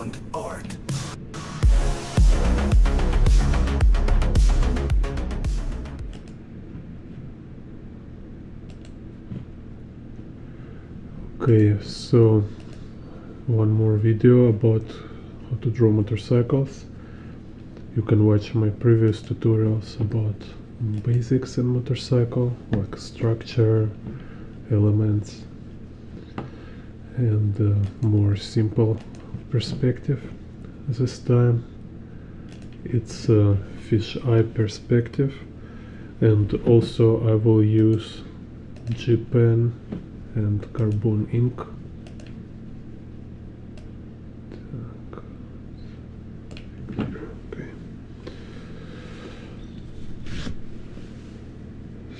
beyond art. Okay, so one more video about how to draw motorcycles. You can watch my previous tutorials about basics in motorcycle, like structure, elements, and more simple perspective. This time it's a fisheye perspective, and also I will use G pen and carbon ink. Okay.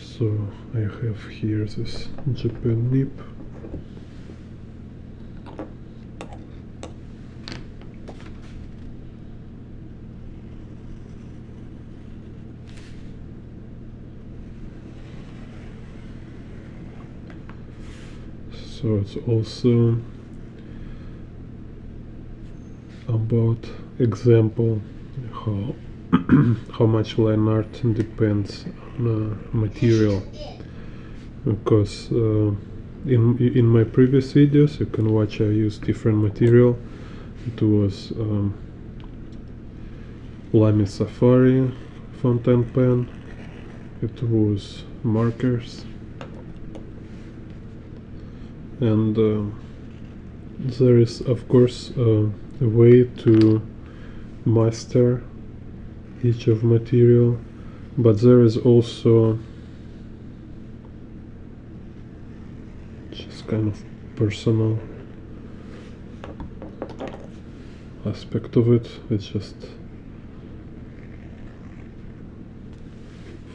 So I have here this G pen nib. So it's also about example how how much line art depends on material, because in my previous videos you can watch I used different material. It was Lamy Safari fountain pen, it was markers, and there is of course a way to master each of material, but there is also just kind of personal aspect of it. It's just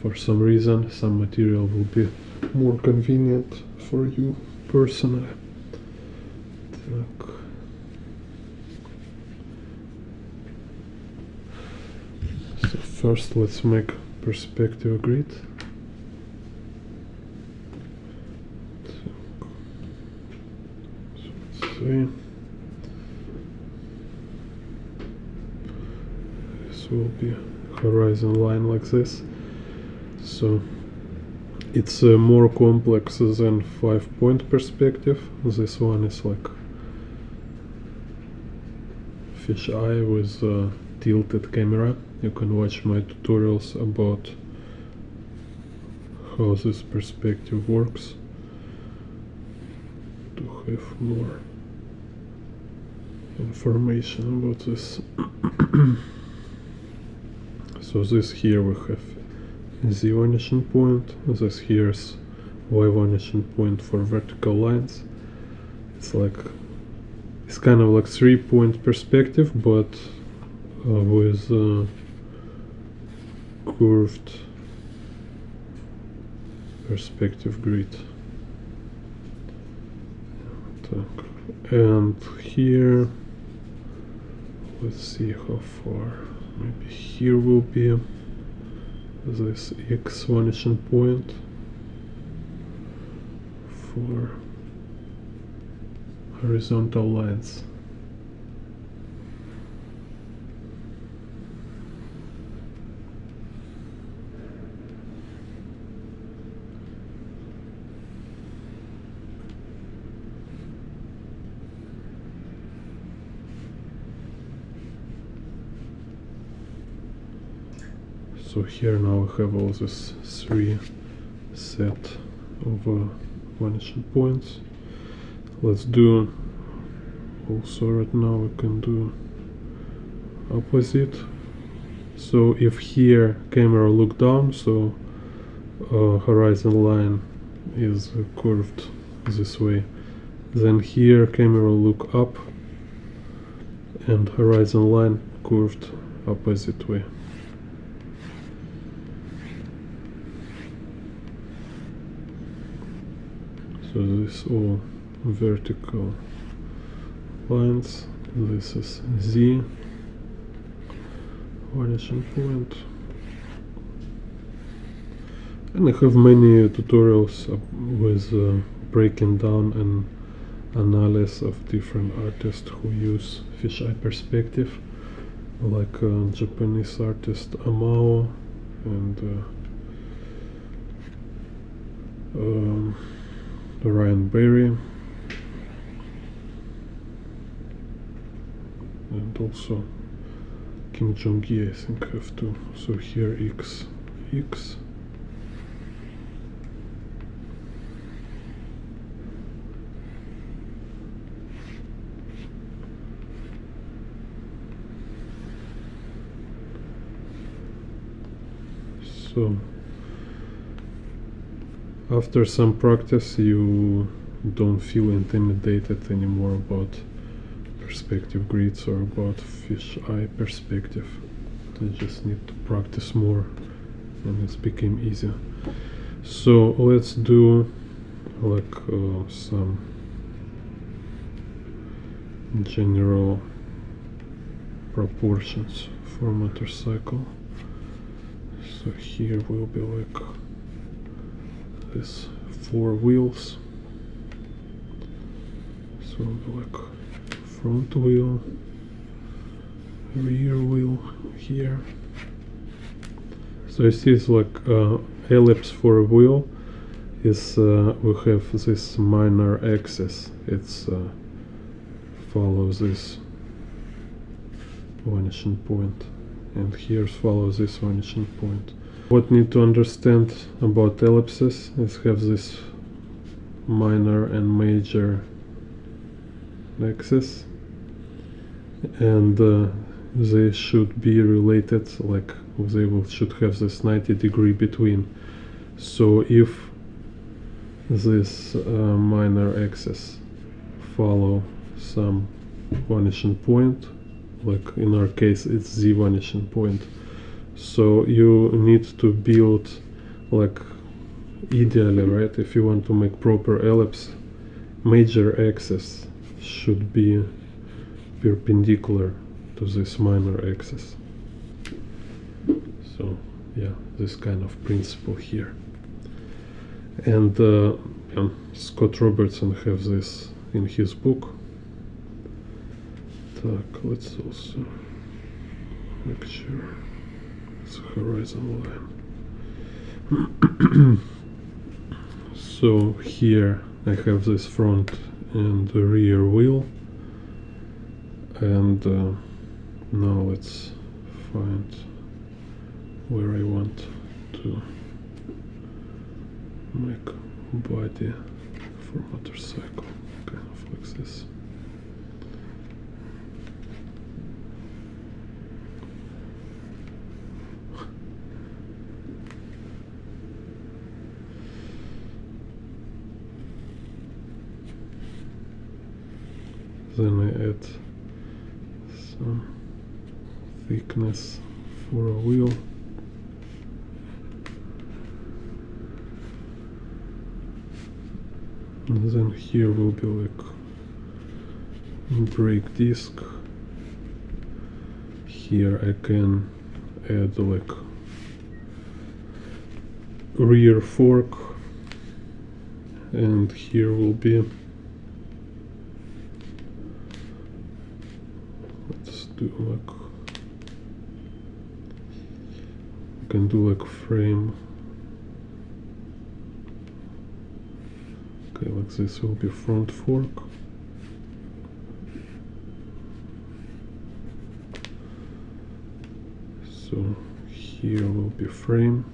for some reason some material will be more convenient for you personally. Так. So first let's make perspective grid. So let's see. This will be horizon line like this. So it's more complex than 5-point perspective. This one is like fisheye with a tilted camera. You can watch my tutorials about how this perspective works to have more information about this. So this here we have Z vanishing point, this here is Y vanishing point for vertical lines. It's kind of like 3-point perspective, but with curved perspective grid. And here, let's see how far. Maybe here will be this X vanishing point for horizontal lines. So here now we have all this 3 set of vanishing points. Let's do also right now we can do opposite. So if here camera look down, so horizon line is curved this way, then here camera look up and horizon line curved opposite way. So this all vertical lines. This is Z vanishing point. And I have many tutorials with breaking down and analysis of different artists who use fisheye perspective, like Japanese artist Amao and Ryan Berry, and also Kim Jung Gi, I think, have to. So here X. So after some practice, you don't feel intimidated anymore about perspective grids or about fisheye perspective. You just need to practice more and it's became easier. So let's do like some general proportions for motorcycle. So here will be like this 4 wheels. So it'll be like front wheel, rear wheel here. So you see it's like ellipse for a wheel is we have this minor axis. It's follows this vanishing point, and here follows this vanishing point. What need to understand about ellipses is have this minor and major axis, and they should be related, like they should have this 90-degree between. So if this minor axis follow some vanishing point, like in our case it's z vanishing point, so you need to build like ideally, right, if you want to make proper ellipse, major axis should be perpendicular to this minor axis. So yeah, this kind of principle here. And Scott Robertson has this in his book. Так, let's also make sure it's a horizon line. So here I have this front and the rear wheel, and now let's find where I want to make body for motorcycle, kind of like this. Then I add some thickness for a wheel. And then here will be like brake disc. Here I can add like rear fork, and here will be, let's do like, we can do like frame. Okay, like this will be front fork. So here will be frame,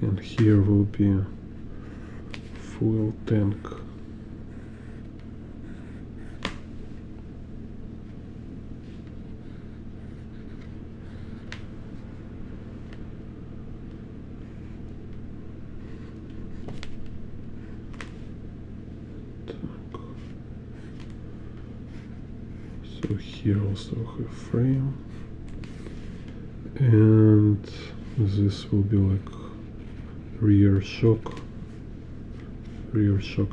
and here will be a fuel tank. So here also have frame, and this will be like rear shock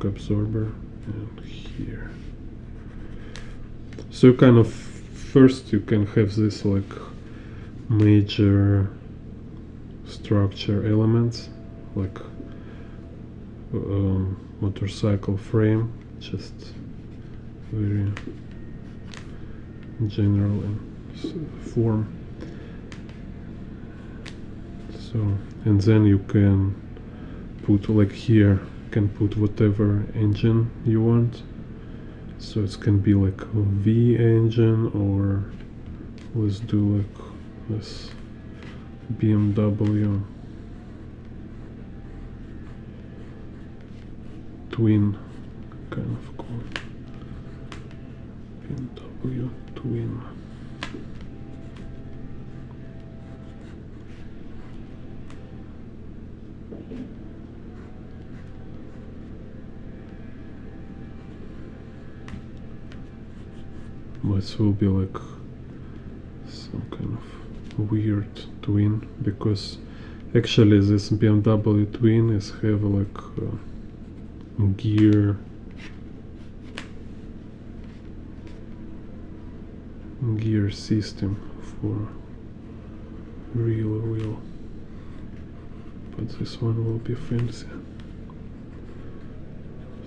absorber, and here. So kind of first you can have this like major structure elements, like motorcycle frame, just very general in form. So, and then you can put, like here, can put whatever engine you want. So it can be like a V engine, or let's do like this BMW twin, kind of cool. BMW twin. This will be like some kind of weird twin, because actually this BMW twin is have like gear system for real wheel, but this one will be fancy,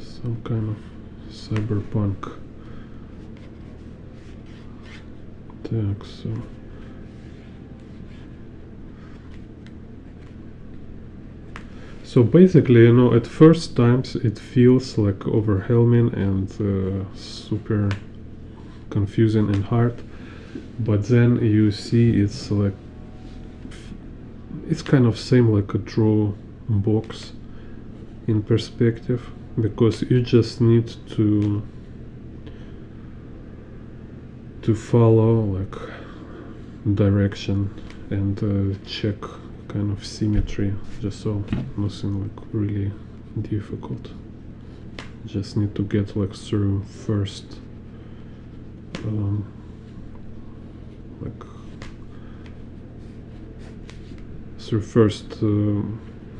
some kind of cyberpunk. So basically, you know, at first times it feels like overwhelming and super confusing and hard, but then you see it's like it's kind of same like a draw box in perspective, because you just need to follow like direction and check kind of symmetry, just so nothing like really difficult. Just need to get like through first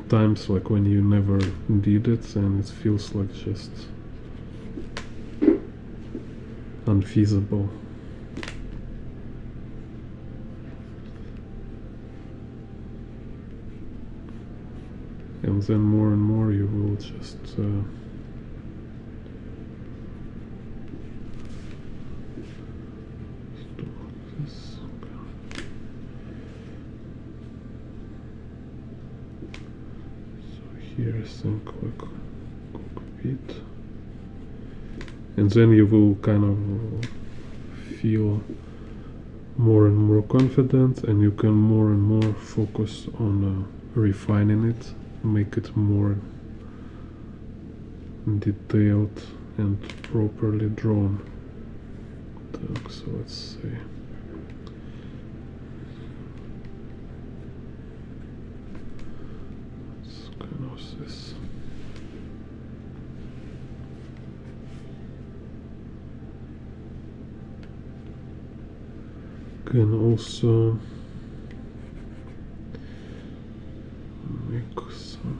times, like when you never did it, and it feels like just unfeasible. And then more and more you will just do this. So here I think like cockpit, and then you will kind of feel more and more confident, and you can more and more focus on refining it, make it more detailed and properly drawn. So let's see. It's kind of this. Can also make some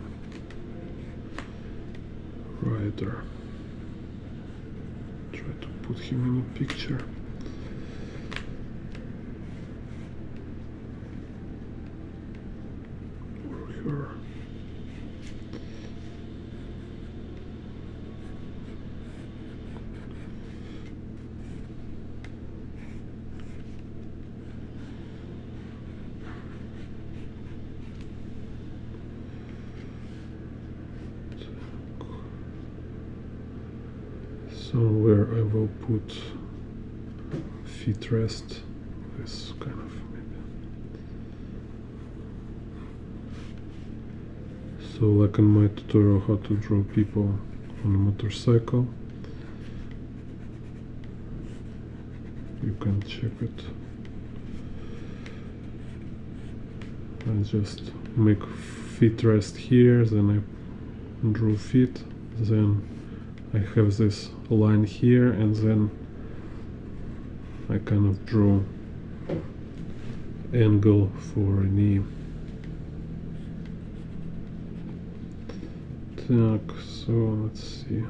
rider. Try to put him in a picture. Or her. So where I will put feet rest, this kind of maybe. So like in my tutorial how to draw people on a motorcycle, you can check it. I just make feet rest here, then I draw feet, then I have this line here, and then I kind of draw angle for a knee. So let's see,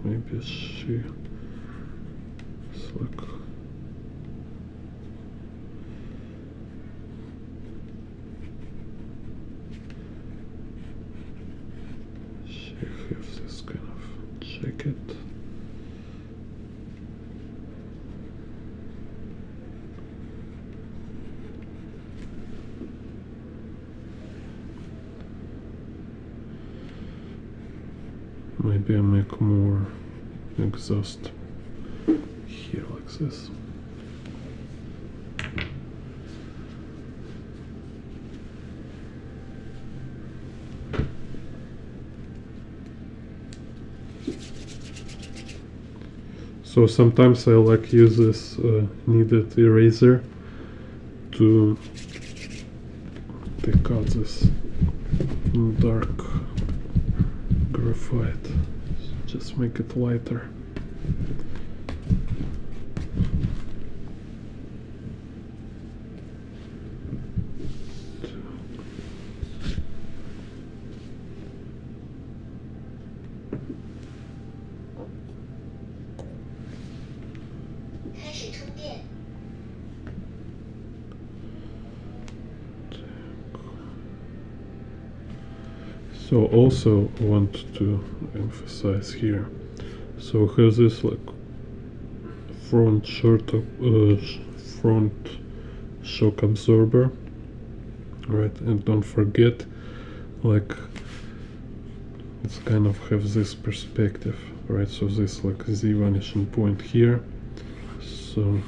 maybe she's like she have check it. Maybe I make more exhaust here like this. So sometimes I like use this kneaded eraser to take out this dark graphite, just make it lighter. So also want to emphasize here, so have this like front front shock absorber, right? And don't forget, like, it's kind of have this perspective, right? So this like Z vanishing point here, so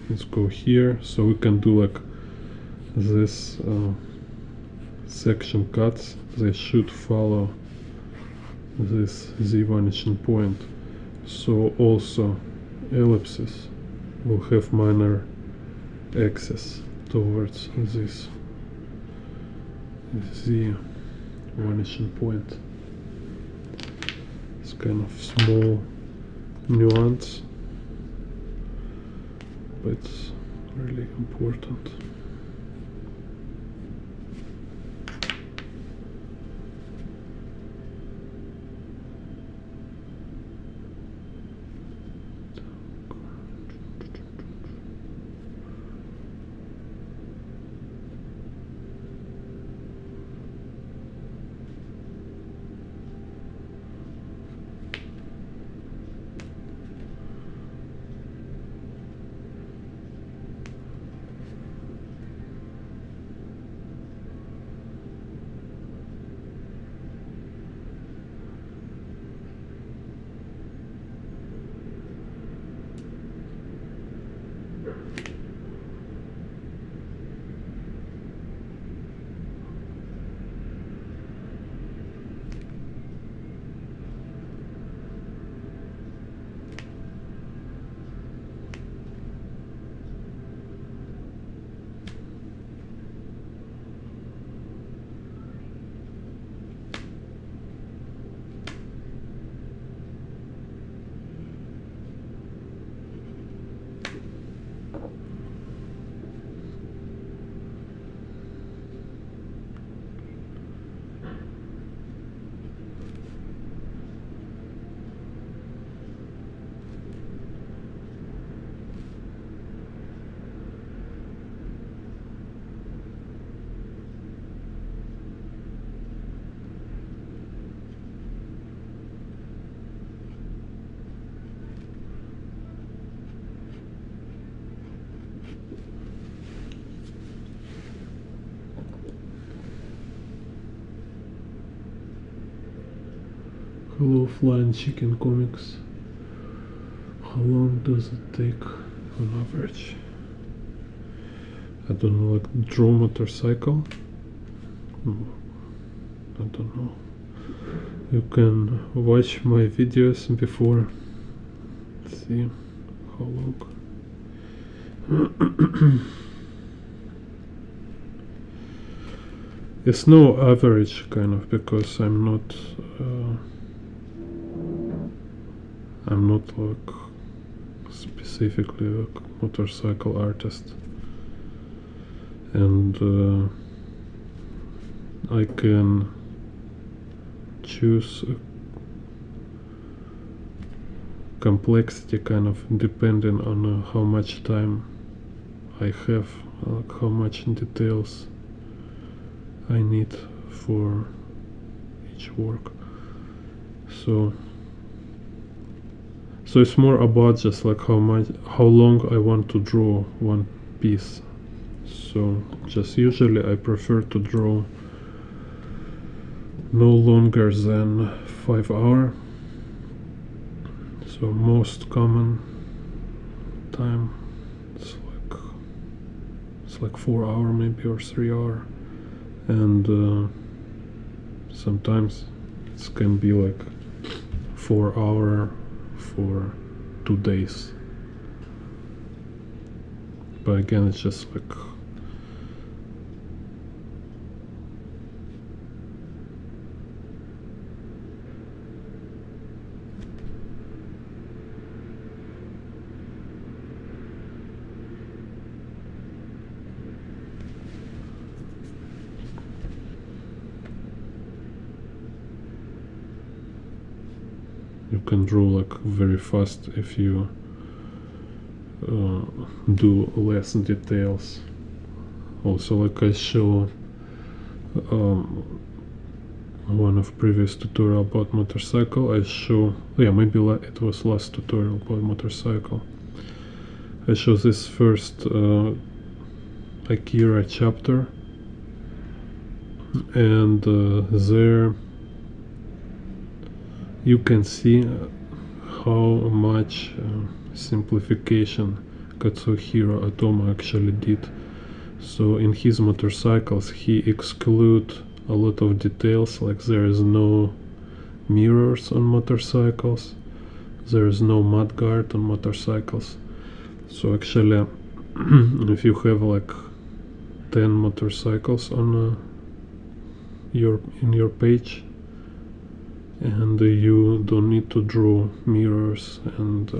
let's go here, so we can do like this section cuts. They should follow this Z vanishing point. So also ellipses will have minor axis towards this Z vanishing point. It's kind of small nuance, but it's really important. Hello Flying Chicken Comics. How long does it take on average? I don't know, like draw motorcycle? I don't know. You can watch my videos before, see how long. It's no average kind of, because I'm not like specifically a motorcycle artist, and I can choose complexity kind of depending on how much time I have, like how much details I need for each work. So So it's more about just like how long I want to draw one piece. So just usually I prefer to draw no longer than 5 hours. So most common time it's like 4 hours maybe, or 3 hours, and sometimes it can be like 4 hours for 2 days. But again, it's just like you can draw like very fast if you do less details. Also, like I show one of previous tutorial about motorcycle, I show, yeah, maybe it was last tutorial about motorcycle. I show this first Akira chapter, and there you can see how much simplification Katsuhiro Otomo actually did. So in his motorcycles he exclude a lot of details, like there is no mirrors on motorcycles, there is no mudguard on motorcycles. So actually if you have like 10 motorcycles on in your page, and you don't need to draw mirrors and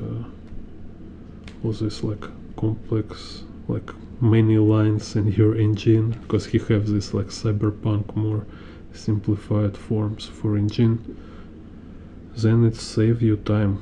all this like complex, like many lines in your engine, because he has this like cyberpunk more simplified forms for engine, then it saves you time.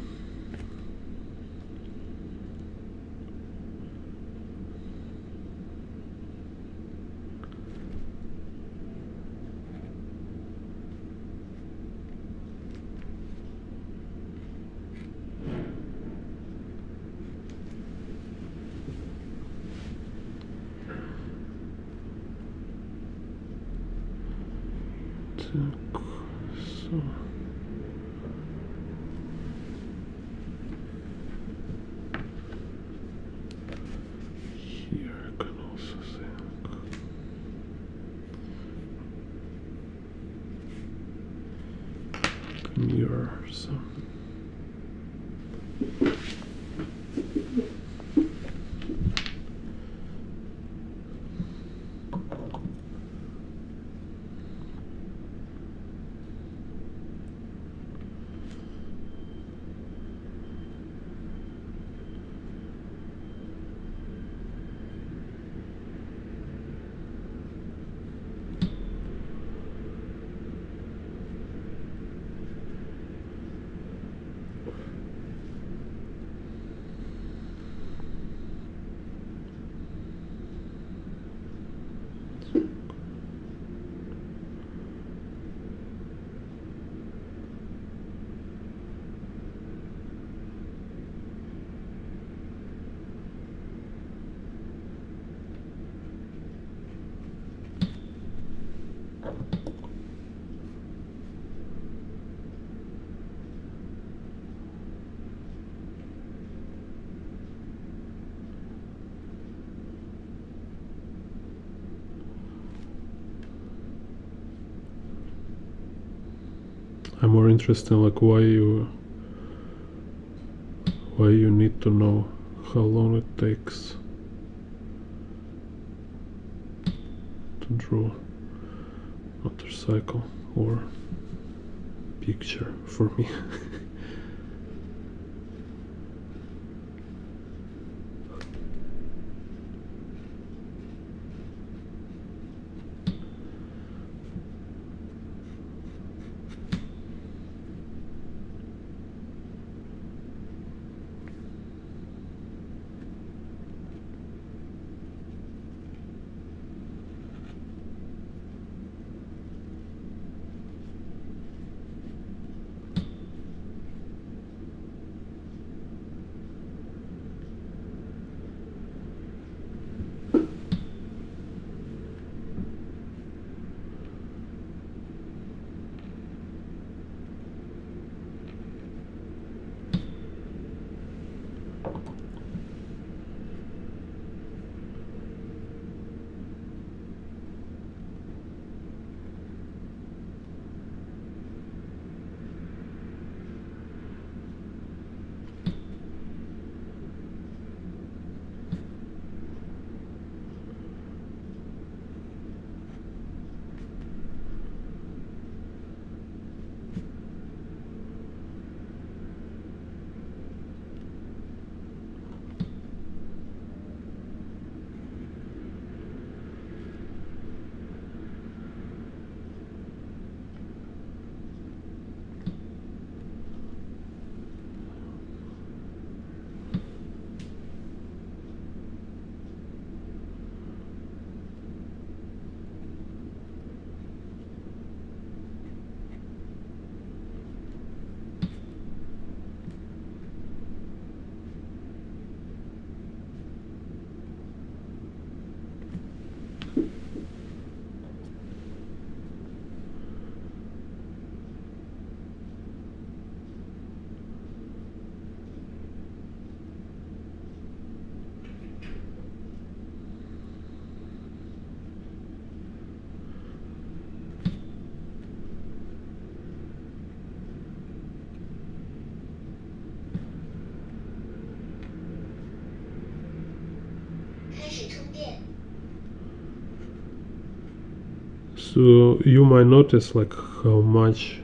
So here I can also say mirrors. I'm more interested in like why you need to know how long it takes to draw motorcycle or picture for me. So you might notice like how much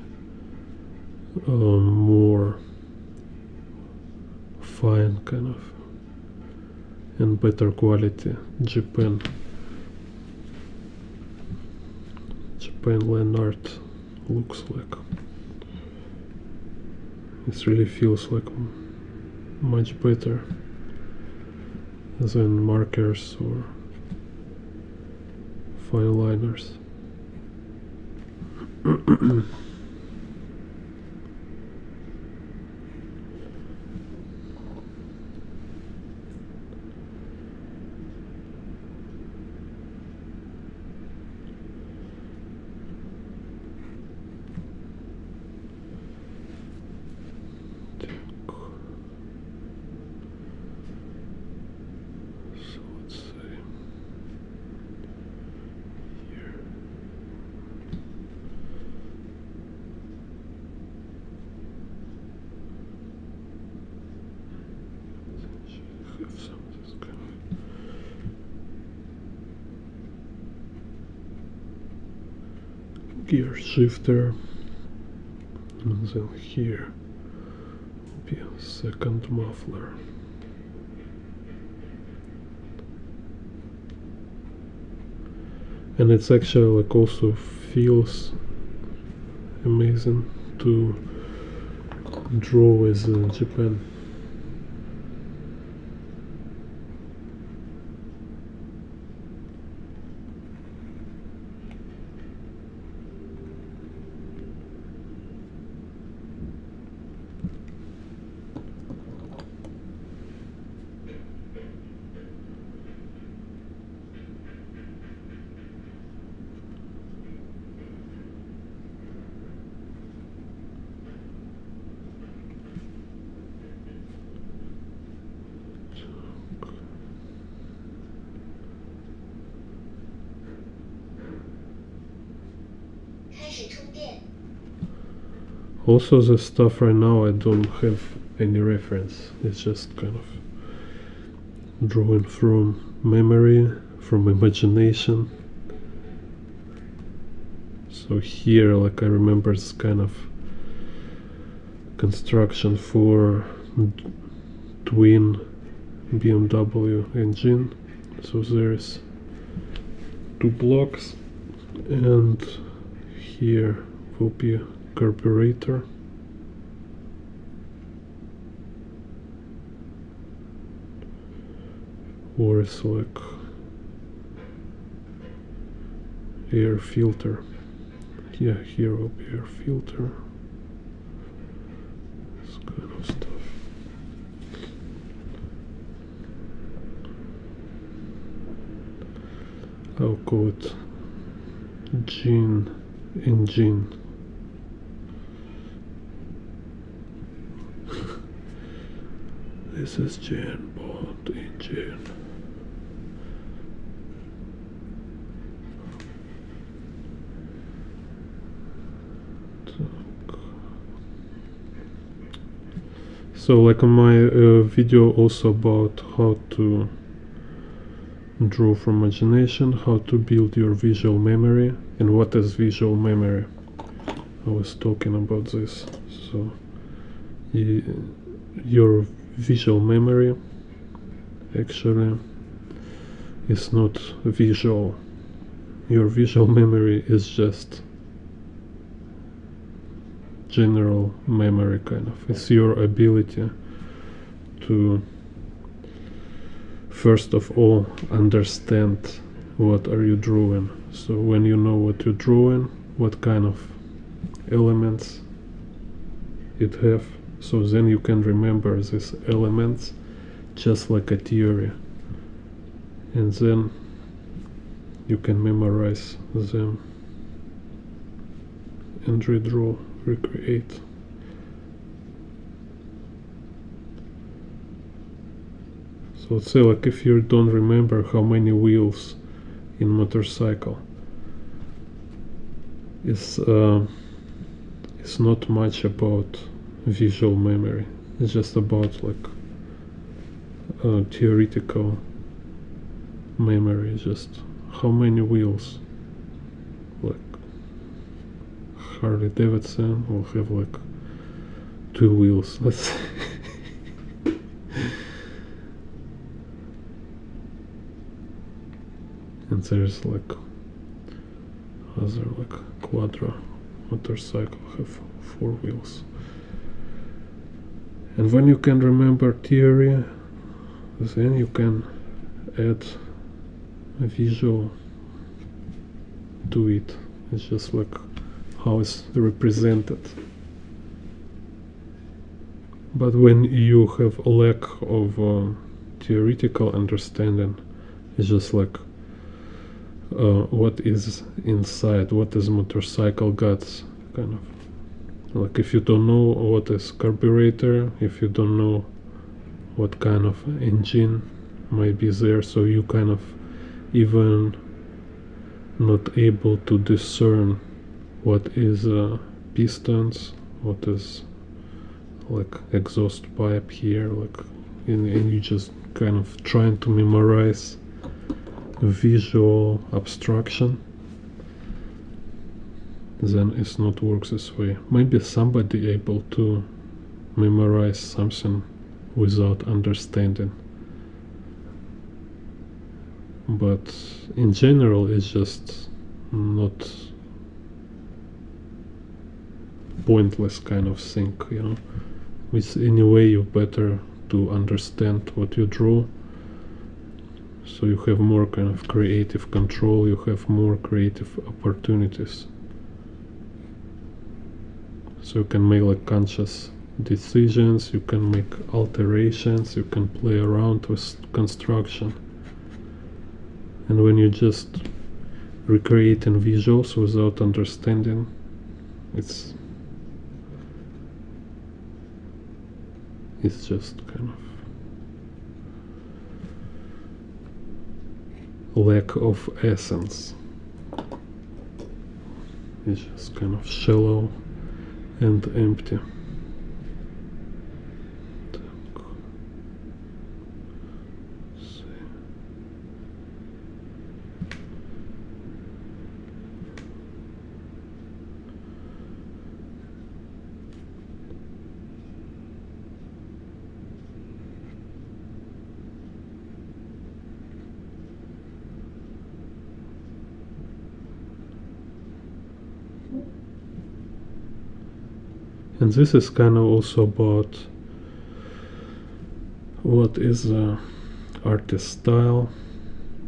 more fine kind of and better quality Japan land art looks like. It really feels like much better than markers or fine liners. Gear shifter, and then here will be a second muffler. And it's actually like also feels amazing to draw as Japan. Also, the stuff right now I don't have any reference. It's just kind of drawing from memory, from imagination. So here, like I remember, it's kind of construction for twin BMW engine. So there's two blocks, and here will be a carburetor. Or it's like air filter. Yeah, here will be air filter. This kind of stuff. I'll call it engine. This is Jan Bond in Jan. So like on my video also about how to draw from imagination, how to build your visual memory, and what is visual memory. I was talking about this. So your visual memory actually is not visual. Your visual memory is just general memory, kind of. It's your ability to first of all understand what are you drawing. So when you know what you're drawing, what kind of elements it have, so then you can remember these elements just like a theory, and then you can memorize them and redraw, recreate. So let's say like if you don't remember how many wheels in motorcycle, it's not much about visual memory. It's just about like theoretical memory. Just how many wheels, like Harley Davidson will have like 2 wheels, let's say. And there's like other like quadra motorcycle have 4 wheels. And when you can remember theory, then you can add a visual to it. It's just like how it's represented. But when you have a lack of theoretical understanding, it's just like what is inside, what is motorcycle guts, kind of. Like if you don't know what is carburetor, if you don't know what kind of engine might be there, so you kind of even not able to discern what is pistons, what is like exhaust pipe here, like, and you just kind of trying to memorize visual abstraction, then it's not works this way. Maybe somebody able to memorize something without understanding, but in general it's just not pointless kind of thing, you know. With anyway you better to understand what you draw, so you have more kind of creative control, you have more creative opportunities, so you can make like conscious decisions, you can make alterations, you can play around with construction. And when you just recreating visuals without understanding, it's just kind of lack of essence. It's just kind of shallow and empty. And this is kind of also about what is artist style,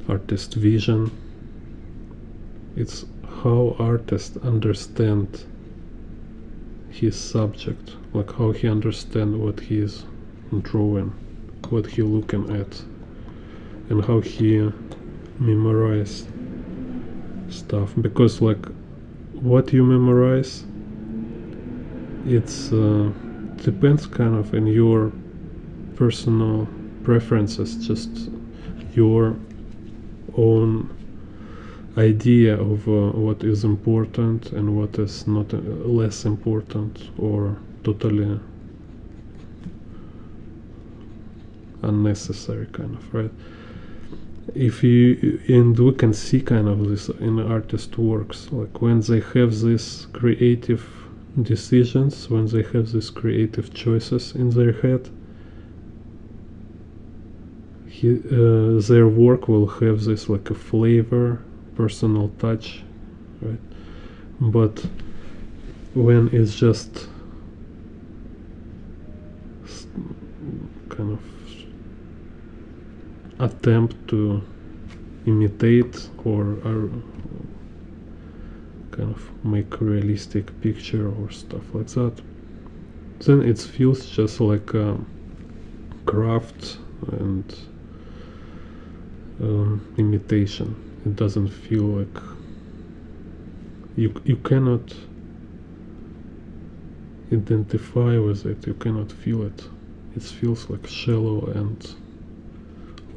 artist vision. It's how artists understand his subject, like how he understands what he is drawing, what he looking at, and how he memorize stuff. Because like what you memorize, it's depends kind of in your personal preferences, just your own idea of what is important and what is not, less important or totally unnecessary, kind of, right? If you, and we can see kind of this in artist works, like when they have these creative decisions, when they have these creative choices in their head, their work will have this like a flavor, personal touch, right? But when it's just kind of attempt to imitate or kind of make a realistic picture or stuff like that, then it feels just like a craft and imitation. It doesn't feel like you cannot identify with it, you cannot feel it. It feels like shallow and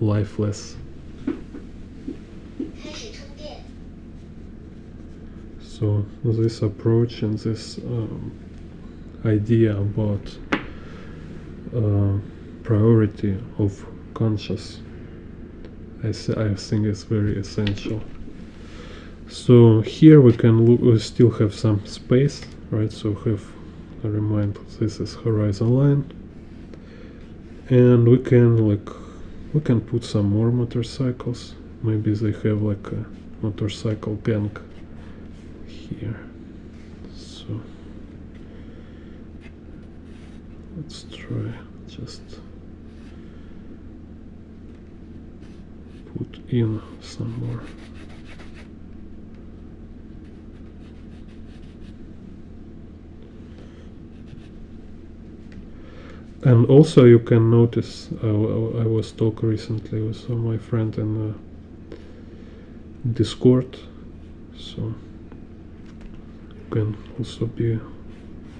lifeless. So this approach and this idea about priority of conscious, I think is very essential. So here we can look, we still have some space, right? So have a remind this is horizon line, and we can put some more motorcycles. Maybe they have like a motorcycle gang here. So let's try just put in some more. And also you can notice, I was talking recently with my friend in Discord, so you can also be a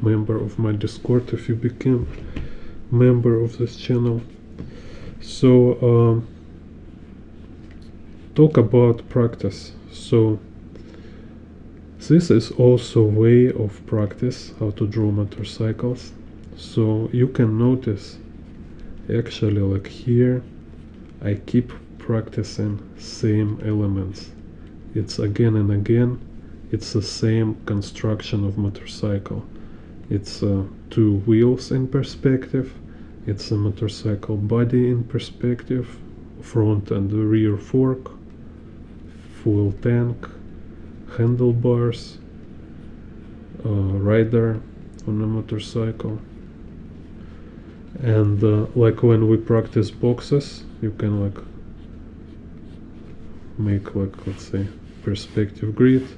member of my Discord if you became member of this channel. So talk about practice. So this is also a way of practice how to draw motorcycles. So you can notice actually like here I keep practicing same elements. It's again and again, it's the same construction of motorcycle. It's two wheels in perspective, it's a motorcycle body in perspective, front and rear fork, fuel tank, handlebars, rider on a motorcycle. And like when we practice boxes, you can like make like, let's say, perspective grid,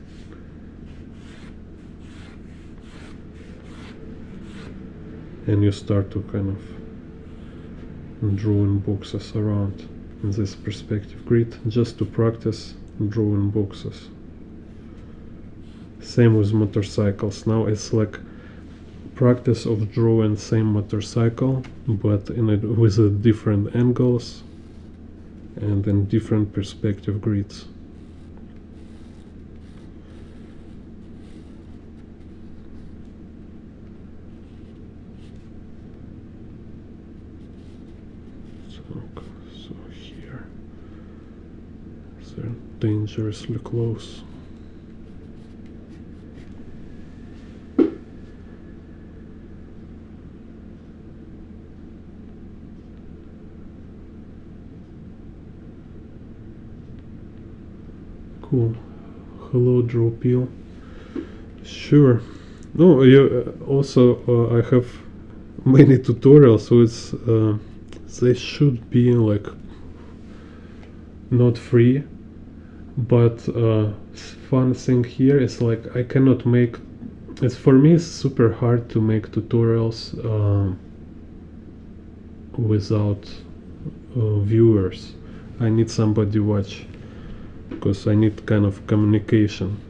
and you start to kind of drawing boxes around in this perspective grid, just to practice drawing boxes. Same with motorcycles. Now it's like practice of drawing same motorcycle, but in it with different angles and in different perspective grids. So here they're dangerously close. Cool. Hello, draw peel. Sure. No, you also I have many tutorials, so it's they should be like not free, but fun thing here is like I cannot make. It's for me it's super hard to make tutorials without viewers. I need somebody watch, because I need kind of communication.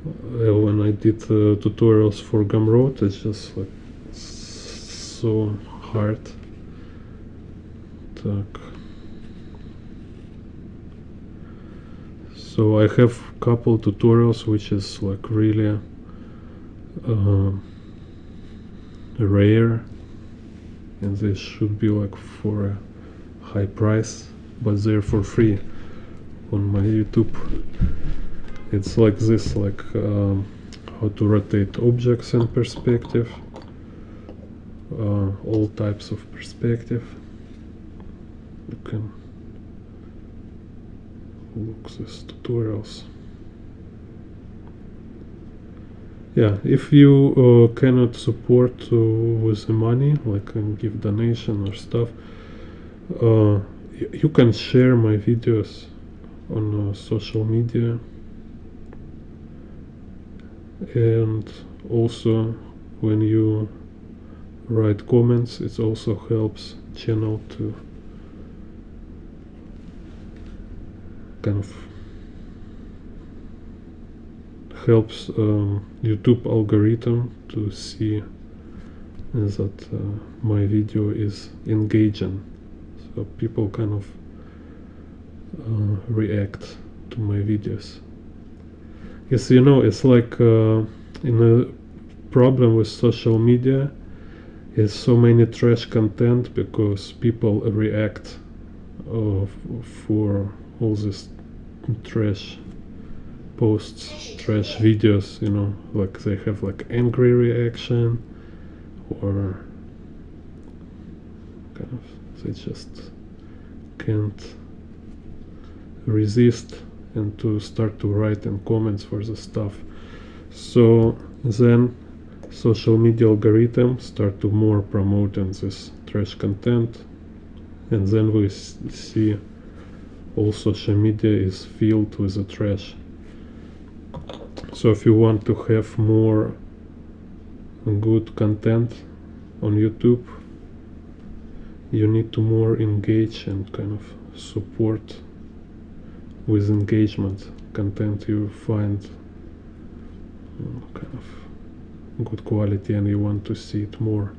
When I did tutorials for Gumroad, it's just like so hard Так. So I have couple tutorials which is like really rare, and they should be like for a high price, but they're for free on my YouTube. It's like this, like how to rotate objects in perspective, all types of perspective. You can look these tutorials. Yeah, if you cannot support with the money, like give donation or stuff, you can share my videos on social media, and also when you write comments, it also helps channel to kind of helps YouTube algorithm to see that my video is engaging, so people kind of react to my videos. Yes, you know, it's like in a problem with social media is so many trash content, because people react for all this trash posts, trash videos, you know, like they have like angry reaction, or kind of they just can't resist and to start to write in comments for the stuff. So then social media algorithm start to more promoting this trash content, and then we see all social media is filled with the trash. So if you want to have more good content on YouTube, you need to more engage and kind of support with engagement content. You find kind of good quality and you want to see it more.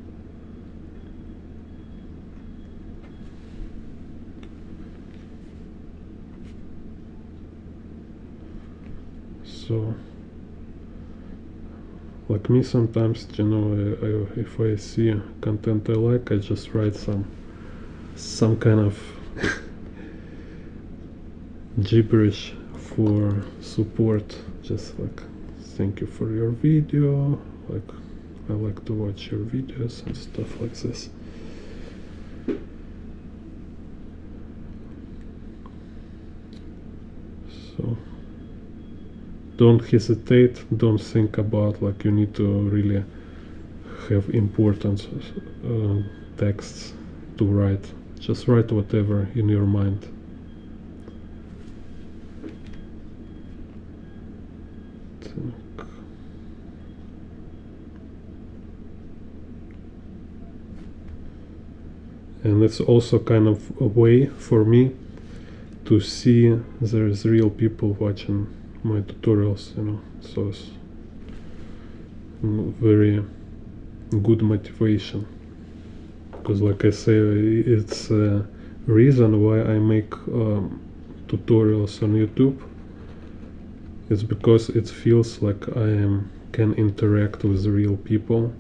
So like me, sometimes, you know, if I see content I like, I just write some kind of gibberish for support, just like thank you for your video, like I like to watch your videos and stuff like this. So don't hesitate, don't think about like you need to really have important texts to write. Just write whatever in your mind. And it's also kind of a way for me to see there's real people watching my tutorials, you know, so it's very good motivation, because like I say, it's a reason why I make tutorials on YouTube. It's because it feels like I can interact with real people.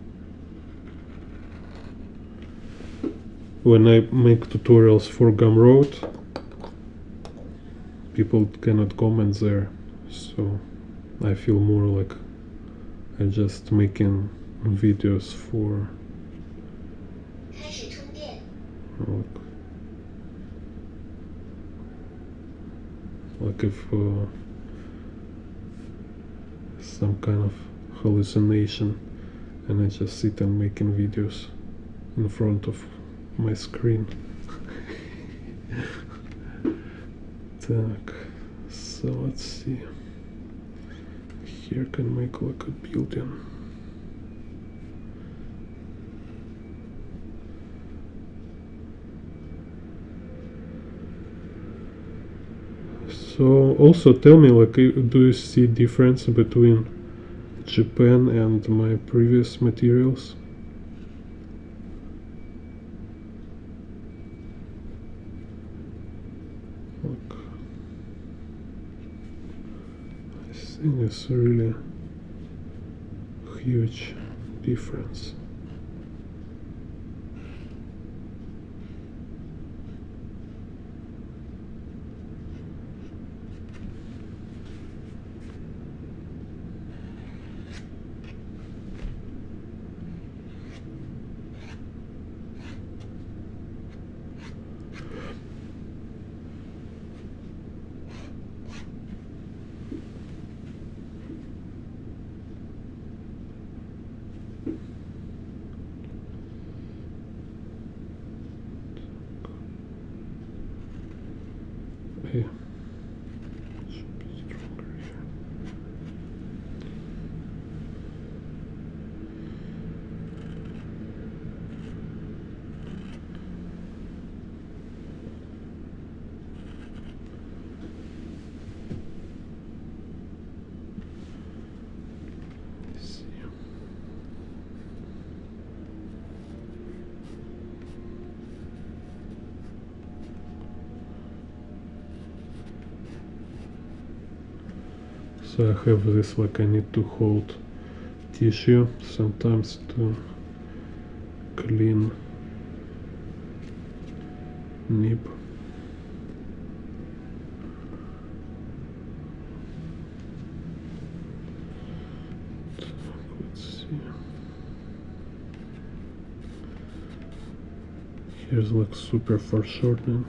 When I make tutorials for Gumroad, people cannot comment there, so I feel more like I'm just making videos for like if some kind of hallucination, and I just sit and making videos in front of my screen. Так, so let's see. Here can make like a building. So also tell me, like, do you see difference between Japan and my previous materials? Look, I think it's a really huge difference. Hey, should be stronger here. Let's see. So I have this, like I need to hold tissue sometimes to clean nib. Let's see. Here's like super foreshortening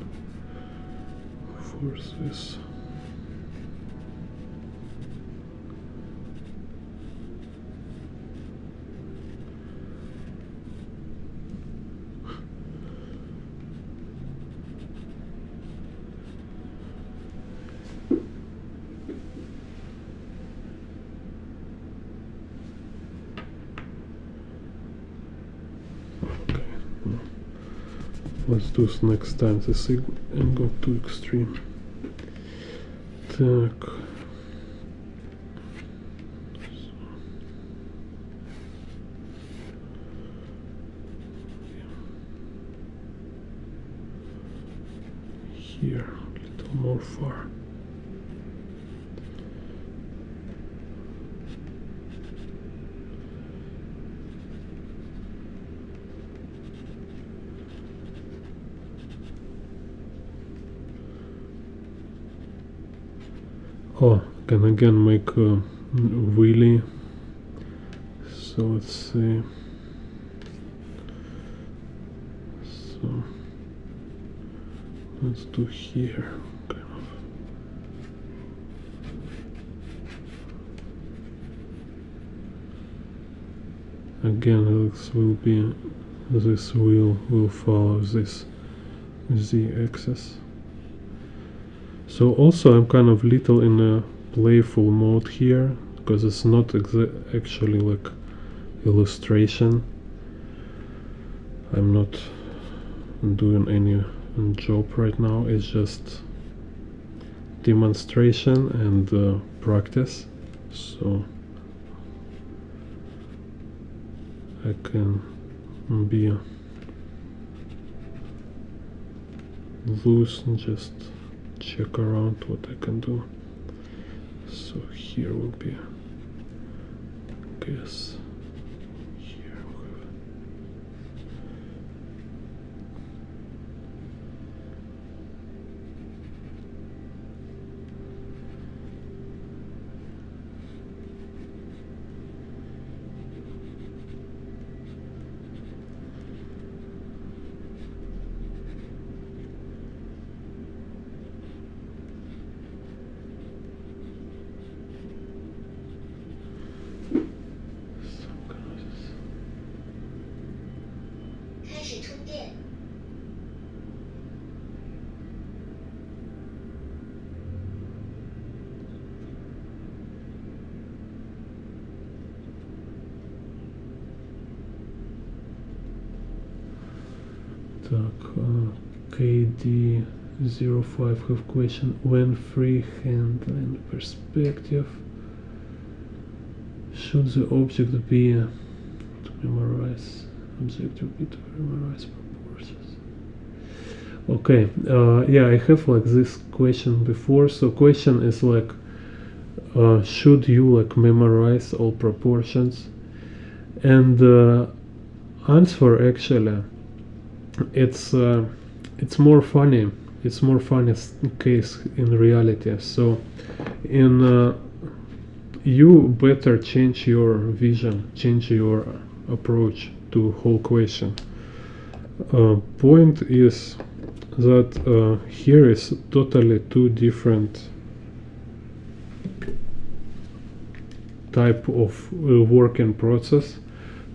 for this. Let's do this next time. This angle too extreme. Так. Here, a little more far. Oh, can again make a wheelie. So let's see. So let's do here, kind of. Again, this wheel will follow this z-axis. So also I'm kind of little in a playful mode here, because it's not actually like illustration. I'm not doing any job right now, it's just demonstration and practice. So I can be loose and just check around what I can do. So here will be, I guess, here we have. Так, KD05 have question: when freehand and perspective, should the object be to memorize proportions? Okay, yeah, I have like this question before. So question is like, should you like memorize all proportions? And answer actually, it's it's more funny. It's more funny case in reality. So in you better change your vision, change your approach to whole question. Point is that here is totally two different type of working process.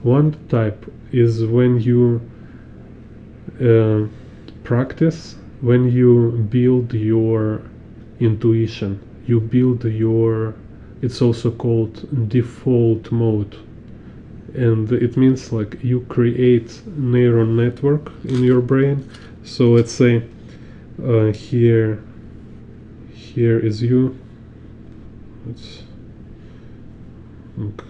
One type is when you practice, when you build your intuition, you build your, it's also called default mode, and it means like you create neural network in your brain. So let's say here is you. Let's look.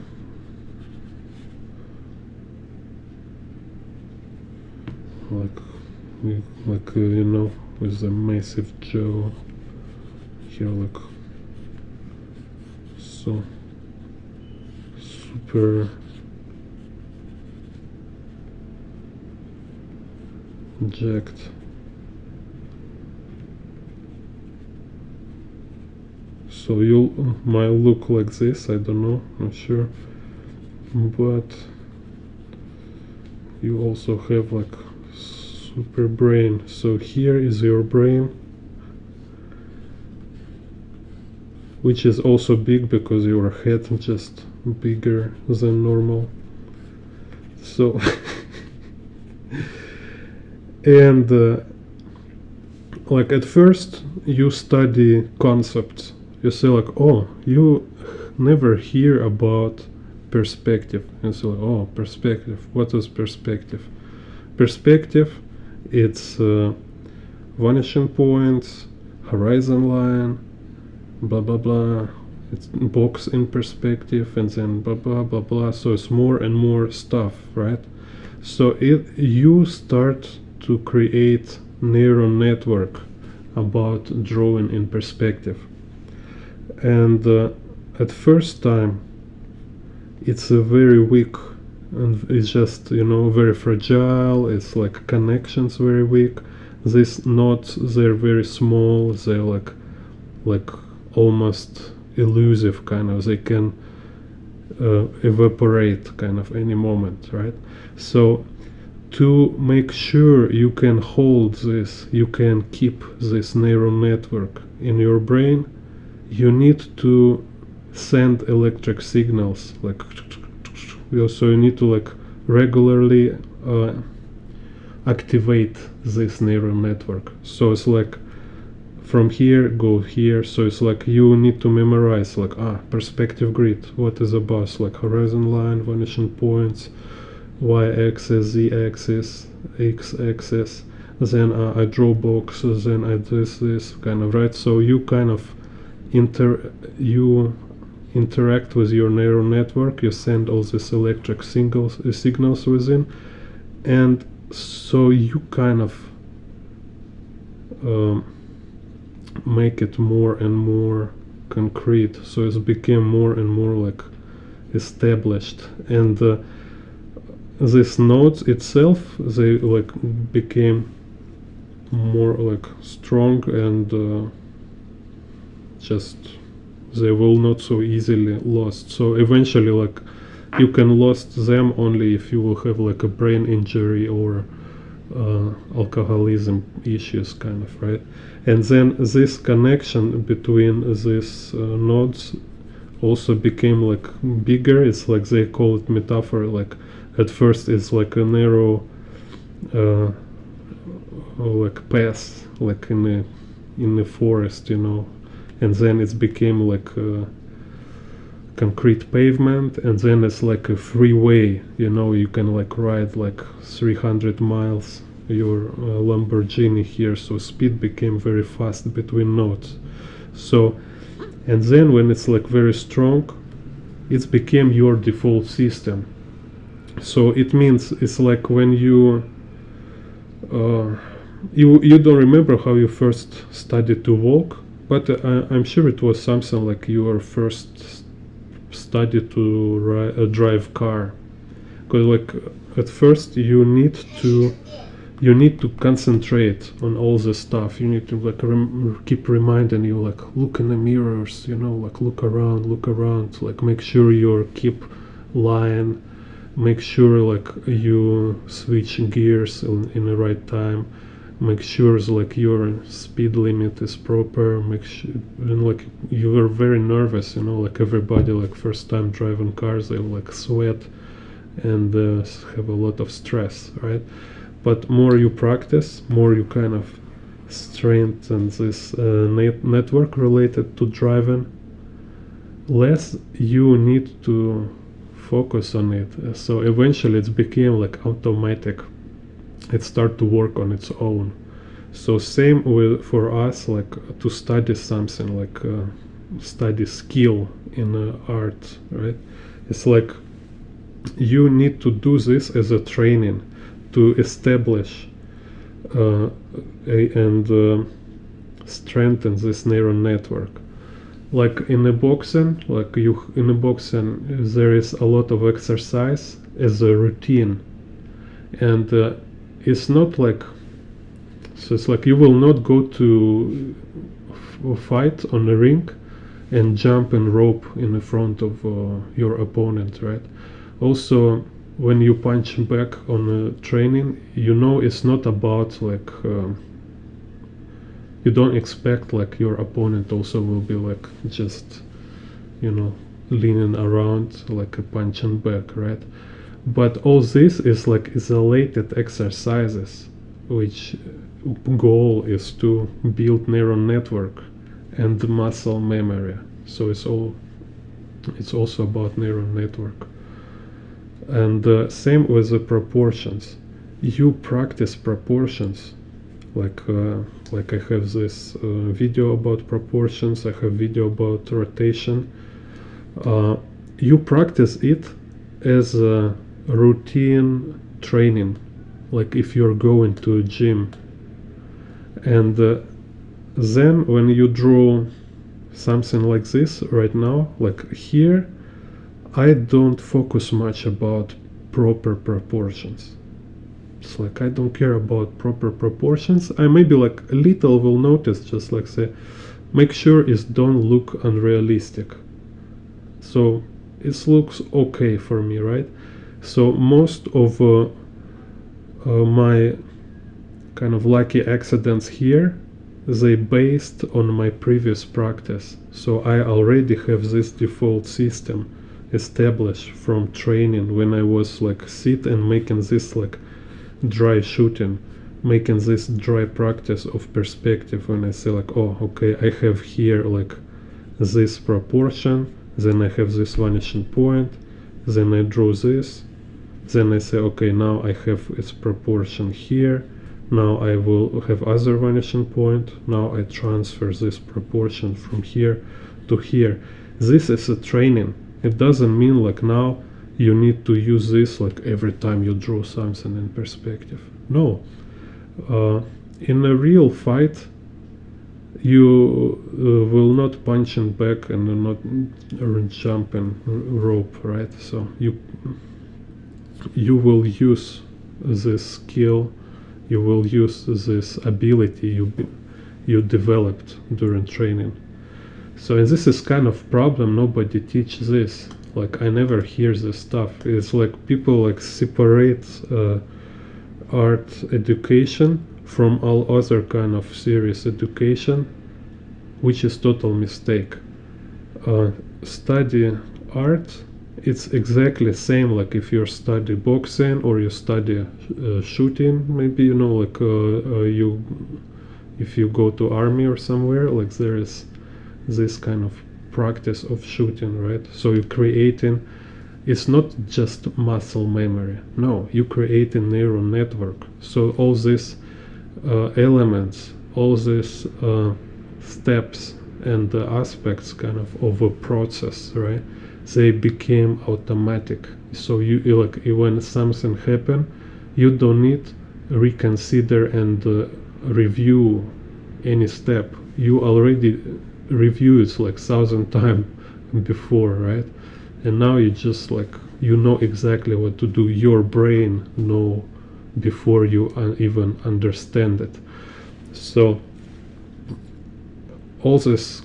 Like you know, with a massive jaw here, like so super jacked. So you might look like this, I don't know, not sure, but you also have like super brain. So here is your brain, which is also big because your head is just bigger than normal. So and like at first you study concepts, you say like, oh, you never hear about perspective, and so oh, perspective, what is perspective? Perspective, it's vanishing points, horizon line, blah blah blah, it's box in perspective, and then blah blah blah blah. So it's more and more stuff, right? So you start to create neural network about drawing in perspective, and at first time it's a very weak, and it's just, you know, very fragile. It's like connections very weak. These nodes, they're very small, they're like almost elusive, kind of, they can evaporate kind of any moment, right? So to make sure you can hold this, you can keep this neural network in your brain, you need to send electric signals, like, so you need to like regularly activate this neural network. So it's like from here go here, so it's like you need to memorize like perspective grid, what is a bus, like horizon line, vanishing points, y-axis, z-axis, x-axis, then I draw box, then I do this kind of, right? So you kind of interact with your neural network, you send all these electric signals within, and so you kind of make it more and more concrete, so it became more and more like established, and these nodes itself, they like became more like strong, and just they will not so easily lost. So eventually like you can lost them only if you will have like a brain injury or alcoholism issues, kind of, right? And then this connection between these nodes also became like bigger. It's like they call it metaphor, like at first it's like a narrow like path, like in the forest, you know, and then it became like a concrete pavement, and then it's like a freeway, you know, you can like ride like 300 miles your Lamborghini here, so speed became very fast between nodes. So, and then when it's like very strong, it became your default system. So it means it's like when you you don't remember how you first started to walk, but I'm sure it was something like your first study to drive car, because like at first you need to concentrate on all the stuff. You need to like keep reminding you, like look in the mirrors, like look around, like make sure you keep lying, make sure like you switch gears in the right time, make sure like your speed limit is proper, make sure, and like you were very nervous, like everybody like first time driving cars, they like sweat and have a lot of stress, right? But more you practice, more you kind of strengthen this network related to driving, less you need to focus on it. So eventually it became like automatic. It started to work on its own. So same with for us, like to study something, like study skill in art, right? It's like you need to do this as a training to establish and strengthen this neural network. Like in the boxing, there is a lot of exercise as a routine, and it's not like, so it's like you will not go to fight on the ring and jump and rope in the front of your opponent, right? Also, when you punch back on training, it's not about like you don't expect like your opponent also will be like just leaning around like a punching back, right? But all this is like isolated exercises, which goal is to build neural network and muscle memory. So it's also about neural network. And same with the proportions. You practice proportions, like I have this video about proportions, I have video about rotation. You practice it as a routine training, like if you're going to a gym. And then when you draw something like this right now, like here, I don't focus much about proper proportions. It's like I don't care about proper proportions. I maybe like a little will notice, just like say, make sure it don't look unrealistic. So it looks okay for me, right? So most of my kind of lucky accidents here, they based on my previous practice. So I already have this default system established from training when I was like sit and making this like dry shooting, making this dry practice of perspective, when I say like, oh okay, I have here like this proportion, then I have this vanishing point, then I draw this, then I say okay, now I have its proportion here, now I will have other vanishing point, now I transfer this proportion from here to here. This is a training. It doesn't mean like now you need to use this like every time you draw something in perspective. No. In a real fight, you will not punch in back and not jump and rope, right? So you will use this skill, you will use this ability you developed during training. So and this is kind of problem, nobody teaches this. Like I never hear this stuff. It's like people like separate art education from all other kind of serious education, which is total mistake. Study art, it's exactly same like if you study boxing or you study shooting, maybe like if you go to army or somewhere, like there is this kind of practice of shooting, right? So you're creating, it's not just muscle memory, no, you create a neural network. So all these elements, all these steps and aspects kind of a process, right, they became automatic. So you like when something happen, you don't need reconsider and review any step. You already review it like 1,000 times before, right? And now you just like, you know exactly what to do. Your brain know before you even understand it. So all this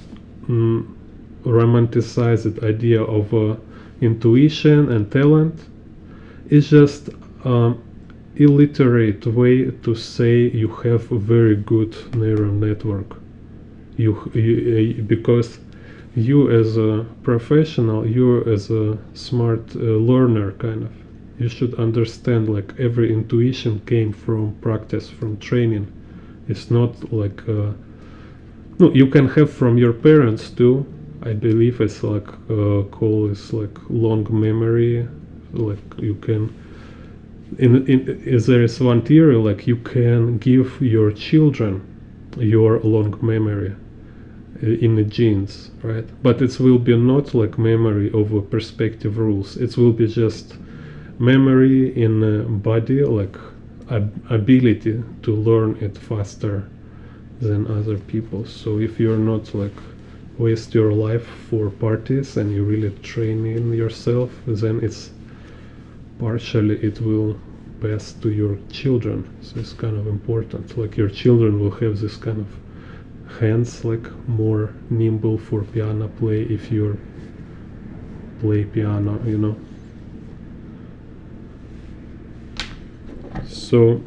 romanticized idea of intuition and talent is just illiterate way to say you have a very good neural network. Because you as a professional, you as a smart learner kind of, you should understand like every intuition came from practice, from training. It's not like no, you can have from your parents too. I believe it's like call is like long memory. Like you can there is one theory like you can give your children your long memory in the genes, right? But it will be not like memory over perspective rules. It will be just memory in the body, like ability to learn it faster than other people. So if you're not like waste your life for parties and you really train in yourself, then it's partially it will pass to your children. So it's kind of important, like your children will have this kind of hands like more nimble for piano play if you play piano, you know. So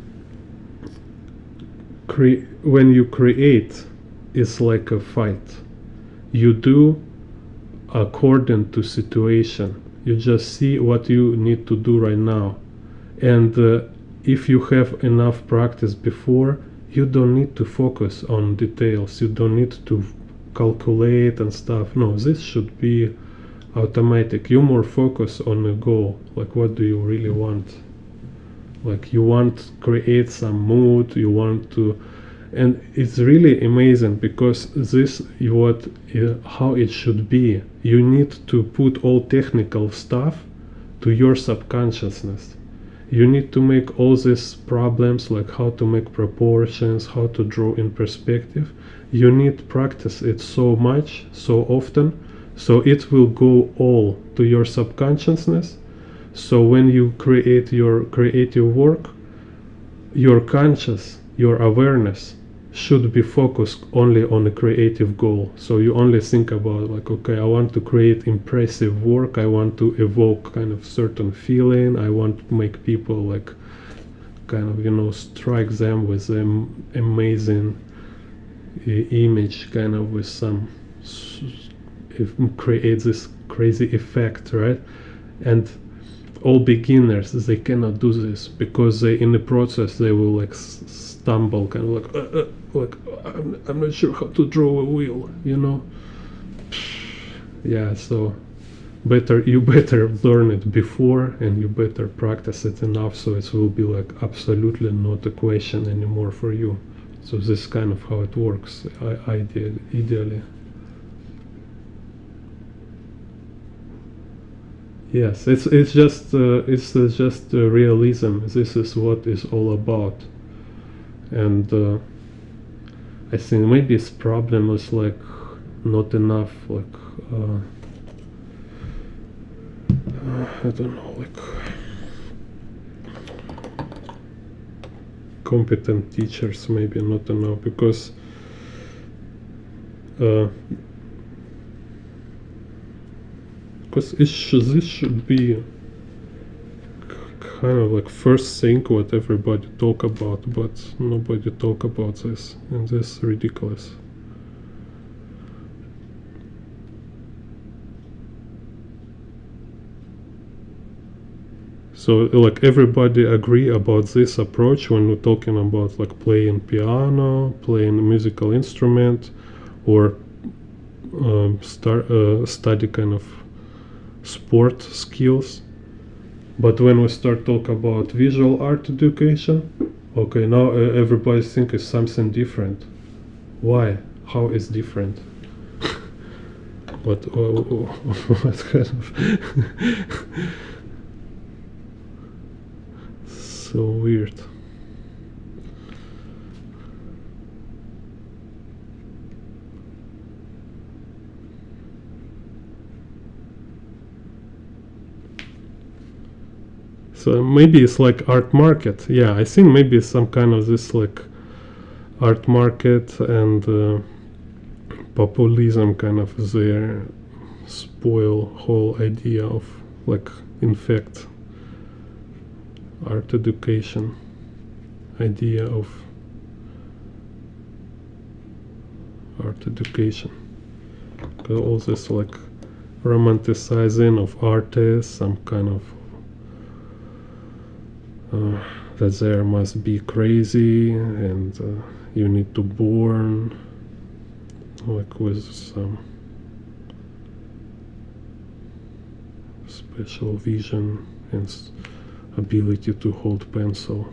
when you create, it's like a fight. You do according to situation. You just see what you need to do right now. And if you have enough practice before, you don't need to focus on details. You don't need to calculate and stuff. No, this should be automatic. You more focus on a goal. Like what do you really want? Like you want to create some mood, you want to, and it's really amazing because this is what how it should be. You need to put all technical stuff to your subconsciousness. You need to make all these problems like how to make proportions, how to draw in perspective. You need practice it so much, so often, so it will go all to your subconsciousness. So when you create your creative work, your conscious, your awareness should be focused only on a creative goal. So you only think about like, okay, I want to create impressive work, I want to evoke kind of certain feeling, I want to make people like kind of, you know, strike them with an amazing image, kind of with some create this crazy effect, right? And all beginners, they cannot do this because they in the process they will like stumble, kind of like I'm not sure how to draw a wheel, you know. Yeah, so you better learn it before and you better practice it enough so it will be like absolutely not a question anymore for you. So this is kind of how it works ideally. Yes, it's just realism. This is what it's all about, and I think maybe this problem was like not enough, like I don't know, like competent teachers, maybe not enough, because this should be kind of like first thing what everybody talk about, but nobody talk about this, and this is ridiculous. So like everybody agree about this approach when we're talking about like playing piano, playing a musical instrument, or study kind of sport skills. But when we start talk about visual art education, okay, now everybody think it's something different. Why? How is different? what kind of so weird. So maybe it's like art market. Yeah, I think maybe it's some kind of this like art market and populism kind of there spoil whole idea of like in fact art education idea of art education. All this like romanticizing of artists, some kind of that there must be crazy and you need to born like with some special vision and ability to hold pencil.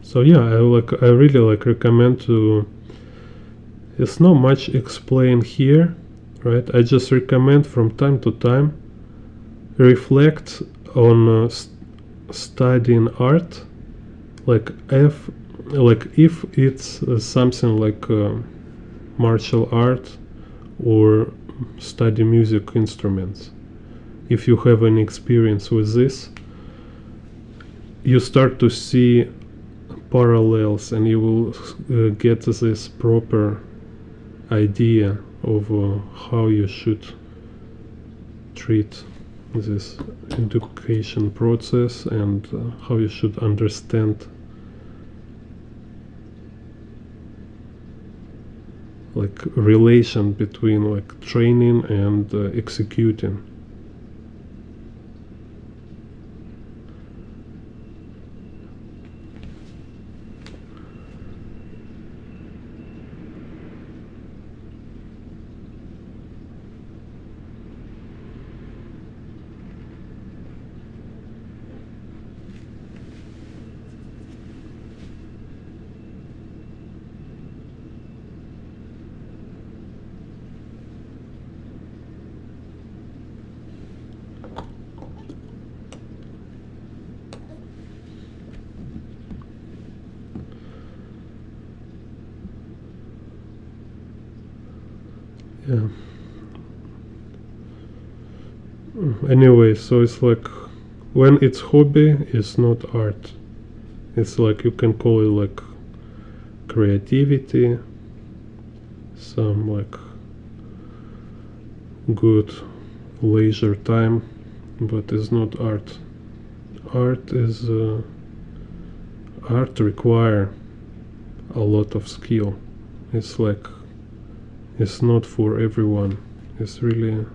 So yeah, I really like recommend to. It's not much explained here, right? I just recommend from time to time reflect on studying art, like if it's something like martial art or study music instruments. If you have any experience with this, you start to see parallels and you will get this proper idea of how you should treat this education process and how you should understand like relation between like training and executing. Yeah. Anyway, so it's like when it's hobby, it's not art. It's like you can call it like creativity, some like good leisure time, but it's not art. Art is art require a lot of skill. It's like it's not for everyone. It's really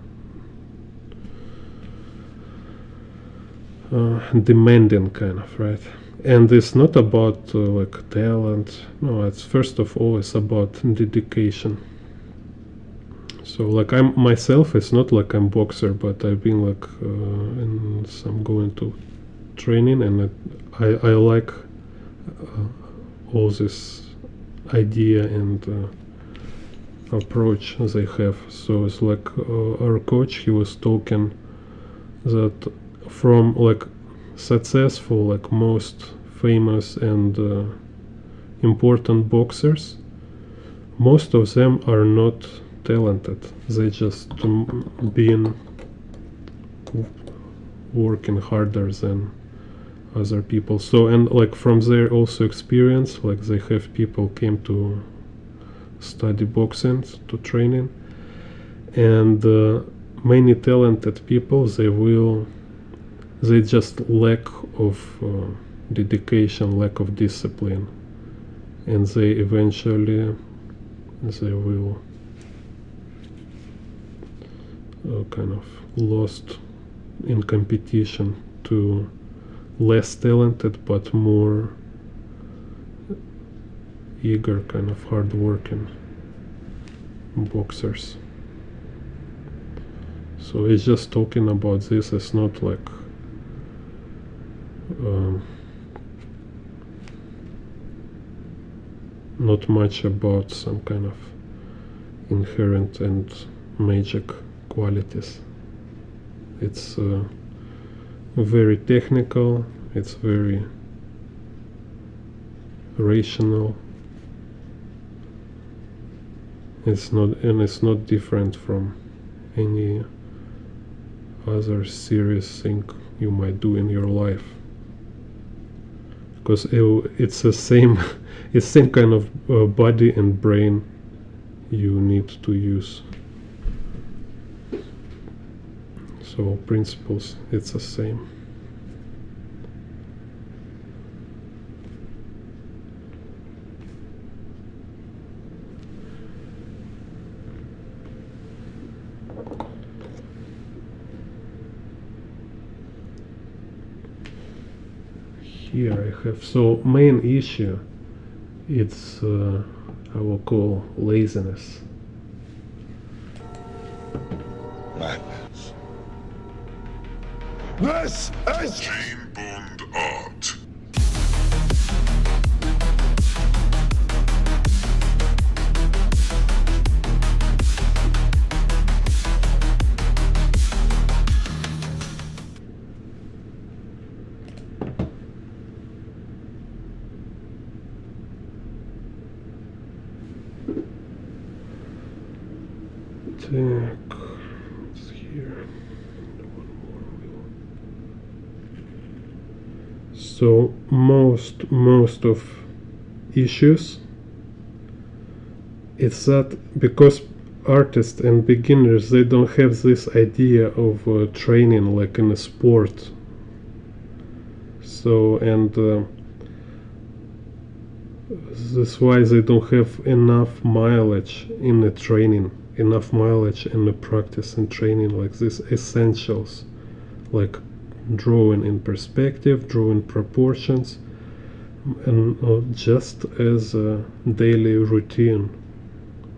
demanding kind of, right? And it's not about like talent. No, it's first of all it's about dedication. So like I'm myself, it's not like I'm boxer, but I've been like in some going to training, and I like all this idea and approach they have. So it's like our coach, he was talking that from like successful, like most famous and important boxers, most of them are not talented. They just been working harder than other people. So and like from their also experience, like they have people came to study boxing to training, and many talented people they just lack of dedication, lack of discipline, and they eventually they will kind of lost in competition to less talented but more eager, kind of hard-working boxers. So it's just talking about this. It's not like not much about some kind of inherent and magic qualities. It's very technical, it's very rational. It's not different from any other serious thing you might do in your life, because it's the same it's same kind of body and brain you need to use. So principles, it's the same. Here I have, so main issue, it's I will call laziness. Madness. This is Jane Bond art. Так, it's here. So most of issues, it's that because artists and beginners, they don't have this idea of training like in a sport. So, and that's why they don't have enough mileage in the training, enough mileage in the practice and training, like these essentials, like drawing in perspective, drawing proportions, and just as a daily routine,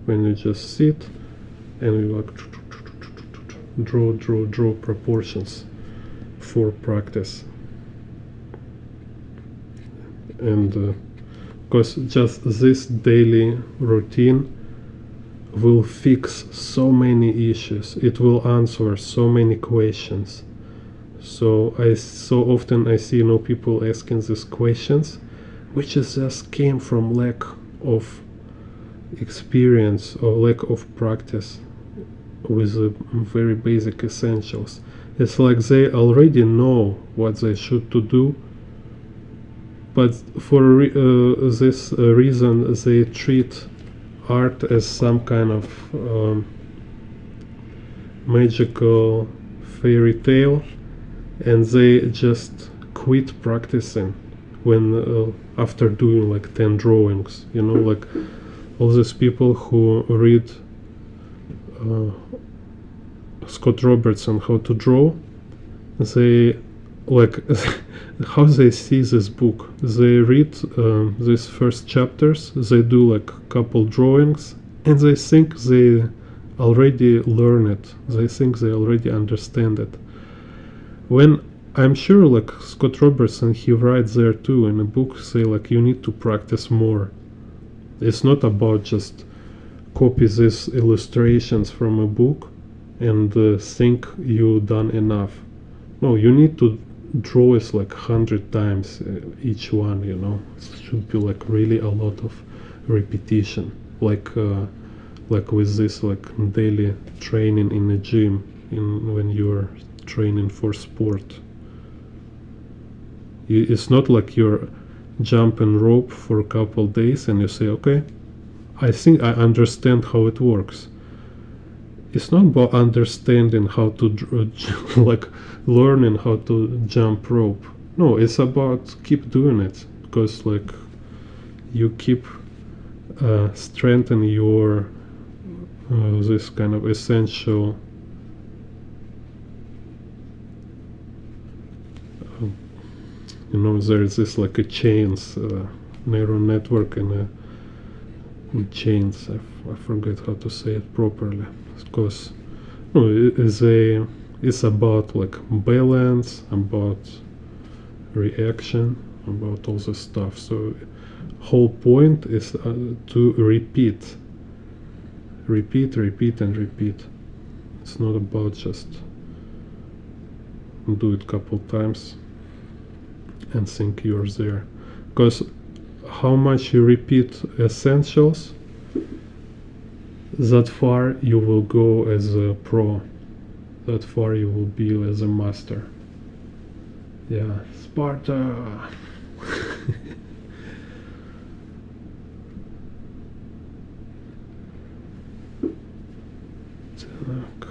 when you just sit and you like draw proportions for practice. And because just this daily routine will fix so many issues, it will answer so many questions. So often I see people asking these questions, which is just came from lack of experience or lack of practice with the very basic essentials. It's like they already know what they should to do, but for this reason they treat art as some kind of magical fairy tale, and they just quit practicing when after doing like 10 drawings, like all these people who read Scott Robertson How to Draw, they like how they see this book. They read these first chapters, they do like a couple drawings, and they think they already learn it, they think they already understand it. When I'm sure like Scott Robertson, he writes there too in a book, say like you need to practice more. It's not about just copy these illustrations from a book and think you done enough. No, you need to draw it like 100 times each one, It should be like really a lot of repetition, like with this like daily training in the gym, when you're training for sport. It's not like you're jumping rope for a couple days and you say, okay, I think I understand how it works. It's not about understanding how to like learning how to jump rope. No, it's about keep doing it, because like you keep strengthening your this kind of essential there's this like a chains neural network and chains. I forget how to say it properly, because it's about like balance, about reaction, about all this stuff. So whole point is to repeat and repeat. It's not about just do it couple times and think you're there. Because how much you repeat essentials, that far you will go as a pro, that far you will be as a master. Yeah, Sparta! Так.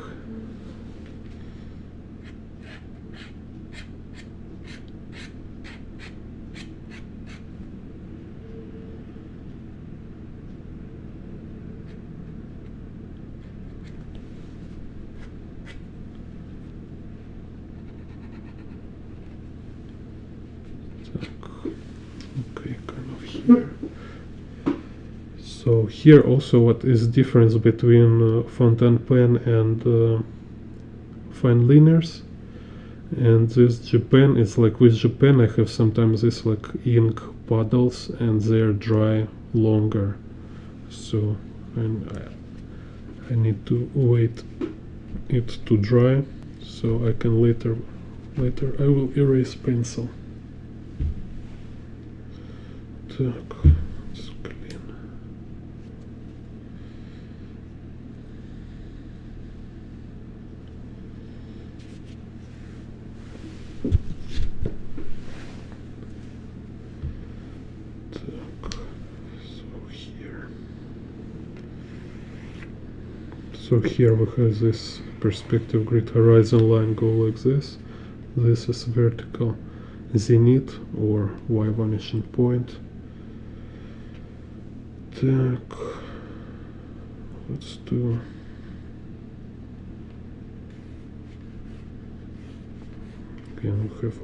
Okay, kind of here. So here also what is difference between fountain pen and fine liners, and this Japan is like with Japan I have sometimes this like ink puddles and they're dry longer, so I need to wait it to dry so I can later I will erase pencil. Так, it's clean. Так, so here we have this perspective grid, horizon line go like this. This is vertical zenith or Y vanishing point. Так, let's do again. We have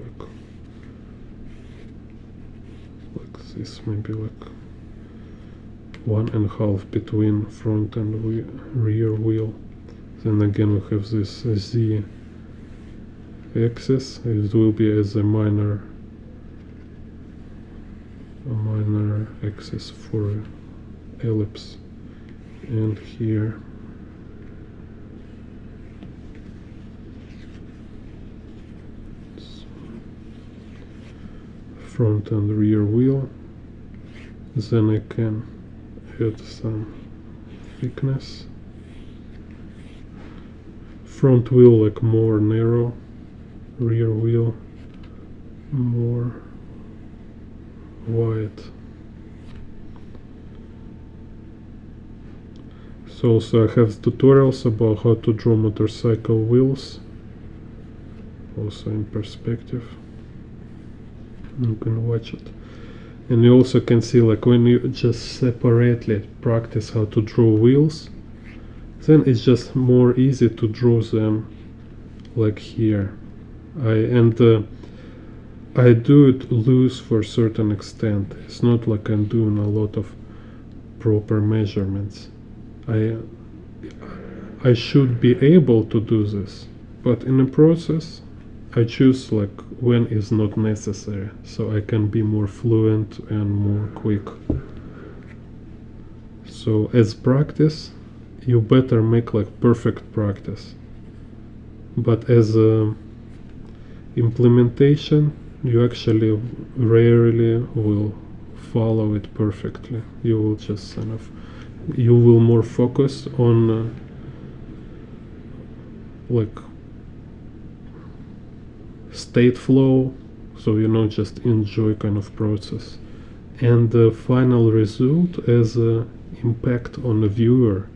like this, maybe like 1.5 between front and rear wheel. Then again we have this Z axis. It will be as a minor axis for ellipse, and here front and rear wheel. Then I can add some thickness. Front wheel like more narrow, rear wheel more wide. So also I have tutorials about how to draw motorcycle wheels, also in perspective. You can watch it. And you also can see like when you just separately practice how to draw wheels, then it's just more easy to draw them like here. I do it loose for a certain extent. It's not like I'm doing a lot of proper measurements. I should be able to do this, but in the process I choose like when is not necessary, so I can be more fluent and more quick. So as practice, you better make like perfect practice, but as implementation, you actually rarely will follow it perfectly. You will just kind of, you will more focus on like state flow, so you know, just enjoy kind of process, and the final result as a impact on the viewer.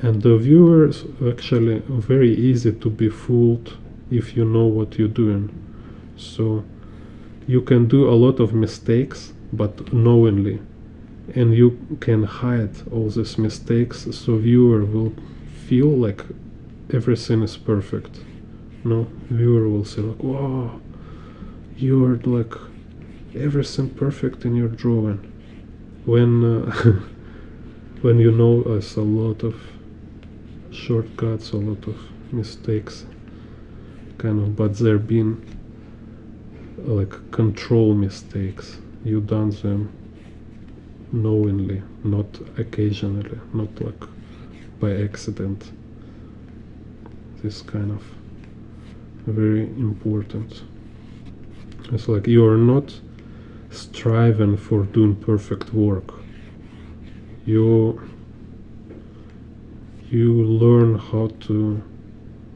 And the viewer is actually very easy to be fooled if you know what you're doing. So you can do a lot of mistakes, but knowingly, and you can hide all these mistakes, so viewer will feel like everything is perfect. No, viewer will say like, wow, you're like everything perfect in your drawing, when when you know there's a lot of shortcuts, a lot of mistakes, kind of, but they're being like control mistakes. You done them knowingly, not occasionally, not like by accident. This kind of very important. It's like you are not striving for doing perfect work. You learn how to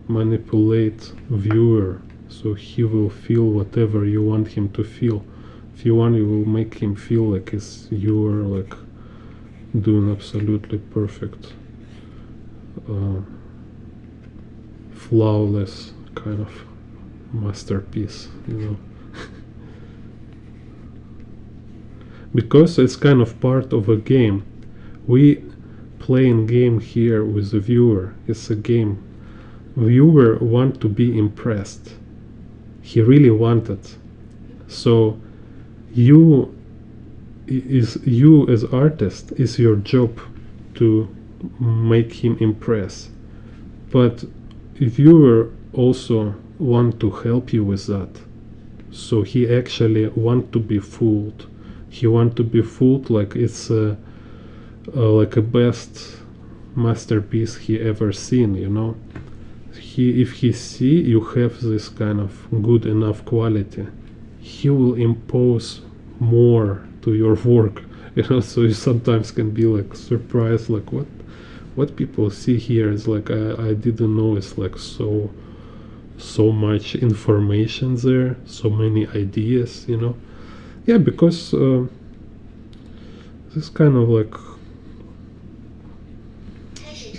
manipulate viewer so he will feel whatever you want him to feel. If you want, you will make him feel like you are like doing absolutely perfect, flawless kind of masterpiece, you know. Because it's kind of part of a game. We playing game here with the viewer. It's a game. Viewer want to be impressed. He really wanted. So you as artist, is your job to make him impress. But viewer also want to help you with that. So he actually want to be fooled. He want to be fooled like it's like a best masterpiece he ever seen, you know. If he see you have this kind of good enough quality, he will impose more to your work, you know. So you sometimes can be like surprised, like what people see here is like I didn't know it's like so much information there, so many ideas, you know. Yeah, because this kind of like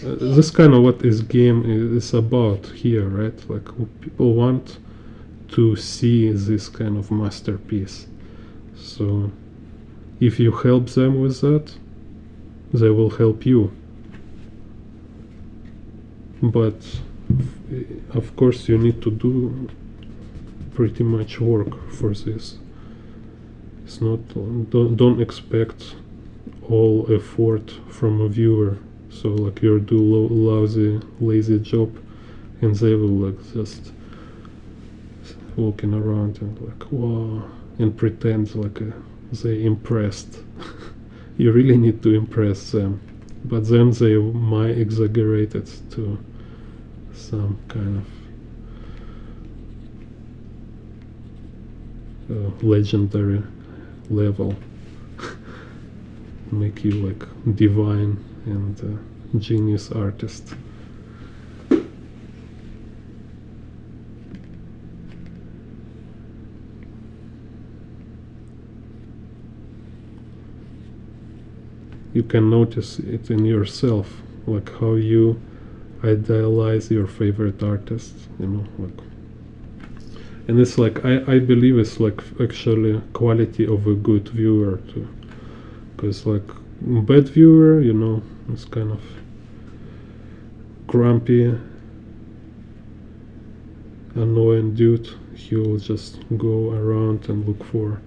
this kind of what this game is about here, right? Like people want to see this kind of masterpiece. So if you help them with that, they will help you. But of course you need to do pretty much work for this. It's not, don't expect all effort from a viewer. So like you do lazy job, and they will like just walking around and like wow, and pretend like they impressed. You really need to impress them, but then they might exaggerate it to some kind of legendary level. Make you like divine and genius artist. You can notice it in yourself, like how you idealize your favorite artist, you know, like. And it's like I believe it's like actually quality of a good viewer too, because like bad viewer, you know, it's kind of grumpy, annoying dude. He will just go around and look for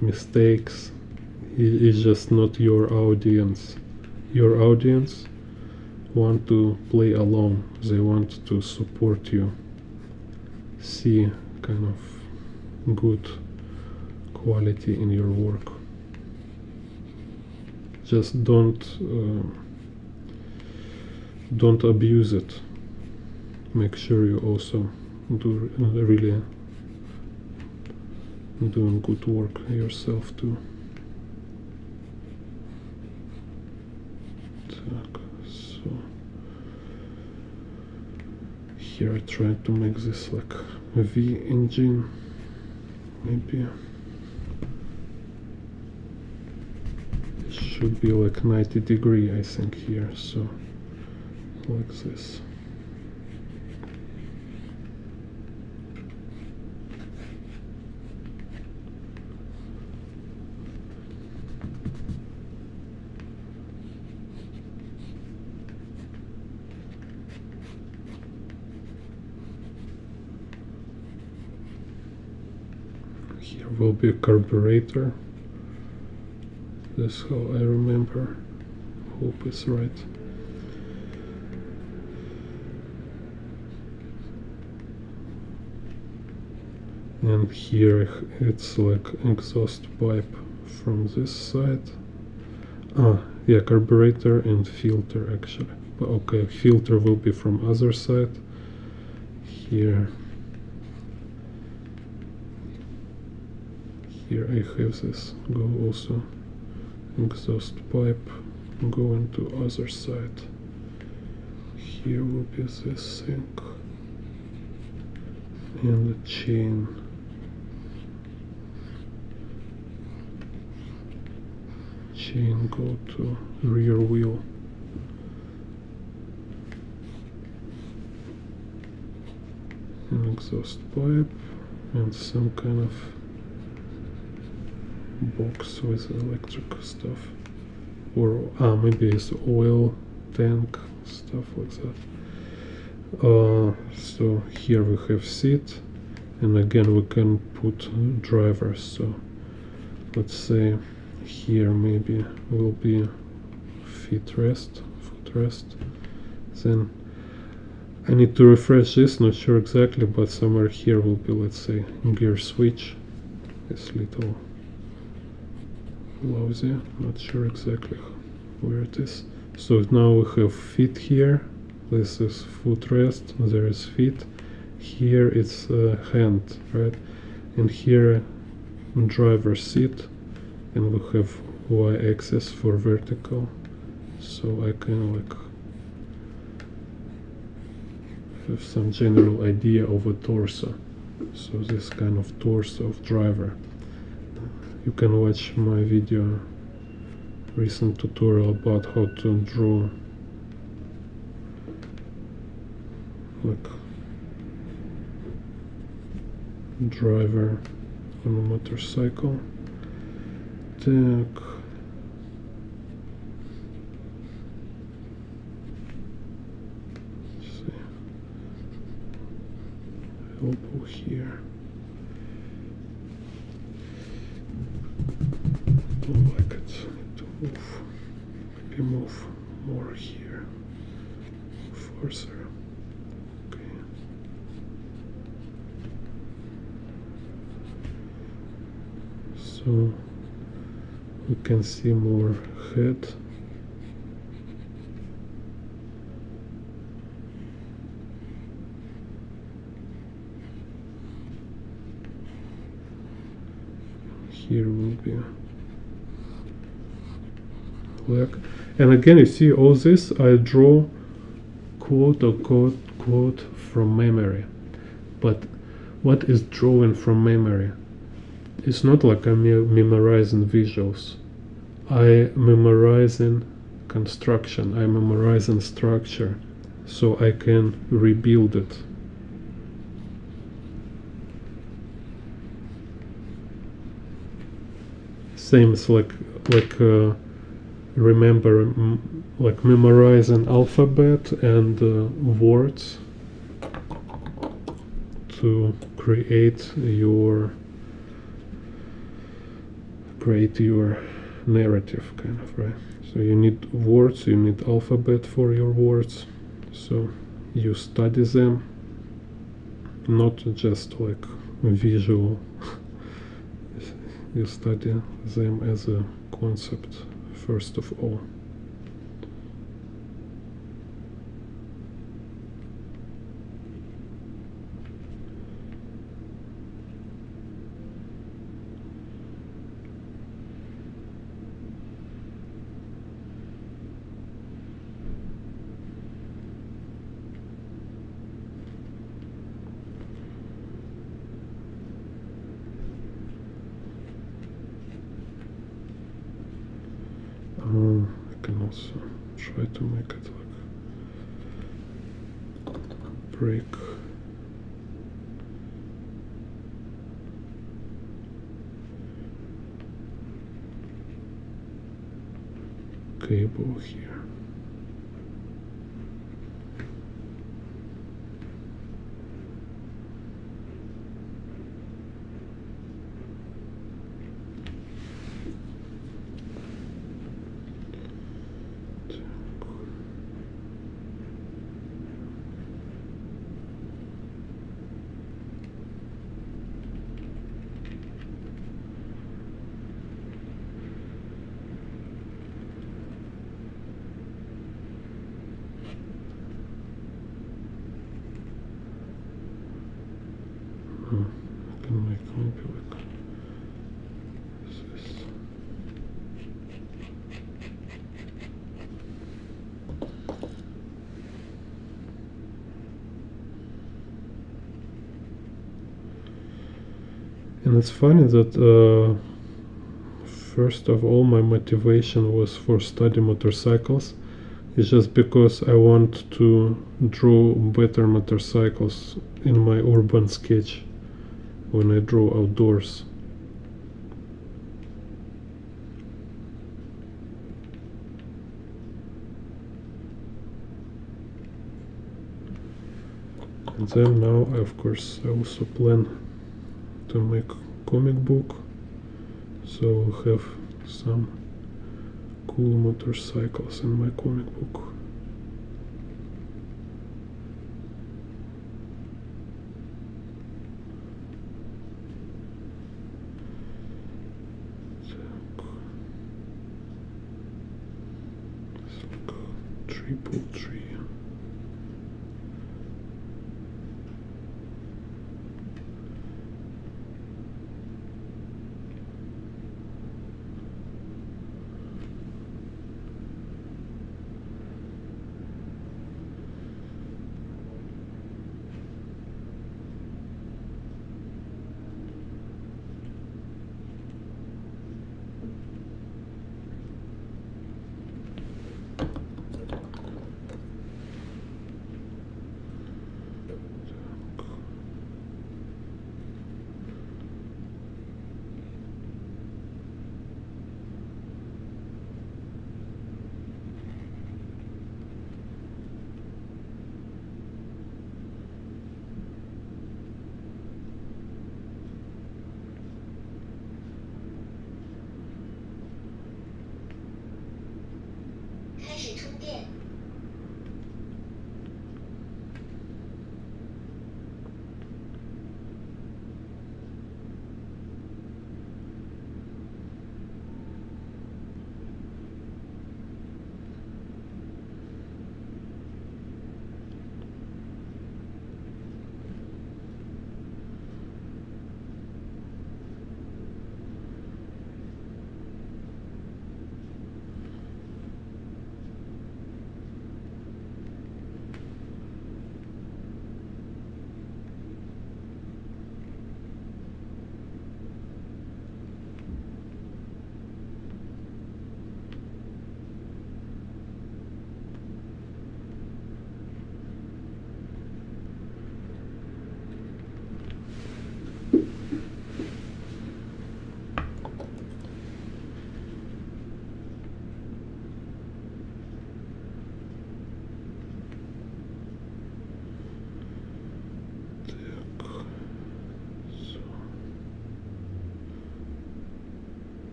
mistakes. He is just not your audience. Your audience want to play along. They want to support you, see kind of good quality in your work. Just don't abuse it. Make sure you also do really doing good work yourself too. So here I try to make this like a V engine, maybe. It should be like 90 degree, I think, here, so like this. Here will be a carburetor. That's how I remember. Hope it's right. And here it's like exhaust pipe from this side. Yeah, carburetor and filter actually. But okay, filter will be from other side. Here Here I have this go also exhaust pipe going to other side. Here will be this thing and the chain. Chain go to rear wheel. An exhaust pipe and some kind of box with electric stuff, or maybe it's oil tank, stuff like that. So here we have seat, and again we can put drivers. So let's say here maybe will be footrest. Then I need to refresh this, not sure exactly, but somewhere here will be, let's say, gear switch. This little lousy, not sure exactly where it is. So now we have feet here. This is footrest, there is feet. Here it's hand, right? And here driver's seat, and we have y-axis for vertical. So I can like have some general idea of a torso. So this kind of torso of driver. You can watch my video, recent tutorial about how to draw like driver on a motorcycle. Так. Elbow here. Don't like it. Need to move. Maybe move more here. Further. Okay. So we can see more head. Here will be leg. And again, you see all this I draw quote unquote from memory. But what is drawing from memory? It's not like I'm memorizing visuals. I memorizing construction. I memorizing structure, so I can rebuild it. Same as like remember like memorizing alphabet and words to create your narrative, kind of, right? So you need words, you need alphabet for your words, so you study them, not just like visual. You study them as a concept first of all. I can also try to make it like break. Cable here. I can make maybe like And it's funny that first of all my motivation was for study motorcycles. It's just because I want to draw better motorcycles in my urban sketch when I draw outdoors. And then now, of course, I also plan to make comic book, so I'll have some cool motorcycles in my comic book. Triple tree.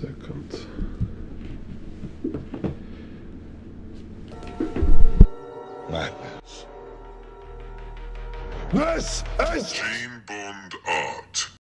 second. Madness. This is Jane Bond art.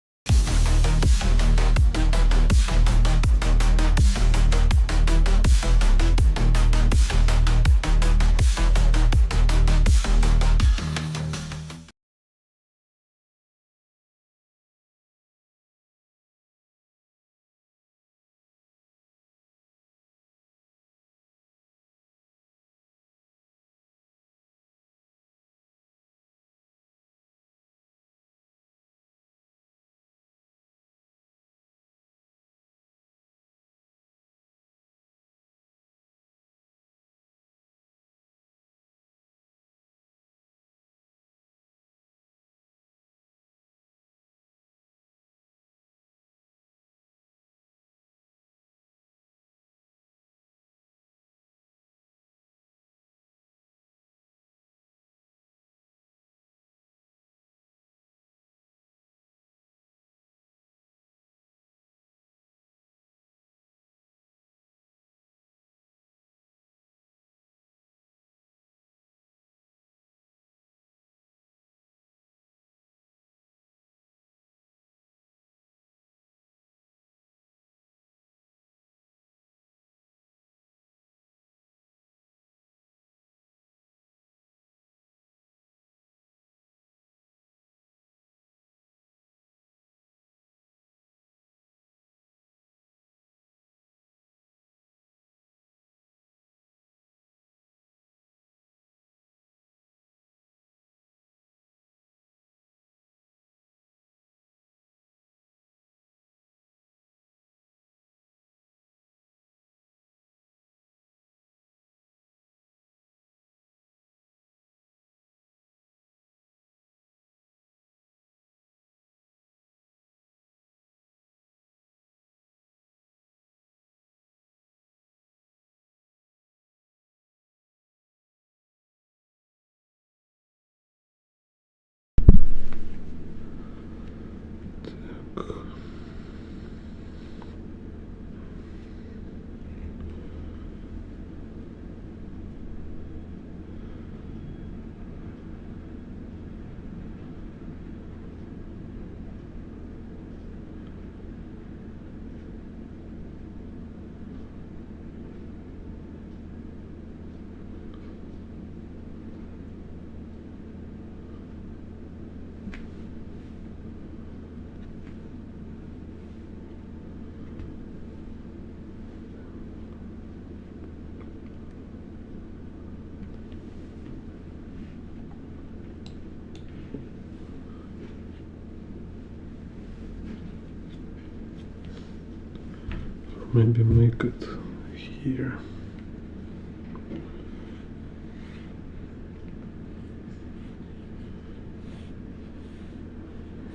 Maybe make it here.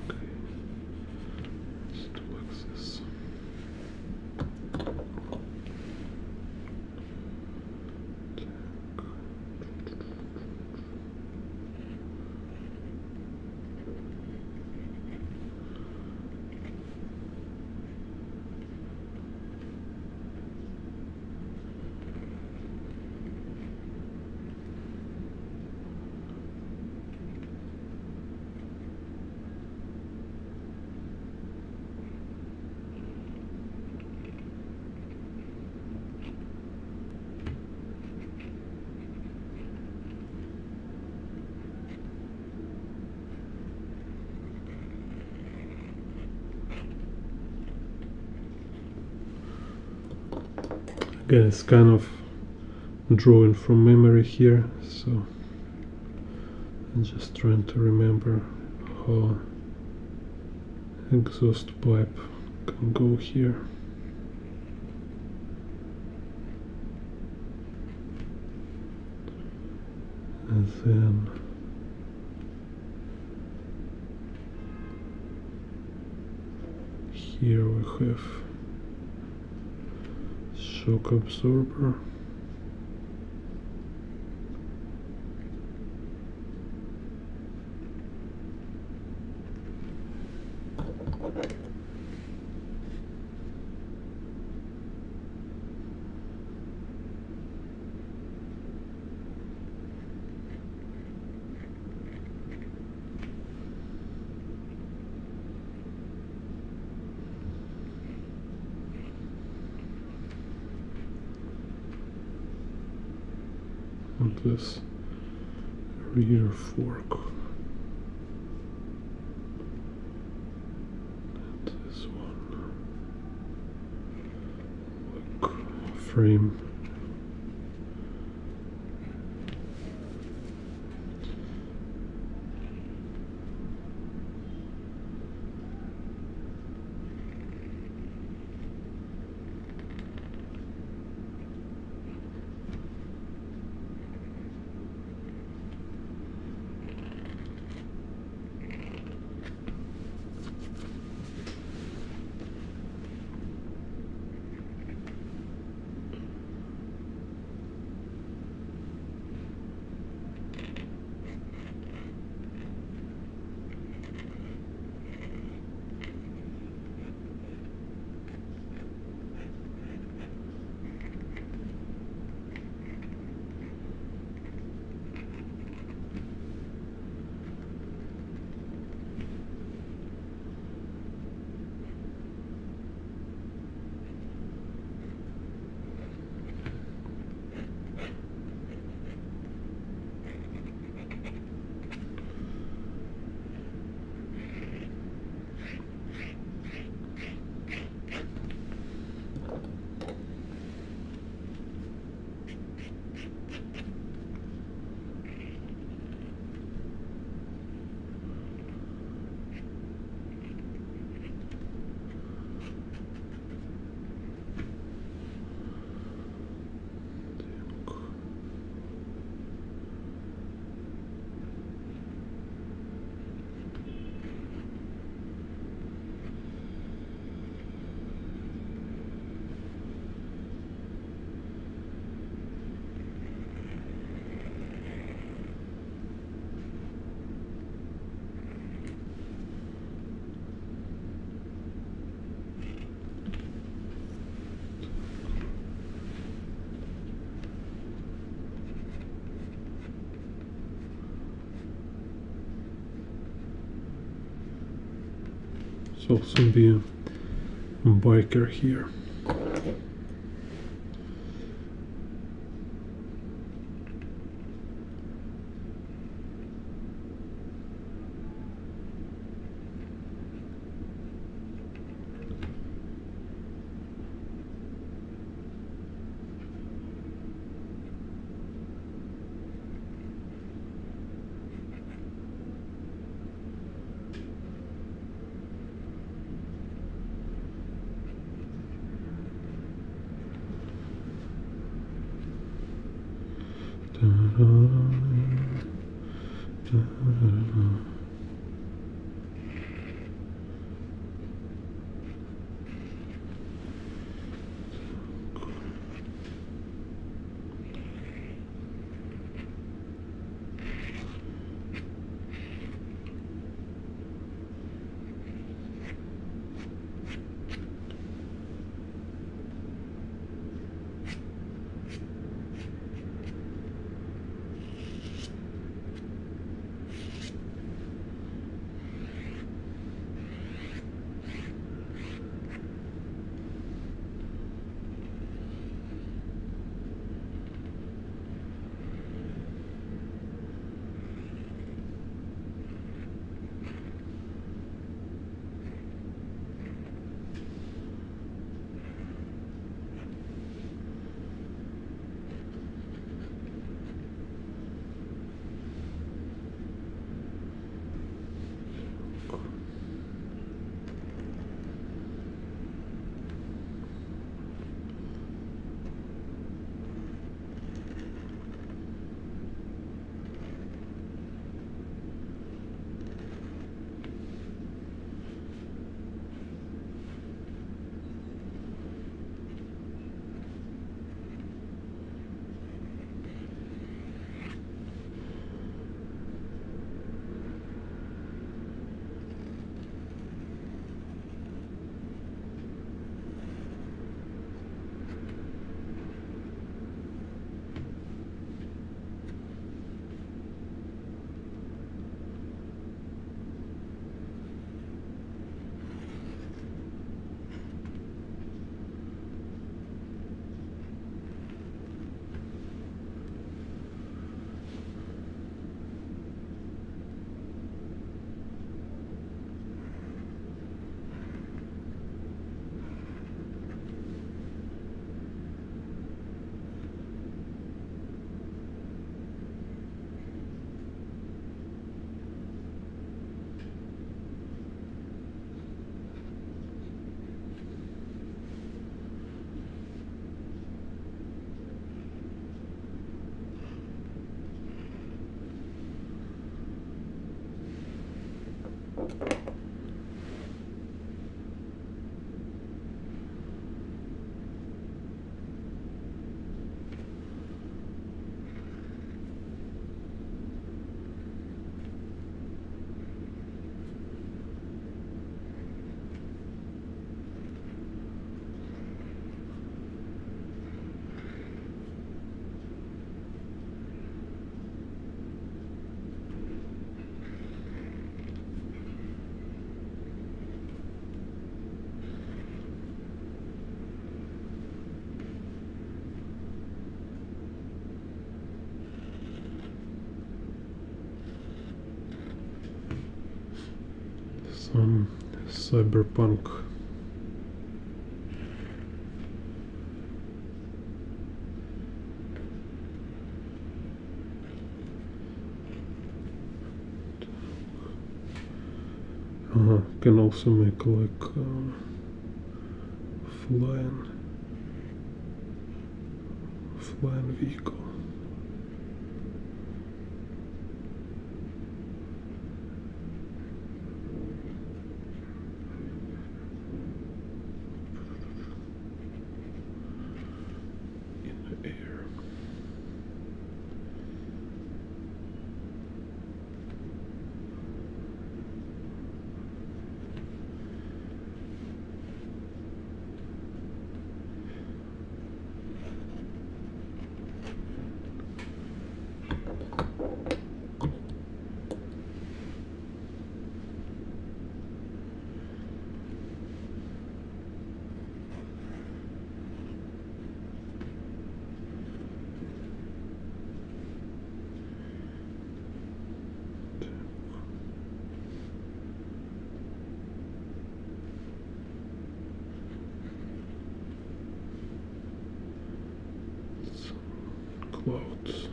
Okay, let's do like this. Again, it's kind of drawing from memory here, so I'm just trying to remember how exhaust pipe can go here. And then here we have shock absorber. and this rear fork. And this one, like frame. There's also be a biker here. cyberpunk. Can also make like flying vehicle. In the air. Clouds.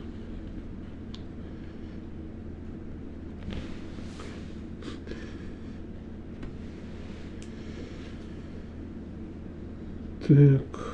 Так.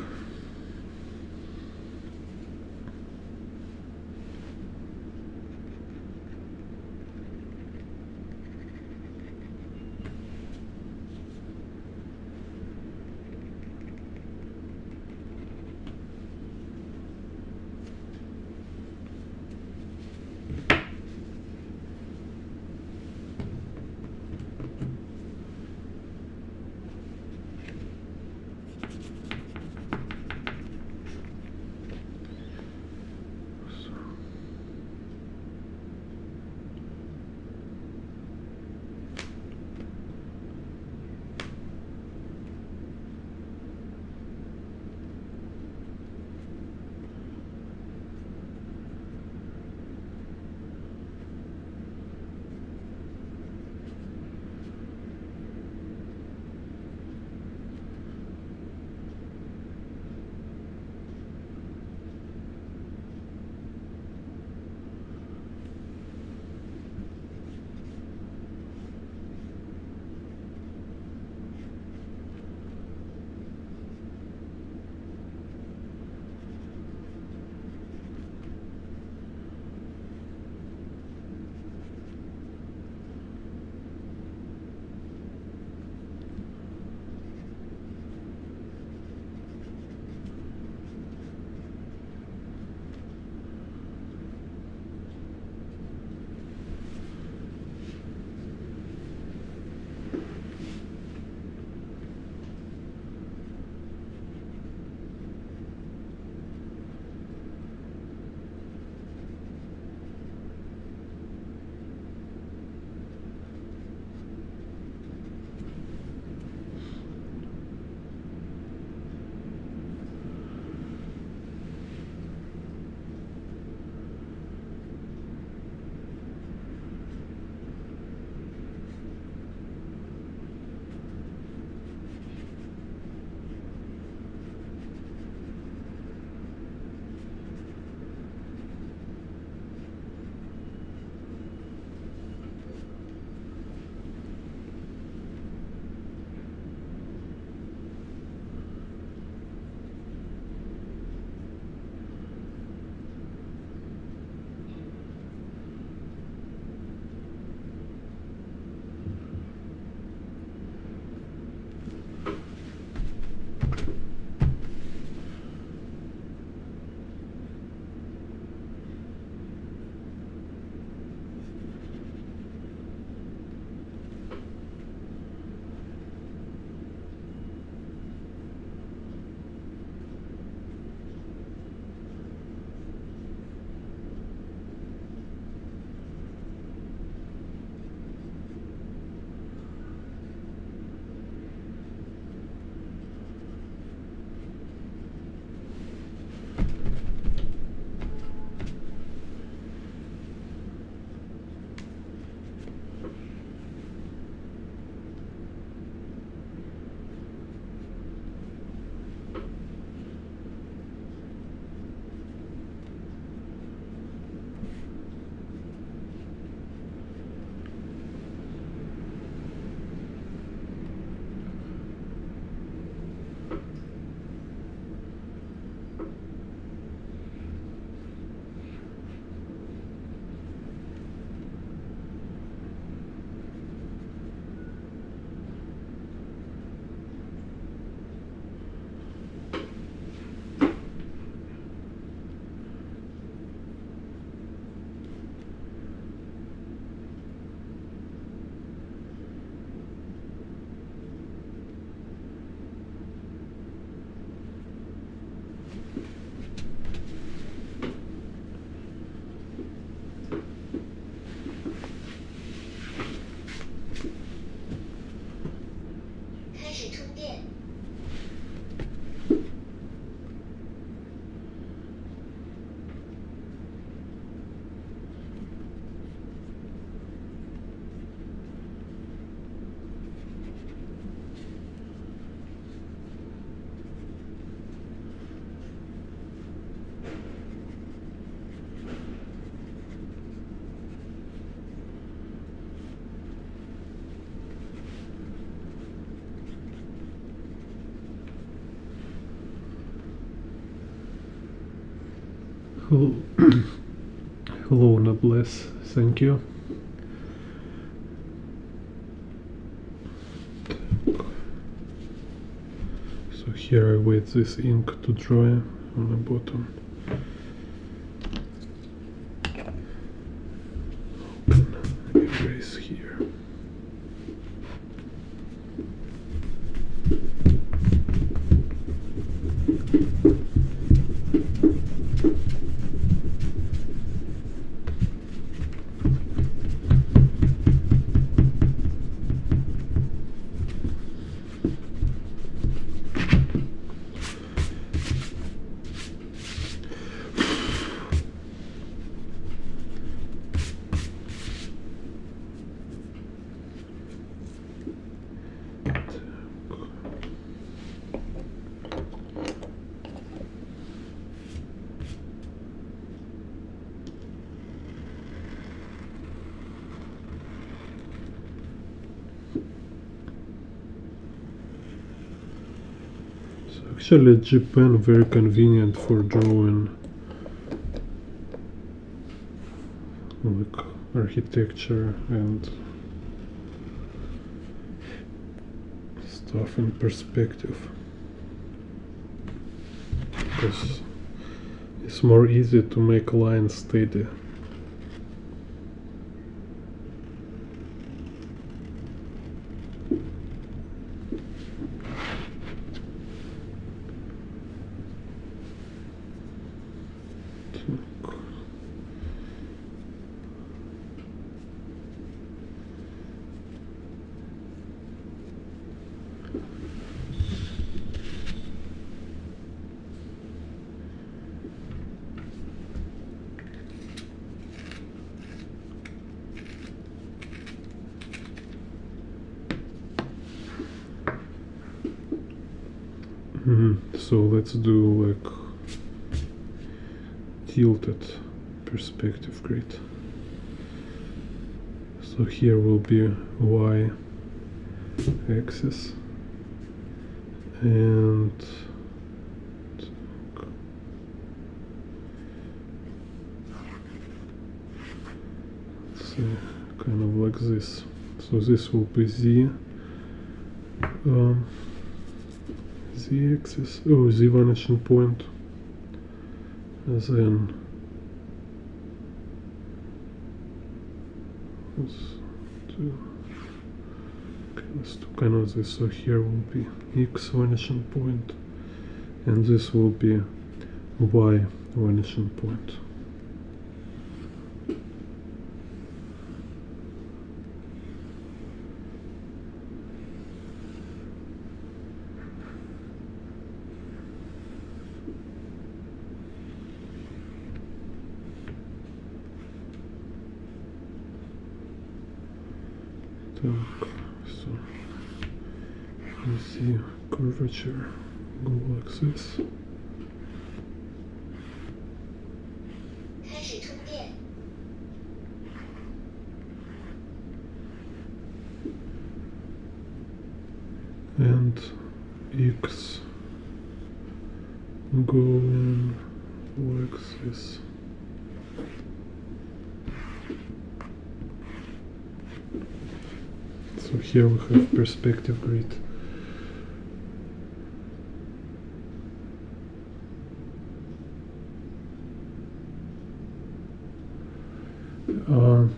Hello, Noblesse, thank you. So here I wait this ink to dry on the bottom. Open, erase here. Actually, G-pen very convenient for drawing like architecture and stuff in perspective, because it's more easy to make lines steady. So let's do like tilted perspective grid. So here will be Y axis and let's see, kind of like this. So this will be Z. Z axis, Z vanishing point, and then let's do kind of this. So here will be X vanishing point, and this will be Y vanishing point. So you see curvature go like this. And X going like this. So here we have perspective grid.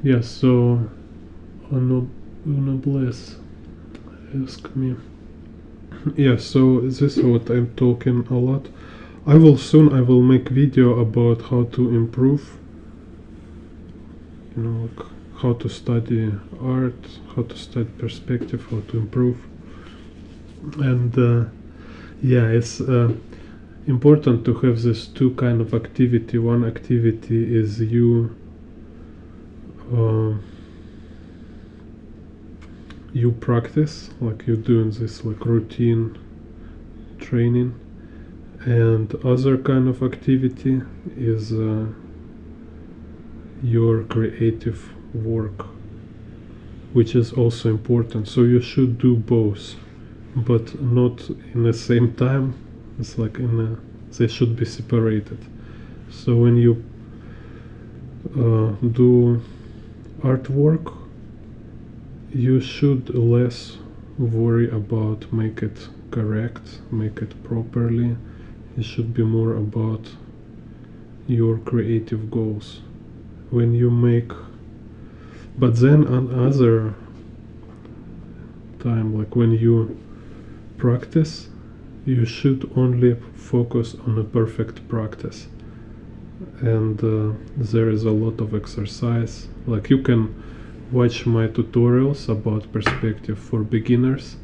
Yes, so Noblesse ask me. Yeah, so this is what I'm talking a lot. I will make video about how to improve, you know, like how to study art, how to study perspective, how to improve. And yeah, it's important to have this two kind of activity. One activity is you practice, like you're doing this like routine training, and other kind of activity is your creative work, which is also important. So you should do both, but not in the same time. It's like they should be separated. So when you do artwork, you should less worry about make it correct, make it properly. It should be more about your creative goals. When you make, but then another time, like when you practice, you should only focus on a perfect practice. And there is a lot of exercise. Like you can watch my tutorials about perspective for beginners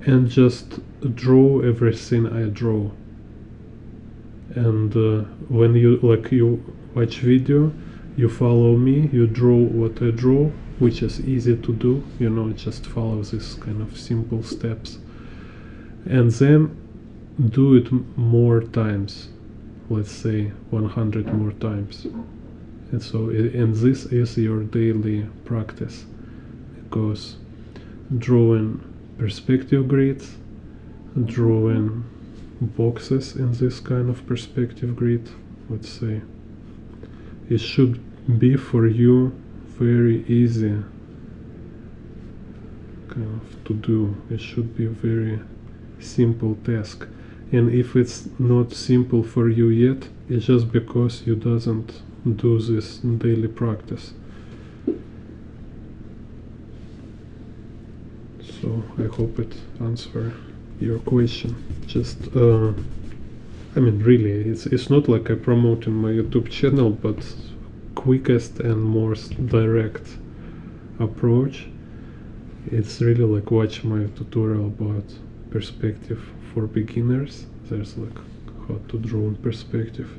and just draw everything I draw. And when you watch video, you follow me, you draw what I draw, which is easy to do, you know, just follow this kind of simple steps, and then do it more times, let's say 100 more times. And so and this is your daily practice, because drawing perspective grids, drawing boxes in this kind of perspective grid, let's say, it should be for you very easy kind of to do. It should be a very simple task. And if it's not simple for you yet, it's just because you doesn't do this daily practice. So I hope it answers your question. Just I mean, really, it's not like I promote in my YouTube channel, but quickest and most direct approach. It's really like watch my tutorial about perspective for beginners. There's like how to draw in perspective,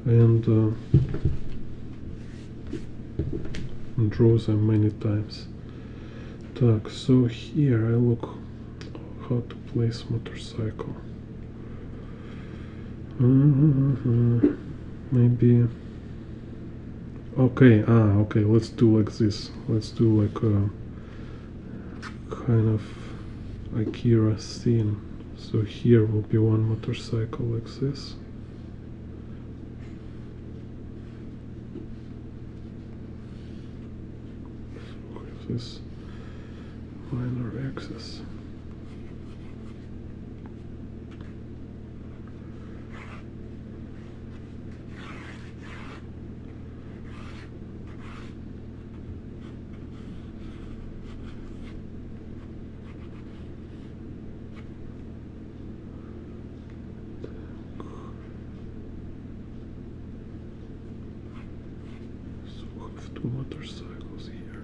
and draw them many times. Так, so here I look how to place motorcycle. Maybe. Okay, okay, let's do like this. Let's do like a kind of Akira scene. So here will be one motorcycle like this. So we have this minor axis. Two motorcycles here.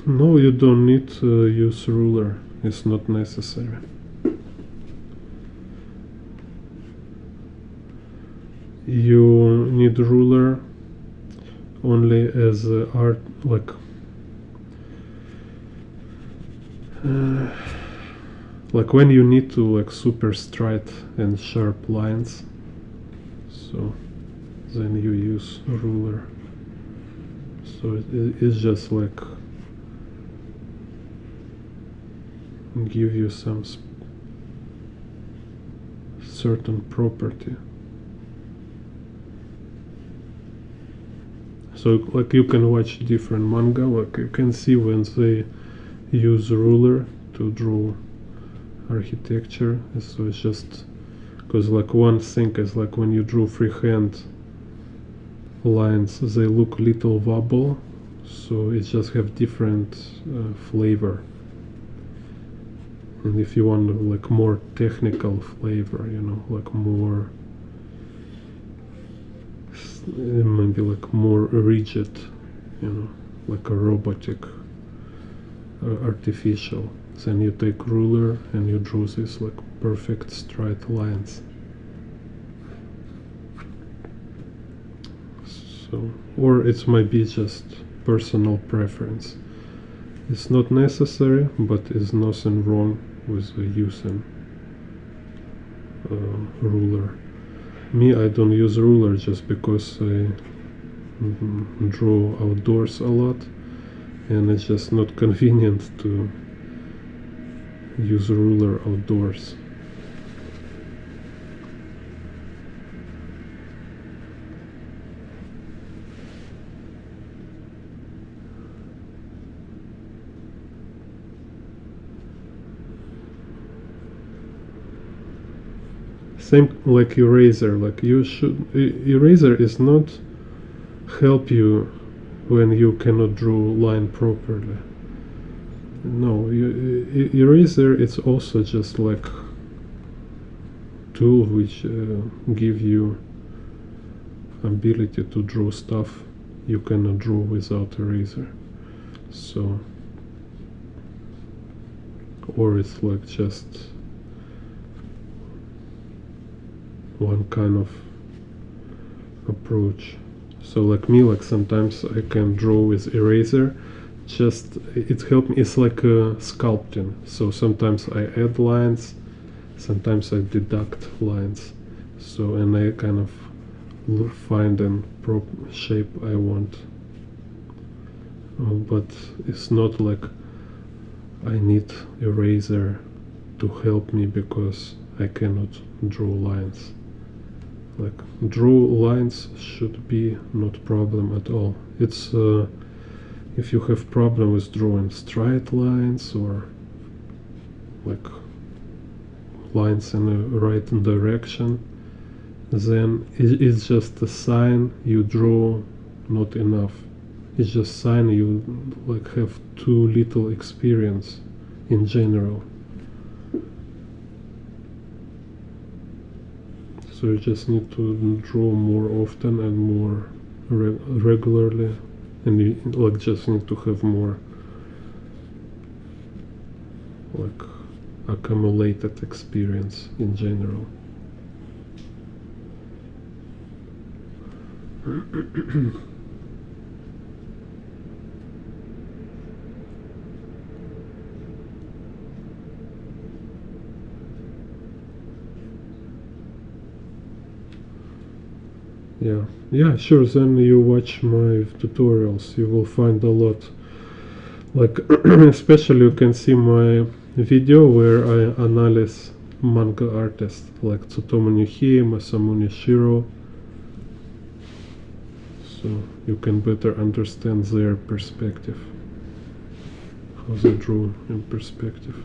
No, you don't need to use ruler. It's not necessary. You need ruler only as art, like when you need to like super straight and sharp lines, so then you use a ruler. So it's just like give you some certain property. So like you can watch different manga, like you can see when they use ruler to draw architecture. So it's just because like one thing is like when you draw freehand lines, they look little wobble, so it just have different flavor. And if you want like more technical flavor, you know, like more maybe like more rigid, you know, like a robotic, artificial, then you take ruler and you draw this like perfect straight lines. So, or it might be just personal preference. It's not necessary, but there's nothing wrong with using ruler. Me, I don't use ruler just because I draw outdoors a lot, and it's just not convenient to use ruler outdoors. Same like eraser, like you should, eraser is not help you when you cannot draw line properly. No, eraser is also just like tool which give you ability to draw stuff you cannot draw without eraser. So, or it's like just one kind of approach. So like me, like sometimes I can draw with eraser, just it helps me. It's like sculpting. So sometimes I add lines, sometimes I deduct lines. So, and I kind of find a proper shape I want. But it's not like I need eraser to help me because I cannot draw lines. Like draw lines should be not problem at all. It's if you have problem with drawing straight lines or like lines in the right direction, then it's just a sign you draw not enough. It's just sign you like have too little experience in general. So you just need to draw more often and more regularly, and you like just need to have more like accumulated experience in general. Yeah, sure. Then you watch my tutorials, you will find a lot. Like especially you can see my video where I analyze manga artists like Tsutomu Nyuhi, Masamune Shiro, so you can better understand their perspective, how they draw in perspective.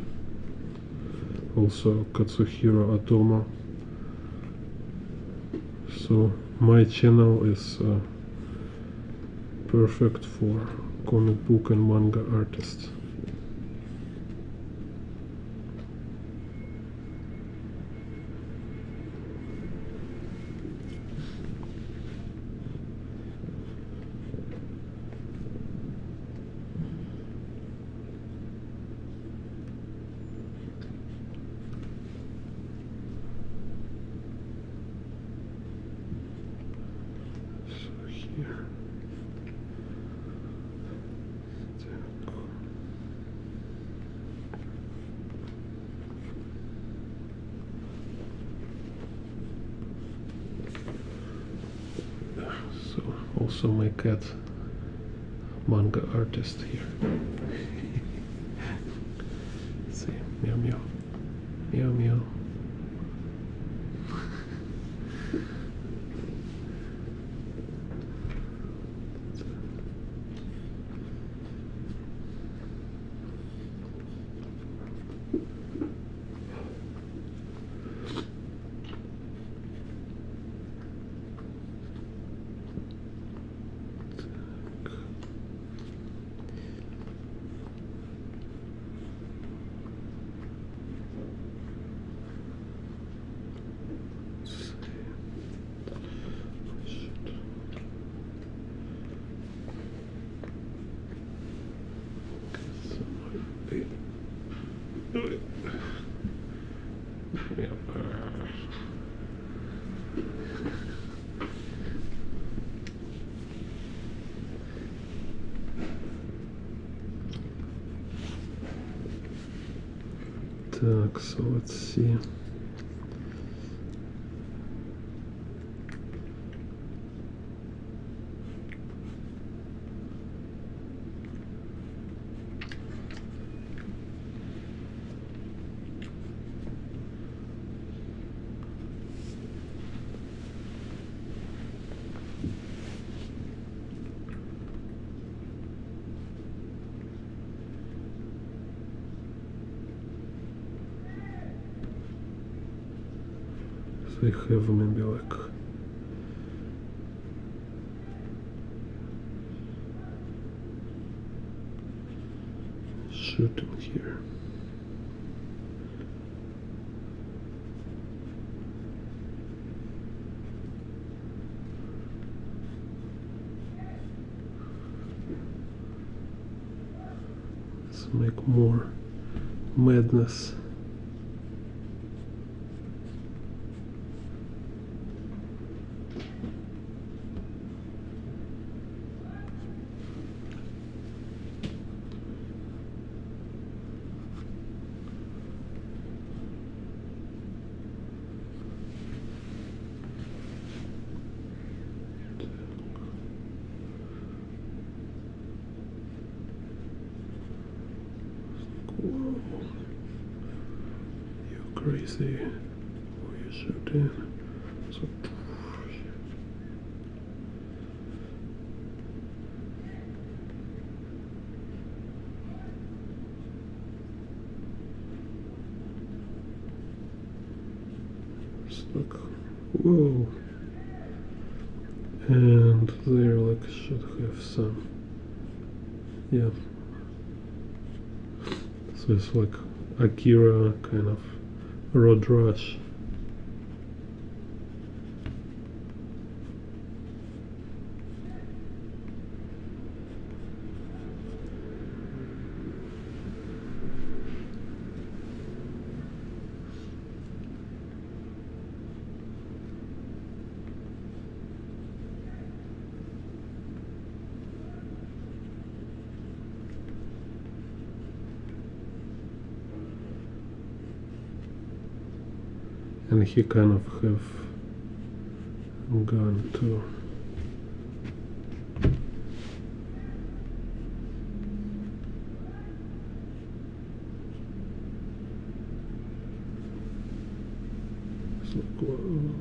Also Katsuhiro Otomo. So my channel is perfect for comic book and manga artists. Also my cat, manga artist here. See, meow meow, meow meow. Так, so let's see. They have maybe like shooting here. Let's make more madness. Whoa. You crazy. Who you shooting? So it's like, whoa. And there like should have some, yeah. So it's like Akira kind of road rush. And he kind of have gone to so cool.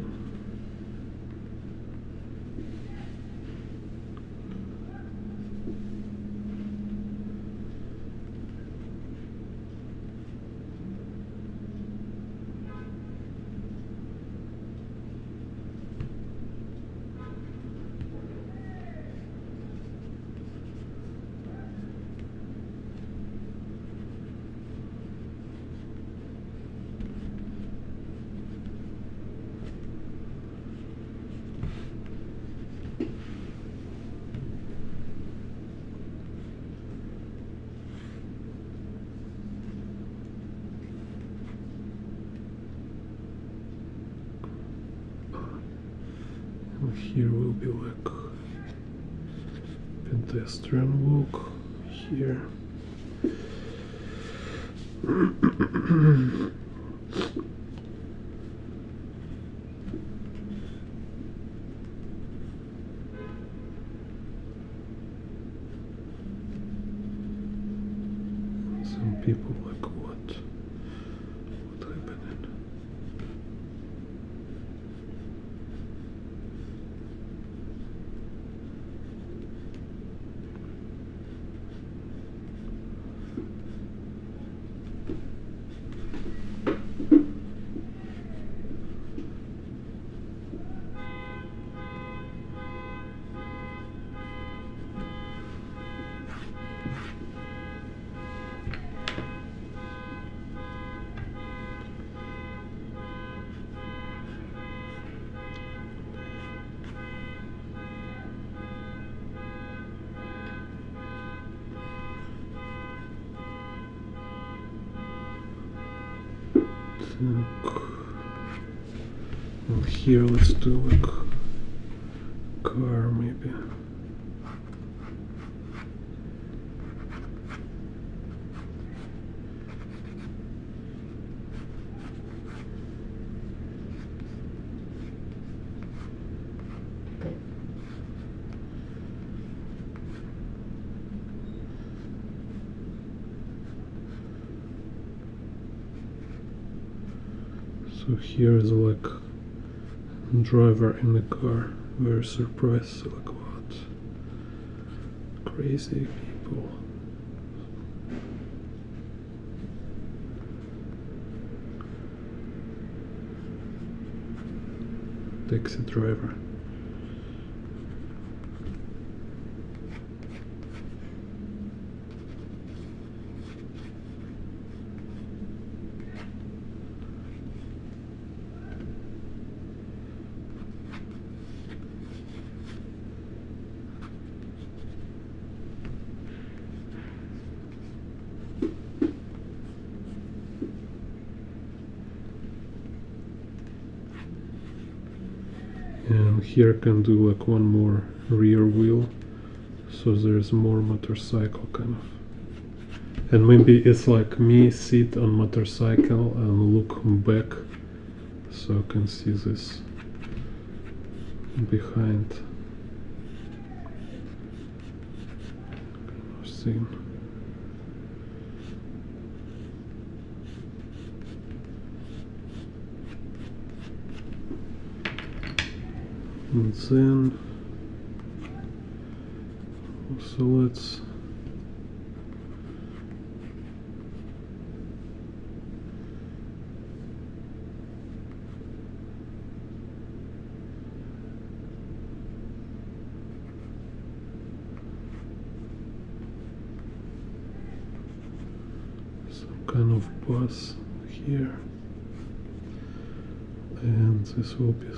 Here will be like pedestrian walk here. Some people like what happened? And here let's do like car maybe. So here is like driver in the car, very surprised, like what? Crazy people. Taxi driver. And here I can do like one more rear wheel, so there's more motorcycle kind of. And maybe it's like me sit on motorcycle and look back, so I can see this behind kind of scene. And then, so let's some kind of bus here, and this will be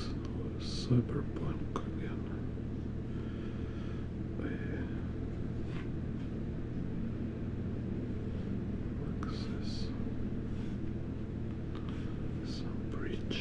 cyberpunk again. Like this. Some bridge.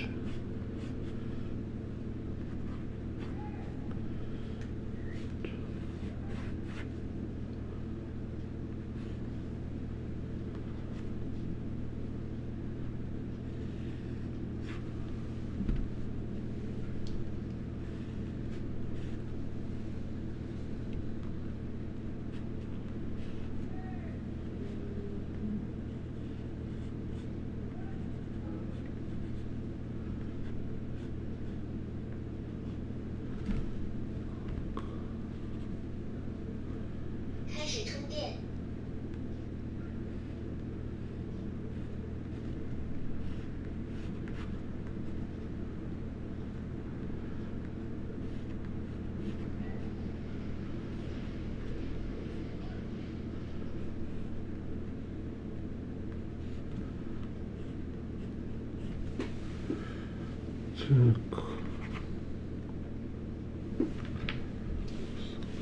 Check. So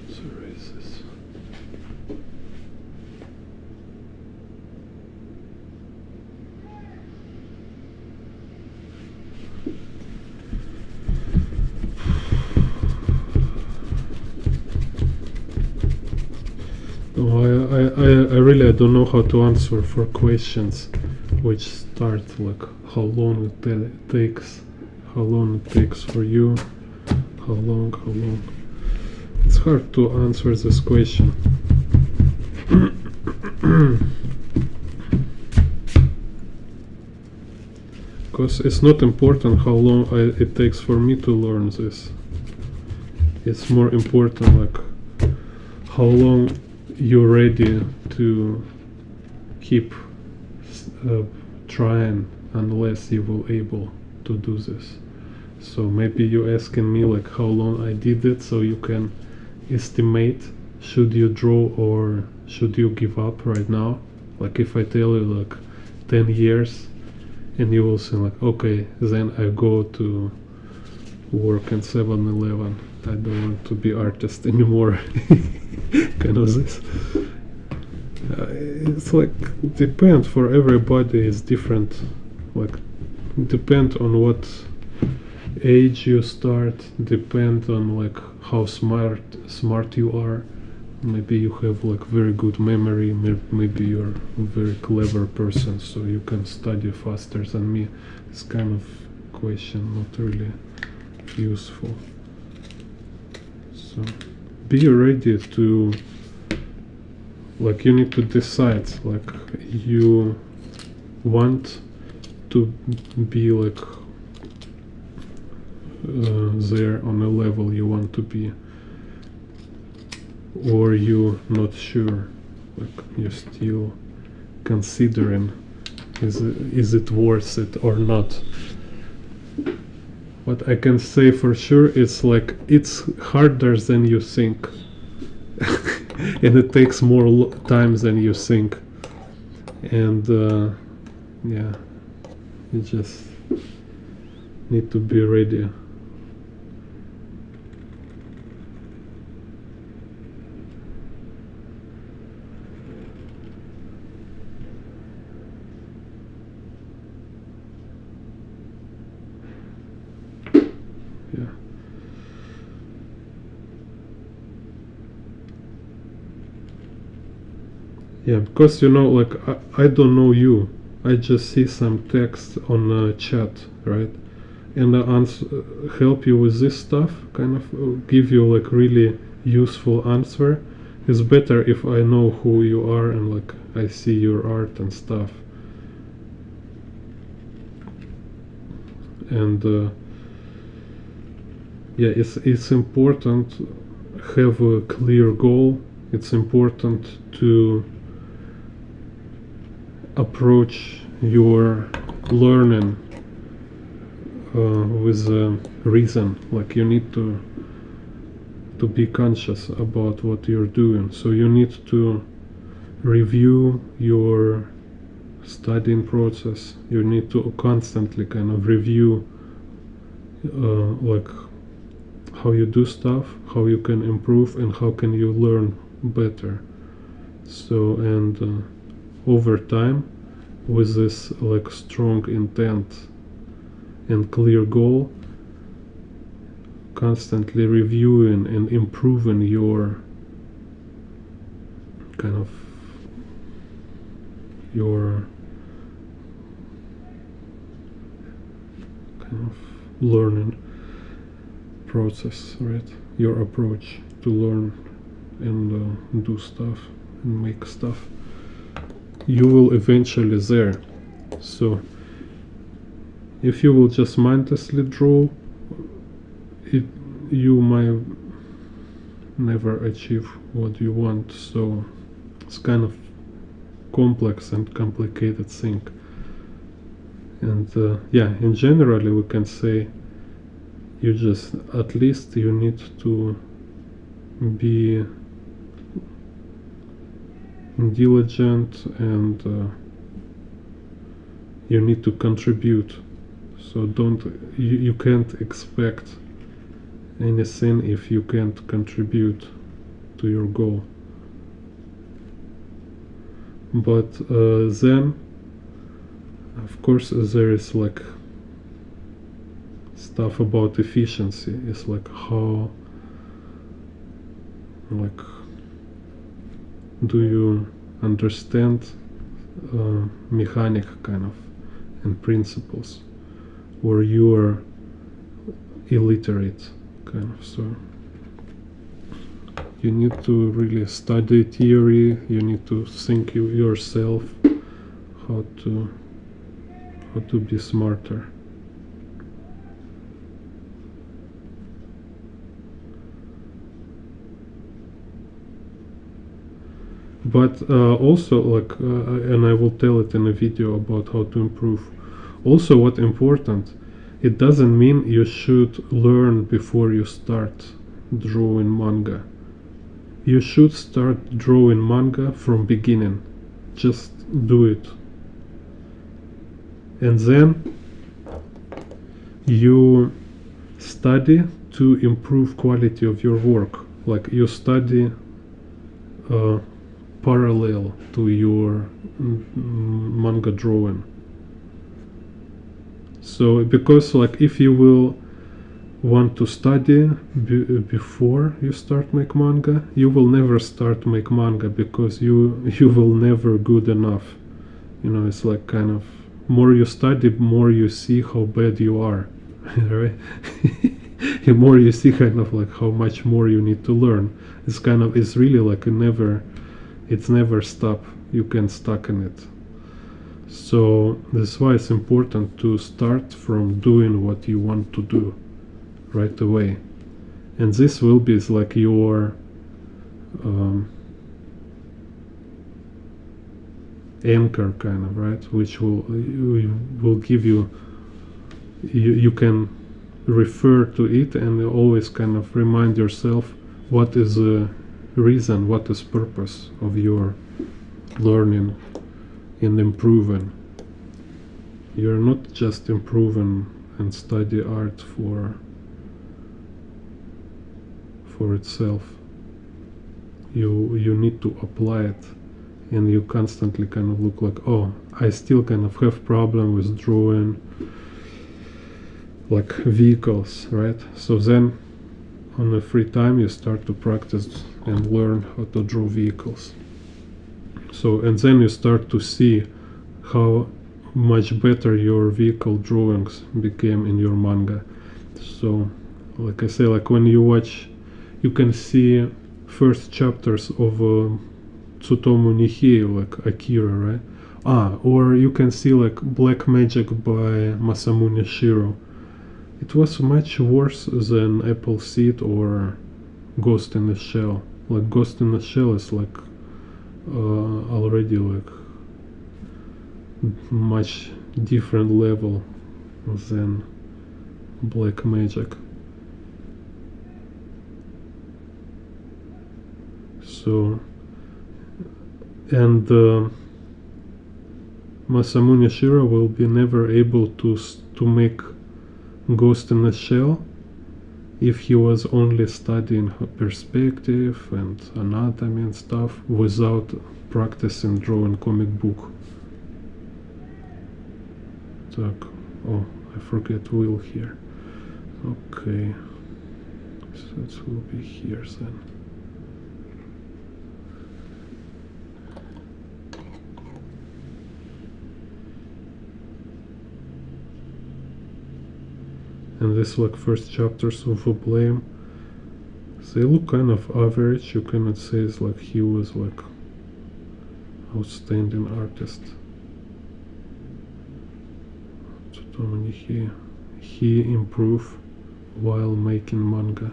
let's erase this. No, I really don't know how to answer for questions which start like how long it takes, how long it takes for you, how long. It's hard to answer this question. Because it's not important how long it takes for me to learn this. It's more important like how long you're ready to keep trying unless you will able to do this. So maybe you're asking me like how long I did it, so you can estimate should you draw or should you give up right now. Like if I tell you like 10 years and you will say like okay, then I go to work in 7-Eleven, I don't want to be artist anymore. Kind of this. It's like depend for everybody is different, like depend on what age you start, depend on like how smart you are. Maybe you have like very good memory, maybe you're a very clever person so you can study faster than me. It's kind of question not really useful. So be ready to, like you need to decide like you want to be like there on a level you want to be, or you're not sure, like you're still considering is it worth it or not. What I can say for sure, it's like it's harder than you think. And it takes more time than you think, and yeah, you just need to be ready. Yeah. Yeah, because you know, like I don't know you. I just see some text on chat, right? And I help you with this stuff, kind of give you like really useful answer. It's better if I know who you are and like I see your art and stuff. And yeah, it's important have a clear goal. It's important to approach your learning with a reason. Like you need to be conscious about what you're doing. So you need to review your studying process. You need to constantly kind of review like how you do stuff, how you can improve, and how can you learn better. So, and over time, with this like strong intent and clear goal, constantly reviewing and improving your kind of learning process, right? Your approach to learn and do stuff and make stuff. You will eventually there. So if you will just mindlessly draw, you might never achieve what you want. So it's kind of complex and complicated thing. And yeah, in generally we can say you just, at least you need to be diligent, and you need to contribute. So you can't expect anything if you can't contribute to your goal. But then of course there is like stuff about efficiency. It's like how, like, do you understand mechanic kind of and principles, or you are illiterate kind of. So you need to really study theory. You need to think yourself how to be smarter. But also, like, and I will tell it in a video about how to improve. Also, what important, it doesn't mean you should learn before you start drawing manga. You should start drawing manga from beginning. Just do it. And then you study to improve quality of your work. Like you study parallel to your manga drawing. So because like if you will want to study before you start make manga, you will never start make manga, because you will never good enough. You know, it's like kind of more you study, more you see how bad you are, right? The more you see kind of like how much more you need to learn. It's kind of, it's really like it's never stop. You can stuck in it. So that's why it's important to start from doing what you want to do right away, and this will be like your anchor kind of, right, which will give you can refer to it and always kind of remind yourself what is the reason, what is purpose of your learning and improving. You're not just improving and study art for itself. You need to apply it, and you constantly kind of look like, oh, I still kind of have problem with drawing like vehicles, right? So then on the free time you start to practice and learn how to draw vehicles. So, and then you start to see how much better your vehicle drawings became in your manga. So like I say, like when you watch, you can see first chapters of Tsutomu Nihei, like Akira, right? Or you can see like Black Magic by Masamune Shirow. It was much worse than Appleseed or Ghost in the Shell. Like Ghost in the Shell is like already like much different level than Black Magic. So, and Masamune Shirow will be never able to make Ghost in the Shell if he was only studying perspective and anatomy and stuff without practicing drawing comic book. Oh, I forget wheel here. Okay, so it will be here then. And this like first chapters of A Blame, they look kind of average. You cannot say it's like he was like outstanding artist. He improved while making manga.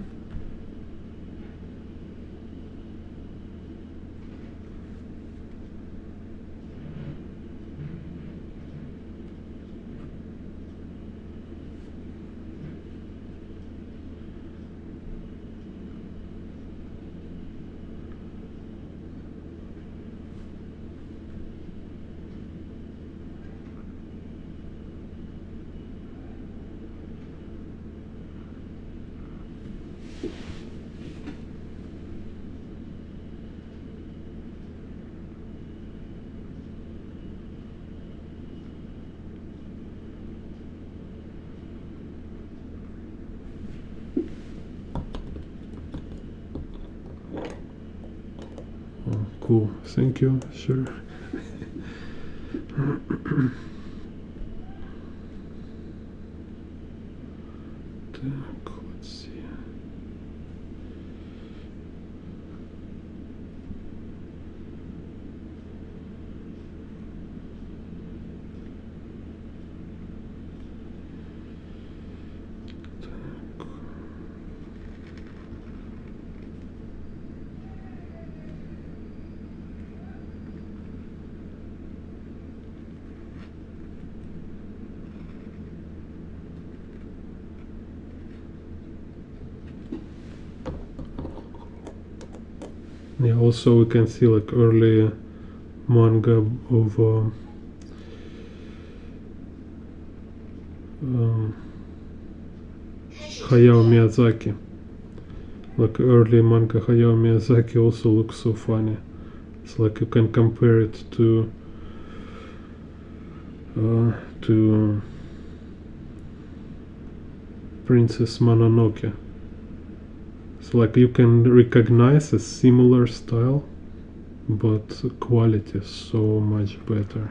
Cool, thank you, sure. Let's see. Yeah, also we can see like early manga of Hayao Miyazaki. Like early manga Hayao Miyazaki also looks so funny. It's like you can compare it to Princess Mononoke. So like you can recognize a similar style, but quality is so much better.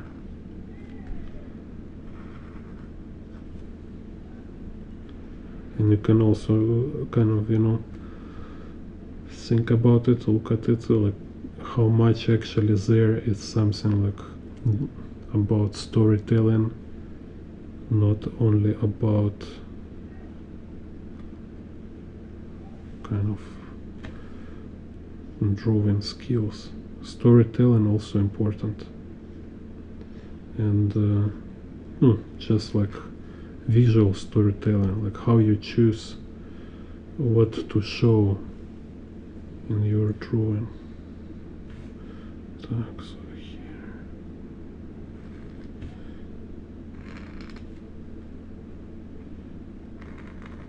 And you can also kind of, you know, think about it, look at it, like how much actually there is something like about storytelling, not only about kind of drawing skills. Storytelling also important, and just like visual storytelling, like how you choose what to show in your drawing. Так, so here.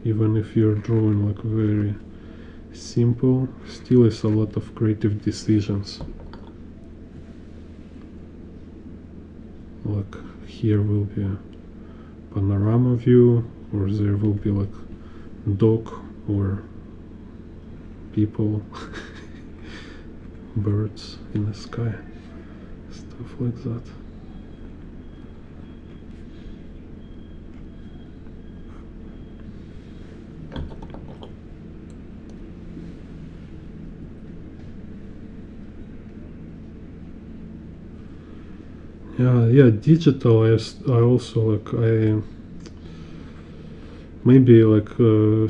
Even if you're drawing like very simple, still is a lot of creative decisions. Like here will be a panorama view, or there will be like dog or people, birds in the sky, stuff like that. Yeah, digital. I also like maybe like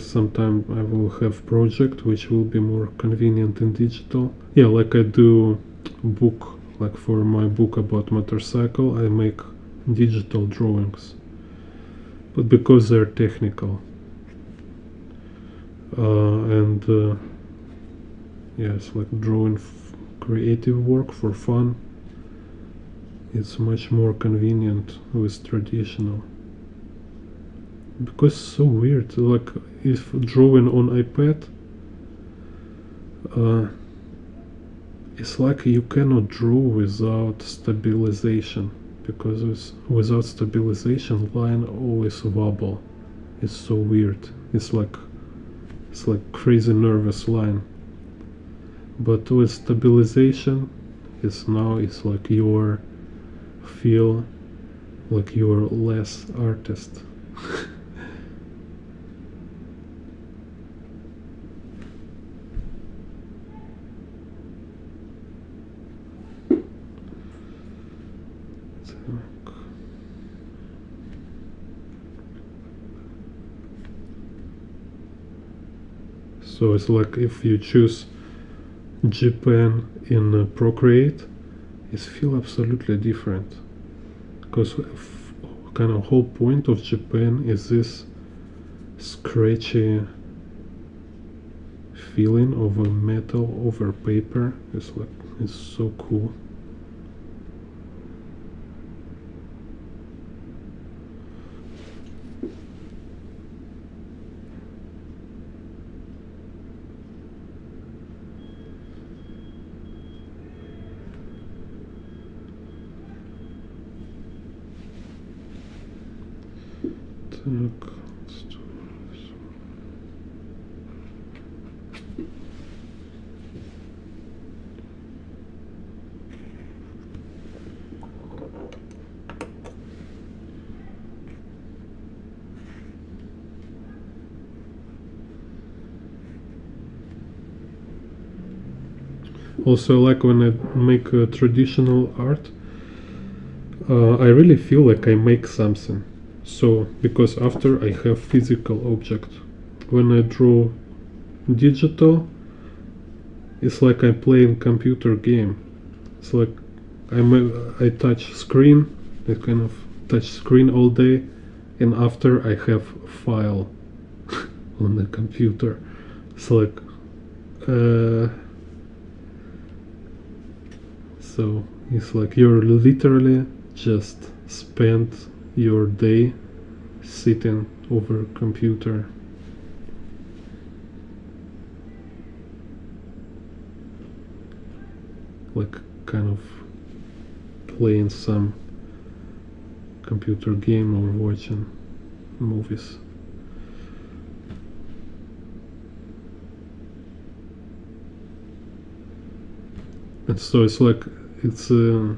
sometime I will have project which will be more convenient in digital. Yeah, like I do book, like for my book about motorcycle, I make digital drawings, but because they're technical and yeah, it's like drawing creative work for fun. It's much more convenient with traditional, because so weird. Like if drawing on iPad, it's like you cannot draw without stabilization, because without stabilization line always wobble. It's so weird. It's like crazy nervous line. But with stabilization, it's like your feel like you're less artist. So it's like if you choose Japan in Procreate, it feels absolutely different, because kind of whole point of Japan is this scratchy feeling of a metal over paper. It's so cool. Так, let's do this. Also, like when I make traditional art, I really feel like I make something. So, because after I have physical object, when I draw digital, it's like I'm playing computer game. It's like I touch screen, I kind of touch screen all day, and after I have file on the computer. It's like so it's like you're literally just spent your day sitting over a computer. Like kind of playing some computer game or watching movies. And so it's like it's a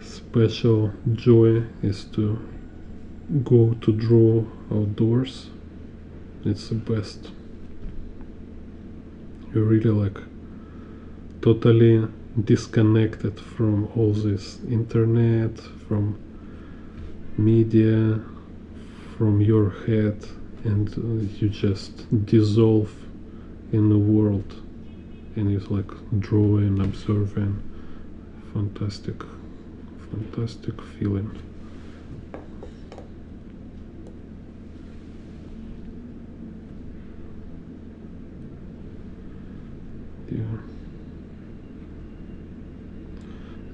special joy is to go to draw outdoors. It's the best. You really like totally disconnected from all this internet, from media, from your head, and you just dissolve in the world, and it's like drawing, observing. Fantastic feeling. Yeah.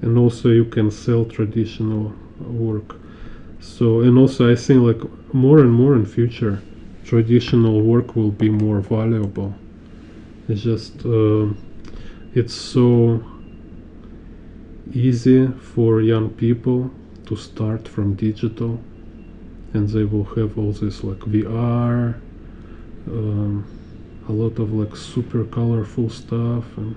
And also you can sell traditional work. So, and also I think like more and more in future traditional work will be more valuable. It's just it's so easy for young people to start from digital, and they will have all this like VR, a lot of like super colorful stuff, and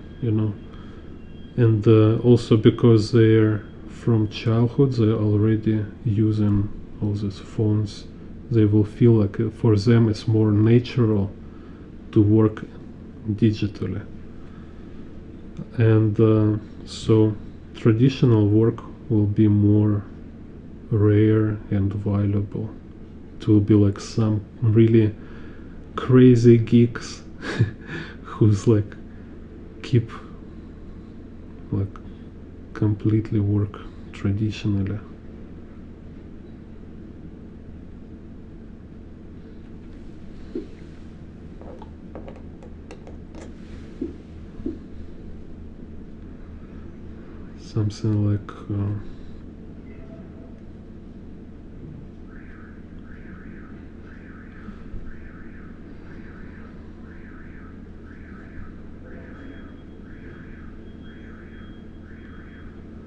and also because they're from childhood, they're already using all these phones, they will feel like for them it's more natural to work digitally. And so traditional work will be more rare and valuable. It will be like some really crazy geeks who's like keep like completely work traditionally. Something like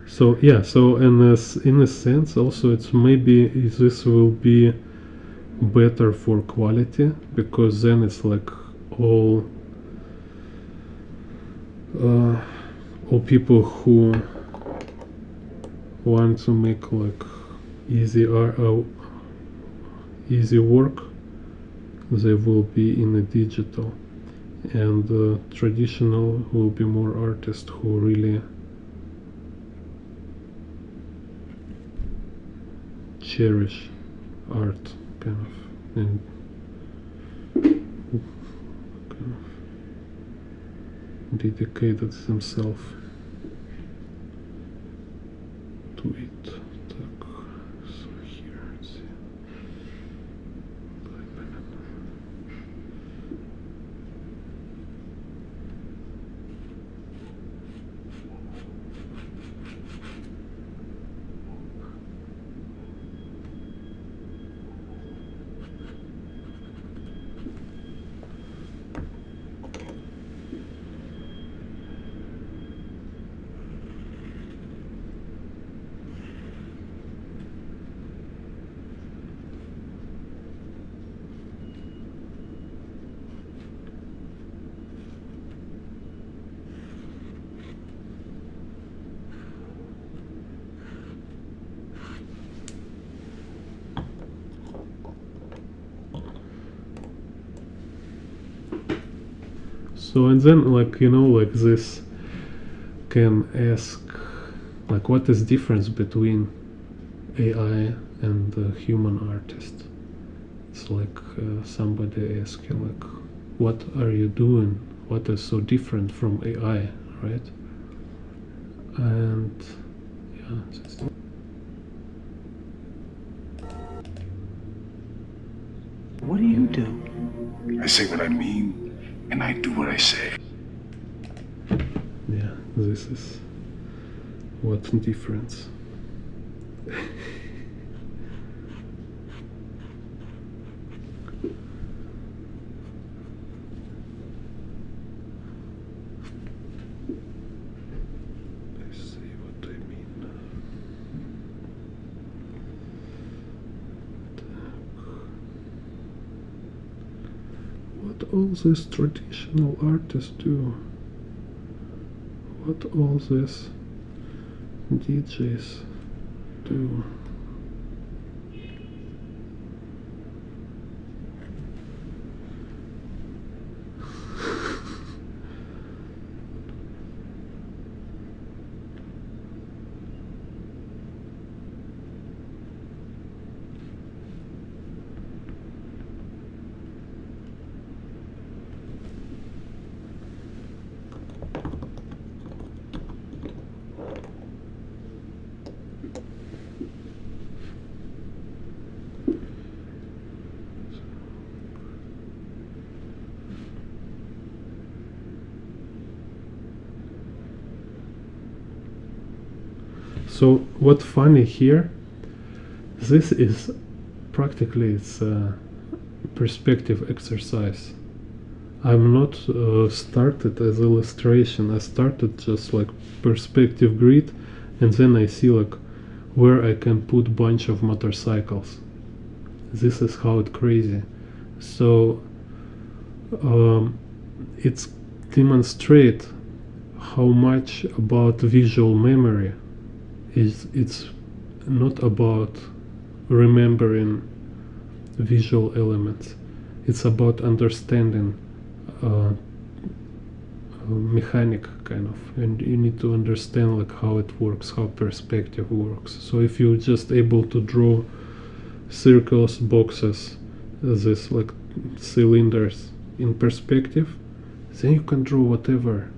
so yeah, so in a sense also it's maybe this will be better for quality, because then it's like all people who want to make like easy work, they will be in the digital, and traditional will be more artists who really cherish art, kind of, and kind of dedicated themselves to it. Так, so here, let's see. So, and then like like this can ask like what is difference between AI and the human artist. It's like somebody asking like what are you doing, what is so different from AI, right? And yeah, what do you do? I say what I mean, and I do what I say. Yeah, this is what difference. Let's see what I mean. What all these traditional artists do, what all these DJs do. So what funny here, this is practically it's a perspective exercise. I'm not started as illustration. I started just like perspective grid, and then I see like where I can put bunch of motorcycles. This is how it's crazy. So it's demonstrate how much about visual memory is. It's not about remembering visual elements. It's about understanding mechanic kind of, and you need to understand like how it works, how perspective works. So if you're just able to draw circles, boxes, this like cylinders in perspective, then you can draw whatever.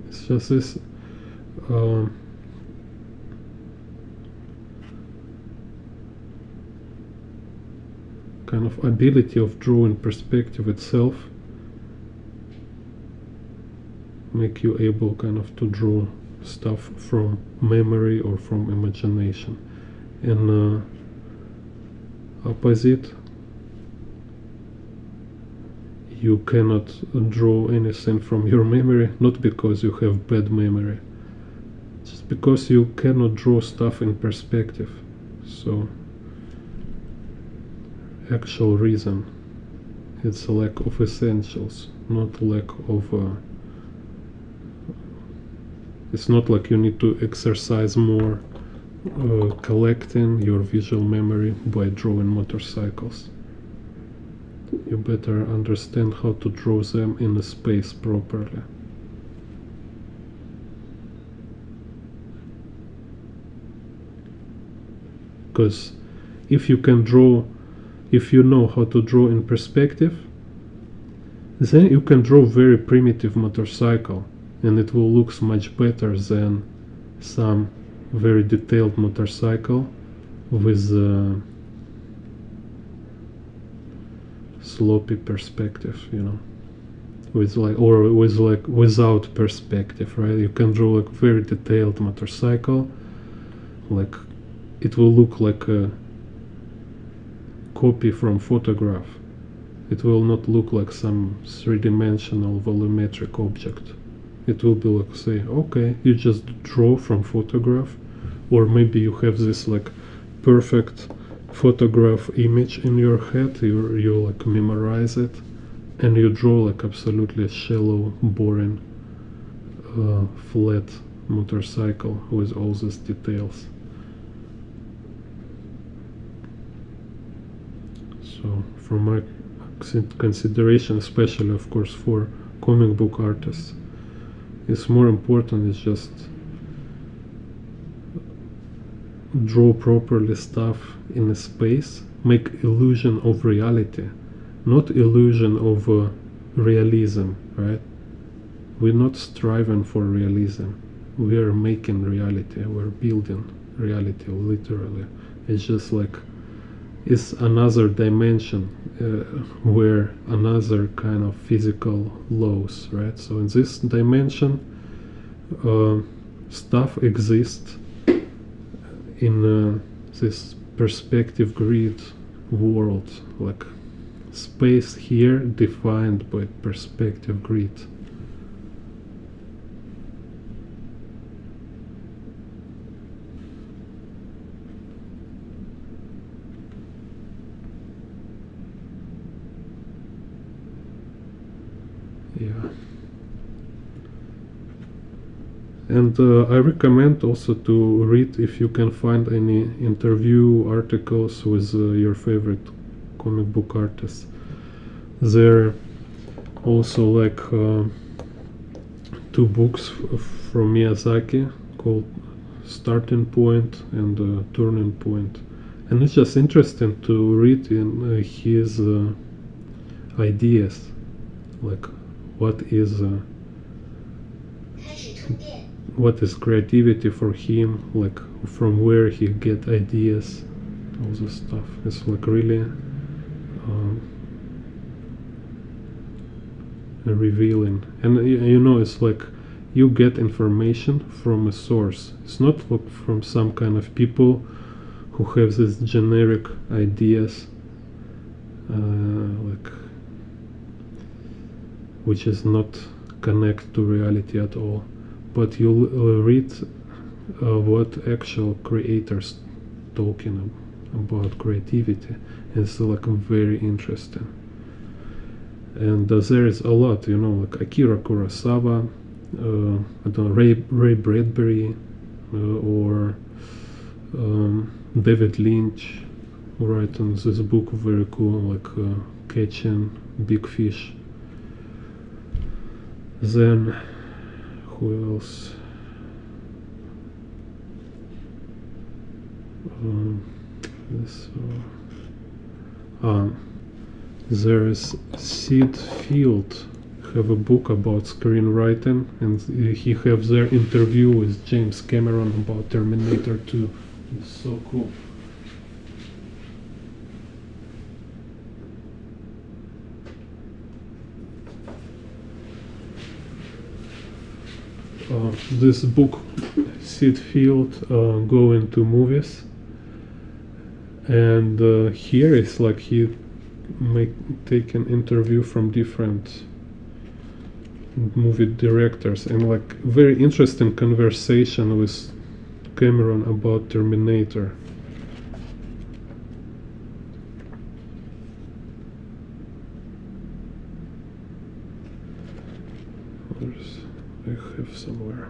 It's just this kind of ability of drawing perspective itself make you able kind of to draw stuff from memory or from imagination. And opposite, you cannot draw anything from your memory, not because you have bad memory, just because you cannot draw stuff in perspective. So actual reason, it's a lack of essentials, not lack of it's not like you need to exercise more collecting your visual memory by drawing motorcycles. You better understand how to draw them in a space properly. Because if you can draw, if you know how to draw in perspective, then you can draw very primitive motorcycle, and it will look much better than some very detailed motorcycle with sloppy perspective, you know, with like, or with like without perspective, right? You can draw like very detailed motorcycle, like it will look like a copy from photograph. It will not look like some three-dimensional volumetric object. It will be like, say, okay, you just draw from photograph, or maybe you have this like perfect photograph image in your head, you like memorize it, and you draw like absolutely shallow, boring, flat motorcycle with all these details. So from my consideration, especially of course for comic book artists, it's more important is just draw properly stuff in a space, make illusion of reality, not illusion of realism, right? We're not striving for realism, we are making reality, we're building reality literally. It's just like it's another dimension where another kind of physical laws, right? So in this dimension stuff exists in this perspective grid world, like space here defined by perspective grid. Yeah. And I recommend also to read, if you can find any interview articles with your favorite comic book artists. There also like two books from Miyazaki called Starting Point and Turning Point, and it's just interesting to read in his ideas, like what is creativity for him, like from where he get ideas, all this stuff. It's like really revealing. And you know, it's like you get information from a source. It's not like from some kind of people who have these generic ideas, like which is not connect to reality at all, but you'll read what actual creators talking about creativity. It's like very interesting. And there is a lot, you know, like Akira Kurosawa, I don't know, Ray Bradbury, or David Lynch, writing this book, very cool, like Catching Big Fish. Then who else? There is Sid Field have a book about screenwriting, and he have their interview with James Cameron about Terminator 2. It's so cool. This book, Sid Field, Go Into Movies, and here is like he take an interview from different movie directors, and like very interesting conversation with Cameron about Terminator. I have somewhere.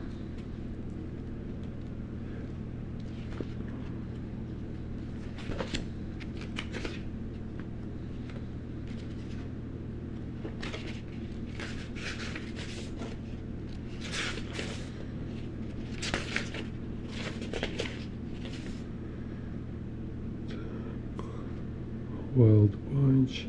Wild Bunch.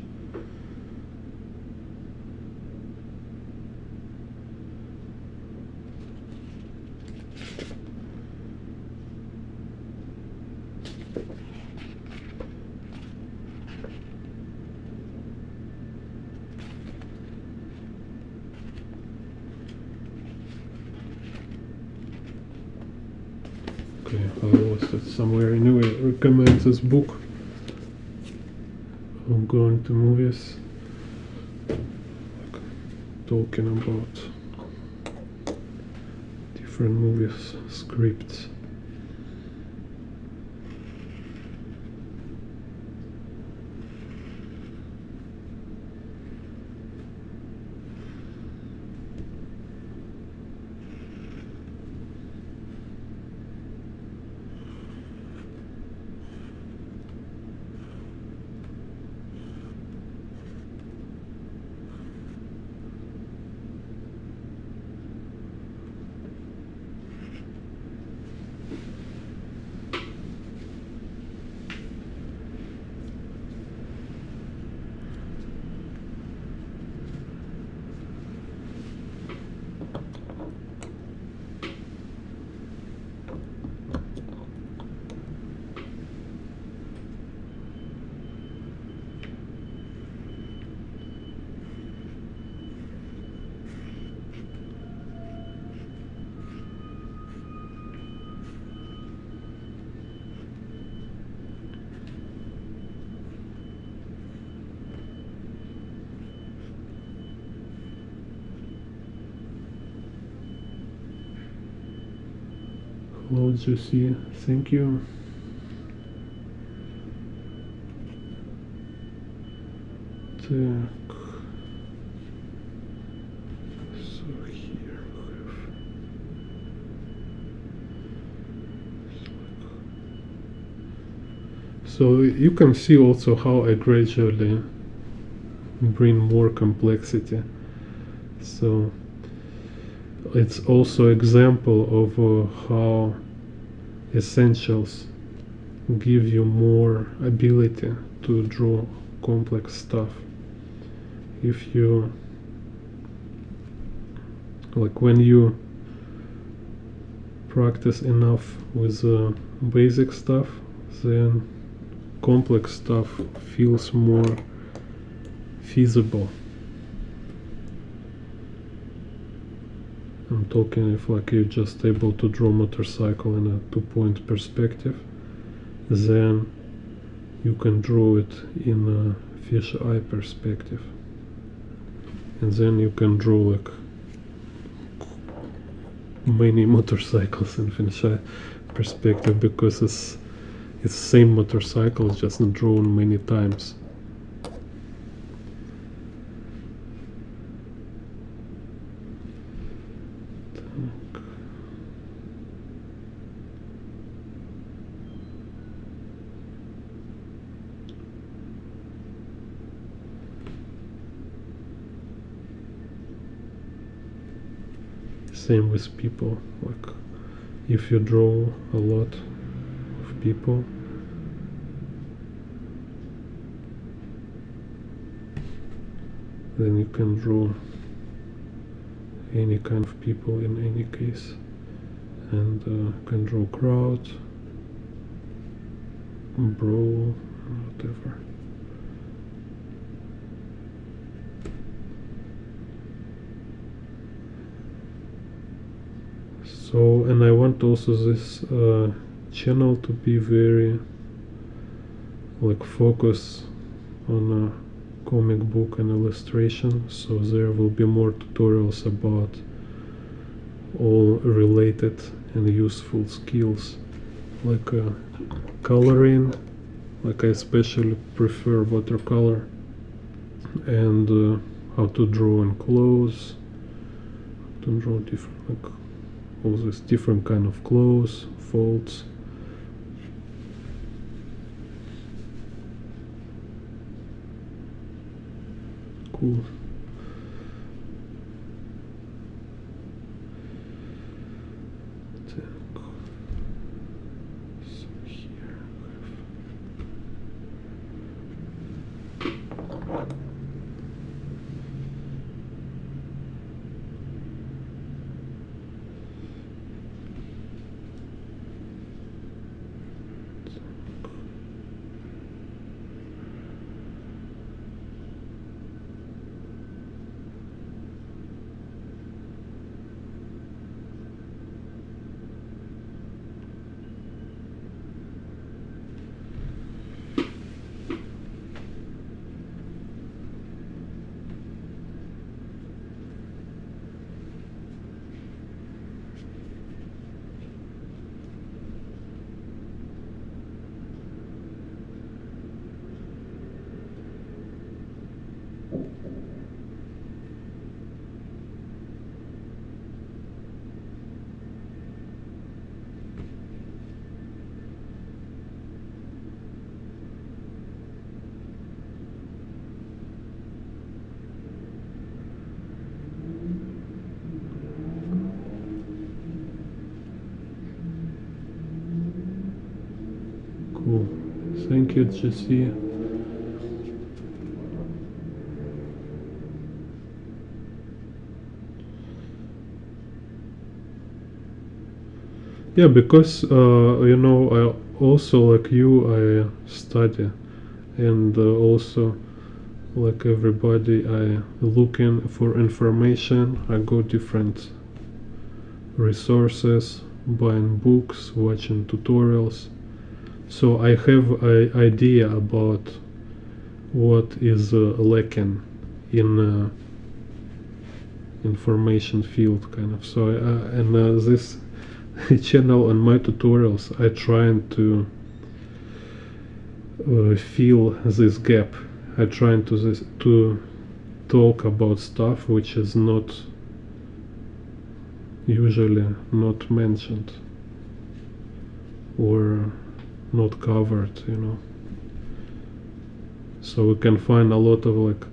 Okay, I lost it somewhere. Anyway, recommend this book. I'm going to movies, talking about different movies, scripts. Hello, Josie. Thank you. Так. So here we have. So you can see also how I gradually bring more complexity. So it's also example of how essentials give you more ability to draw complex stuff. If you like, when you practice enough with basic stuff, then complex stuff feels more feasible. I'm talking if like you're just able to draw motorcycle in a 2-point perspective, then you can draw it in a fisheye perspective, and then you can draw like many motorcycles in fisheye perspective, because it's same motorcycle, just drawn many times. Same with people, like if you draw a lot of people, then you can draw any kind of people in any case, and can draw crowd, brawl, whatever. So, and I want also this channel to be very like focus on a comic book and illustration, so there will be more tutorials about all related and useful skills, like coloring, like I especially prefer watercolor, and how to draw in clothes, to draw different, like all these different kind of clothes, folds. Cool. So here cool. Thank you, Jesse. Yeah, because you know, I also like you, I study, and also like everybody, I looking for information. I go different resources, buying books, watching tutorials. So I have an idea about what is lacking in information field, kind of. So and this channel and my tutorials, I trying to fill this gap. I trying to talk about stuff which is not usually not mentioned or not covered, you know. So we can find a lot of like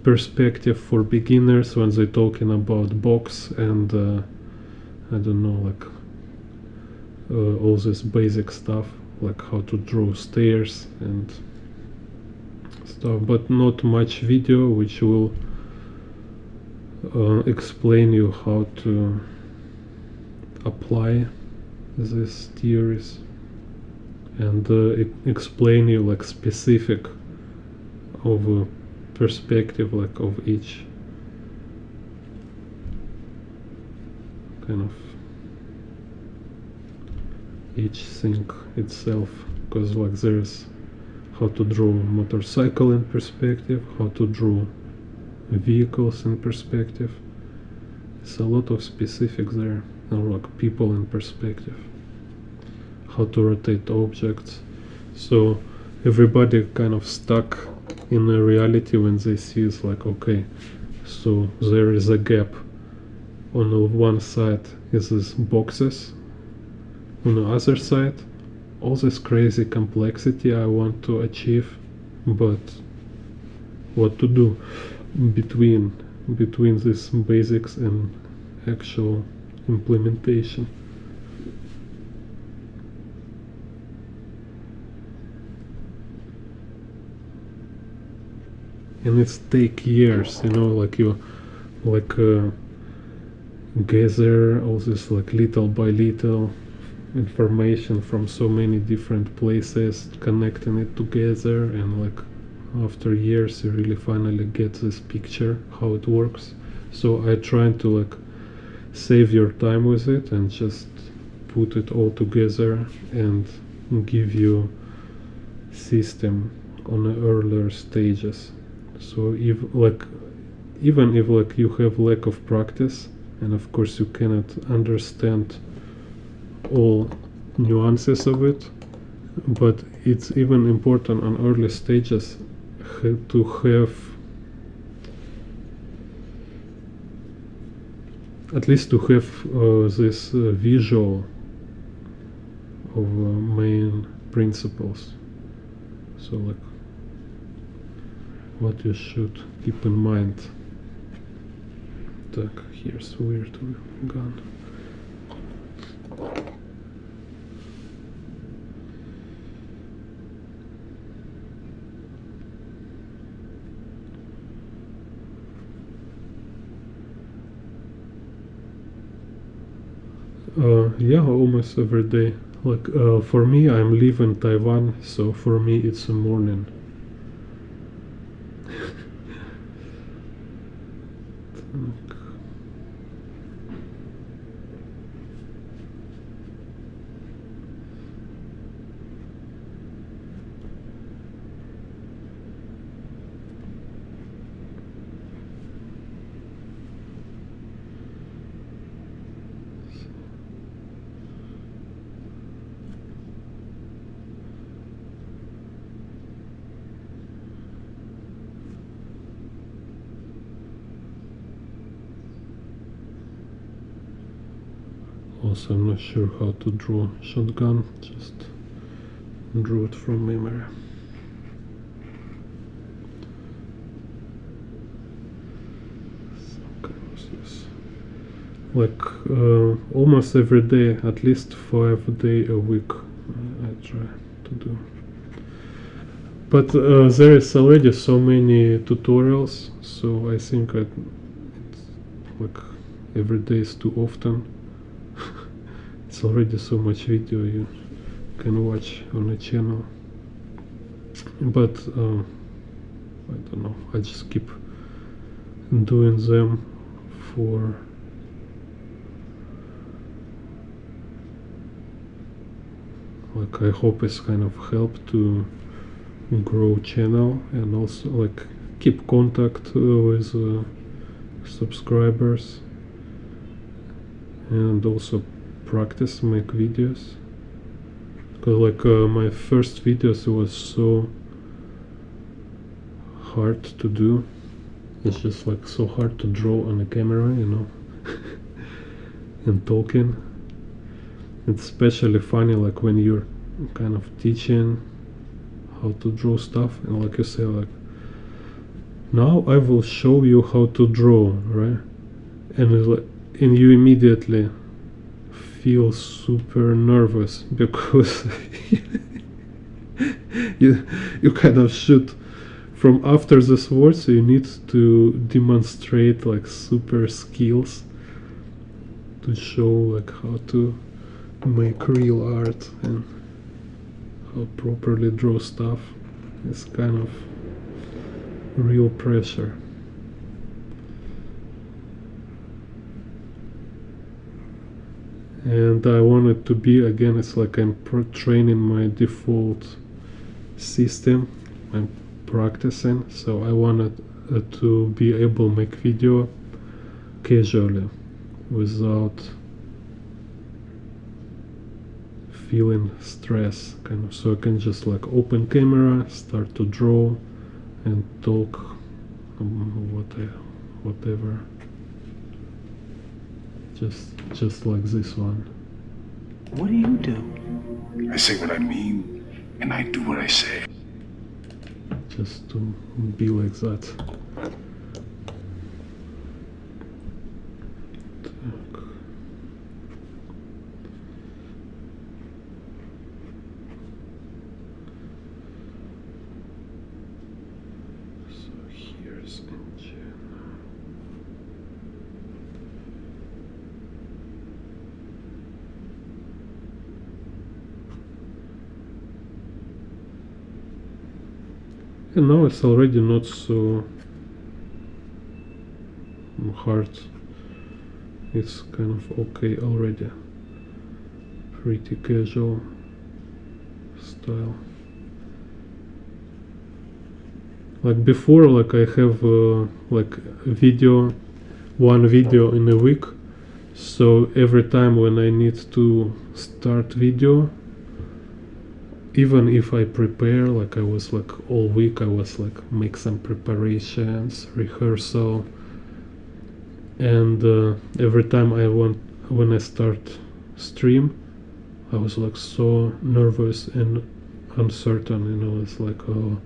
perspective for beginners when they're talking about box and I don't know, like all this basic stuff, like how to draw stairs and stuff, but not much video which will explain you how to apply these theories and explain you like specific of a perspective like of each. kind of each thing itself, because like there's how to draw motorcycle in perspective, how to draw vehicles in perspective. It's a lot of specifics there, and like people in perspective, how to rotate objects. So everybody kind of stuck in a reality when they see it's like, okay, so there is a gap. On the one side is these boxes, on the other side all this crazy complexity I want to achieve, but what to do between these basics and actual implementation. And it's take years, you know, like you gather all this like little by little information from so many different places, connecting it together, and like after years you really finally get this picture how it works. So I try to like save your time with it and just put it all together and give you system on the earlier stages. So if like even if like you have lack of practice, and of course you cannot understand all nuances of it, but it's even important on early stages to have at least to have this visual of main principles. So like what you should keep in mind. Так, here's weird gun. Yeah, almost every day. Like for me, I'm living in Taiwan, so for me it's a morning. Also, I'm not sure how to draw shotgun, just drew it from memory. Like almost every day, at least 5 days a week, I try to do. But there is already so many tutorials, so I think it's like every day is too often. It's already so much video you can watch on the channel, but I don't know, I just keep doing them for like I hope it's kind of help to grow channel and also like keep contact with subscribers, and also practice make videos, because like my first videos was so hard to do. It's just like so hard to draw on the camera, you know, and talking. It's especially funny like when you're kind of teaching how to draw stuff, and like you say like, now I will show you how to draw, right? And it's like, and you immediately feel super nervous because you kind of shoot from after this word, so you need to demonstrate like super skills to show like how to make real art and how properly draw stuff. It's kind of real pressure. and I want it to be, again, it's like I'm training my default system. I'm practicing, so I wanted to be able to make video casually without feeling stress, kind of, so I can just like open camera, start to draw and talk, whatever, just like this one. What do you do? I say what I mean, and I do what I say. Just to be like that. So here's engine. And now it's already not so hard. It's kind of okay already. Pretty casual style. Like before, like I have like one video in a week. So every time when I need to start video, even if I prepare, like I was like all week, I was like make some preparations, rehearsal, and every time when I start stream, I was like so nervous and uncertain, you know. It's like, oh,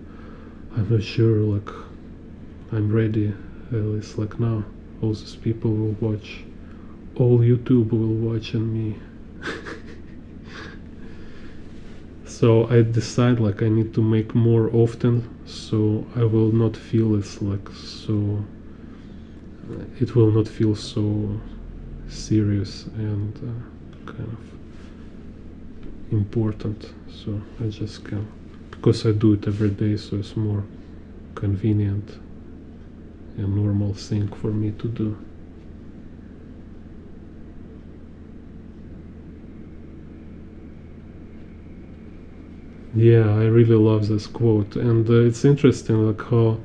I'm not sure, like I'm ready. It's like now all these people will watch, all YouTube will watch on me. So I decide like I need to make more often, so I will not feel it's like so, it will not feel so serious and kind of important. So I just can, because I do it every day, so it's more convenient and normal thing for me to do. Yeah, I really love this quote, and it's interesting like how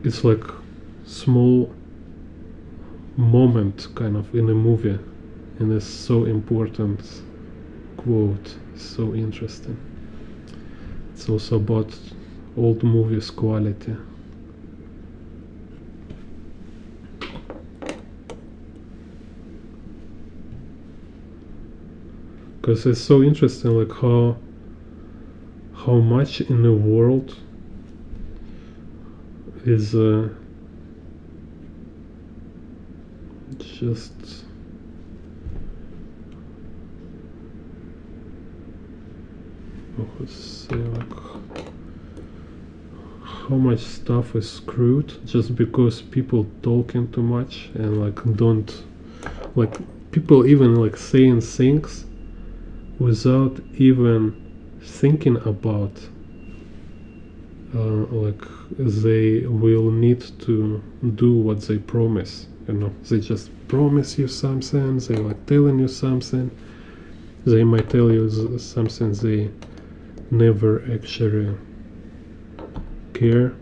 it's like small moment kind of in a movie, and it's so important quote, so interesting. It's also about old movies quality. Because it's so interesting like how much in the world is just let's say like how much stuff is screwed just because people talking too much and like don't, like people even like saying things without even thinking about like they will need to do what they promise, you know. They just promise you something, they like telling you something, they might tell you something they never actually care,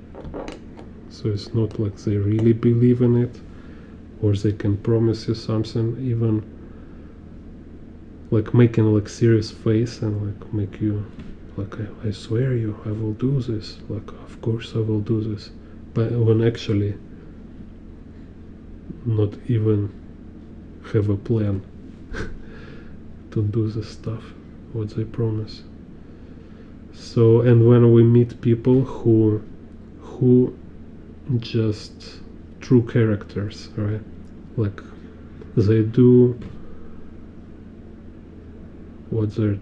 so it's not like they really believe in it, or they can promise you something even like making like serious face and like make you like I swear you I will do this, like of course I will do this, but when actually not even have a plan to do the stuff what they promise. So, and when we meet people who just true characters, right, like they do what their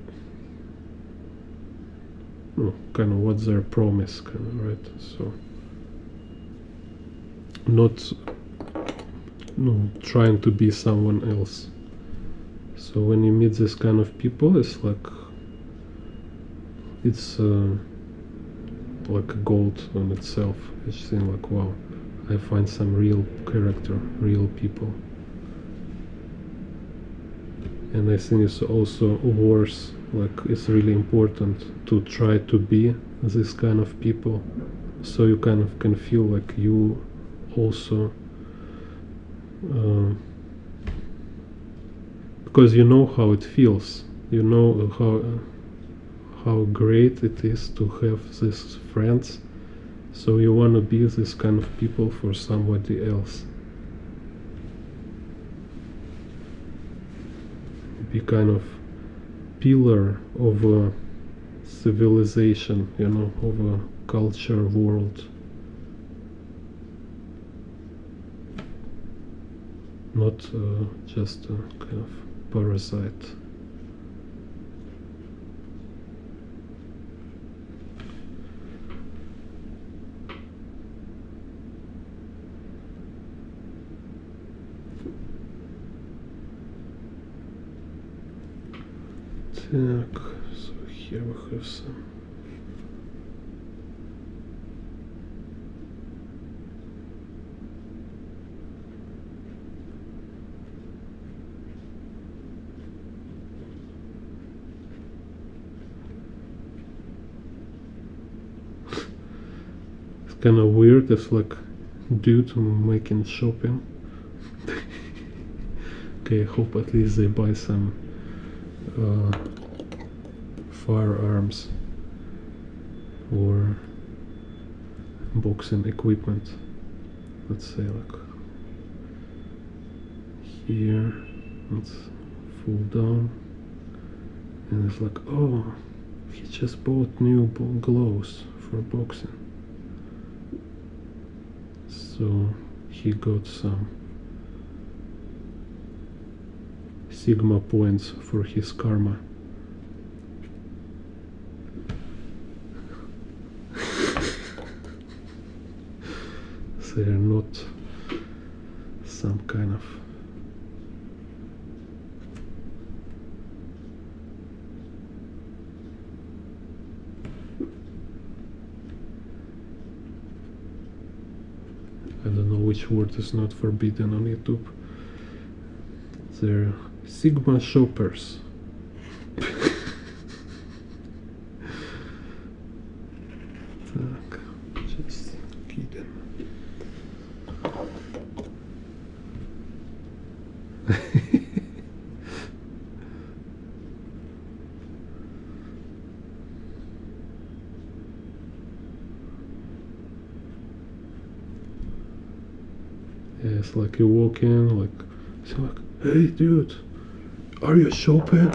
kind of what their promise, kind of, right? So not trying to be someone else. So when you meet this kind of people, it's like it's like a gold on itself. It's saying like, wow, I find some real character, real people. And I think it's also worse, like it's really important to try to be this kind of people, so you kind of can feel like you also, because you know how it feels, you know how great it is to have these friends, so you want to be this kind of people for somebody else. Be kind of pillar of a civilization, you know, of a culture world. Not just a kind of parasite. Так, so here we have some. It's kind of weird, it's like dude making shopping. Okay, I hope at least they buy some firearms or boxing equipment. Let's say like here, let's fall down, and it's like, oh, he just bought new gloves for boxing, so he got some Sigma points for his karma. They're not some kind of I don't know which word is not forbidden on YouTube. They're Sigma shoppers. Так, just kidding. Yeah, it's like you walk in, like, it's like, hey dude, are you shopping?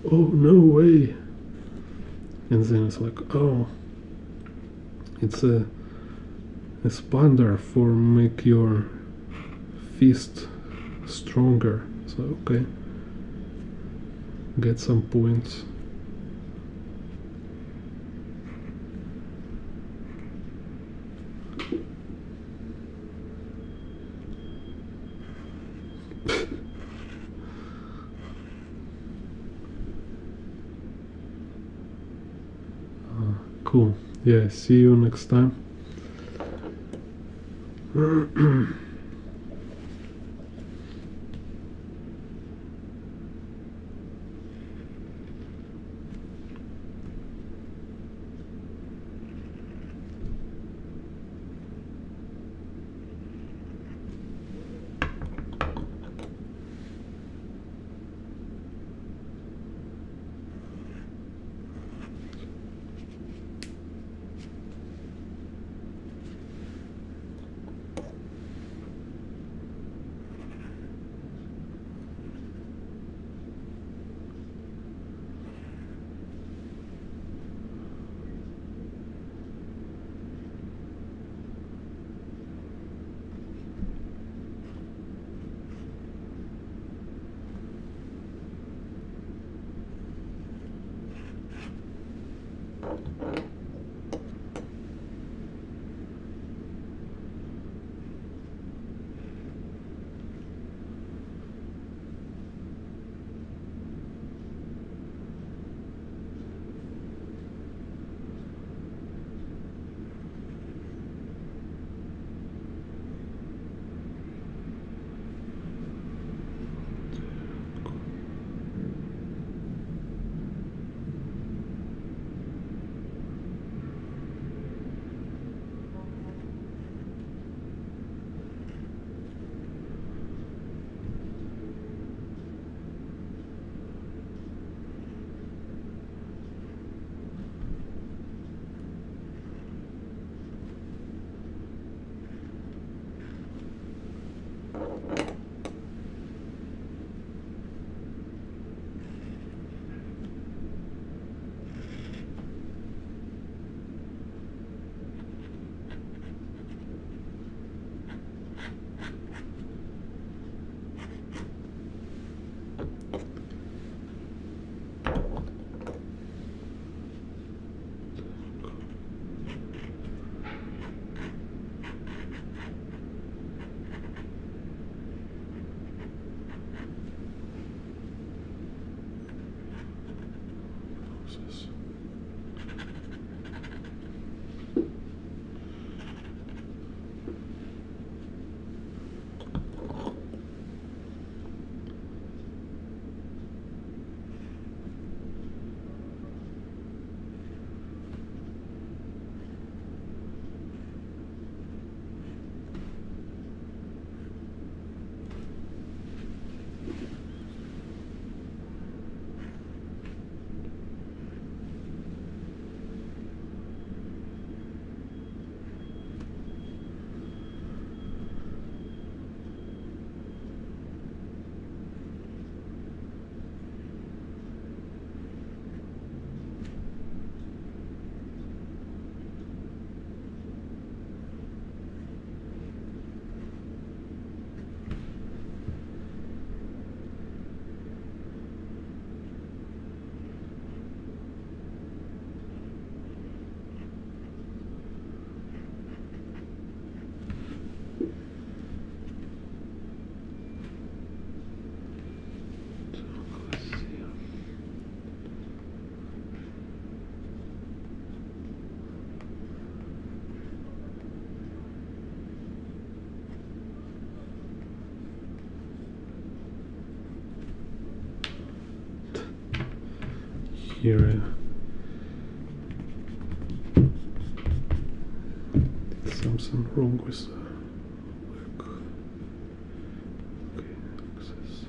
Oh, no way. And then it's like, oh, it's a expander for make your fist stronger. So okay, get some points. Cool. Yeah, see you next time. this. Here did something wrong with like, okay, like this.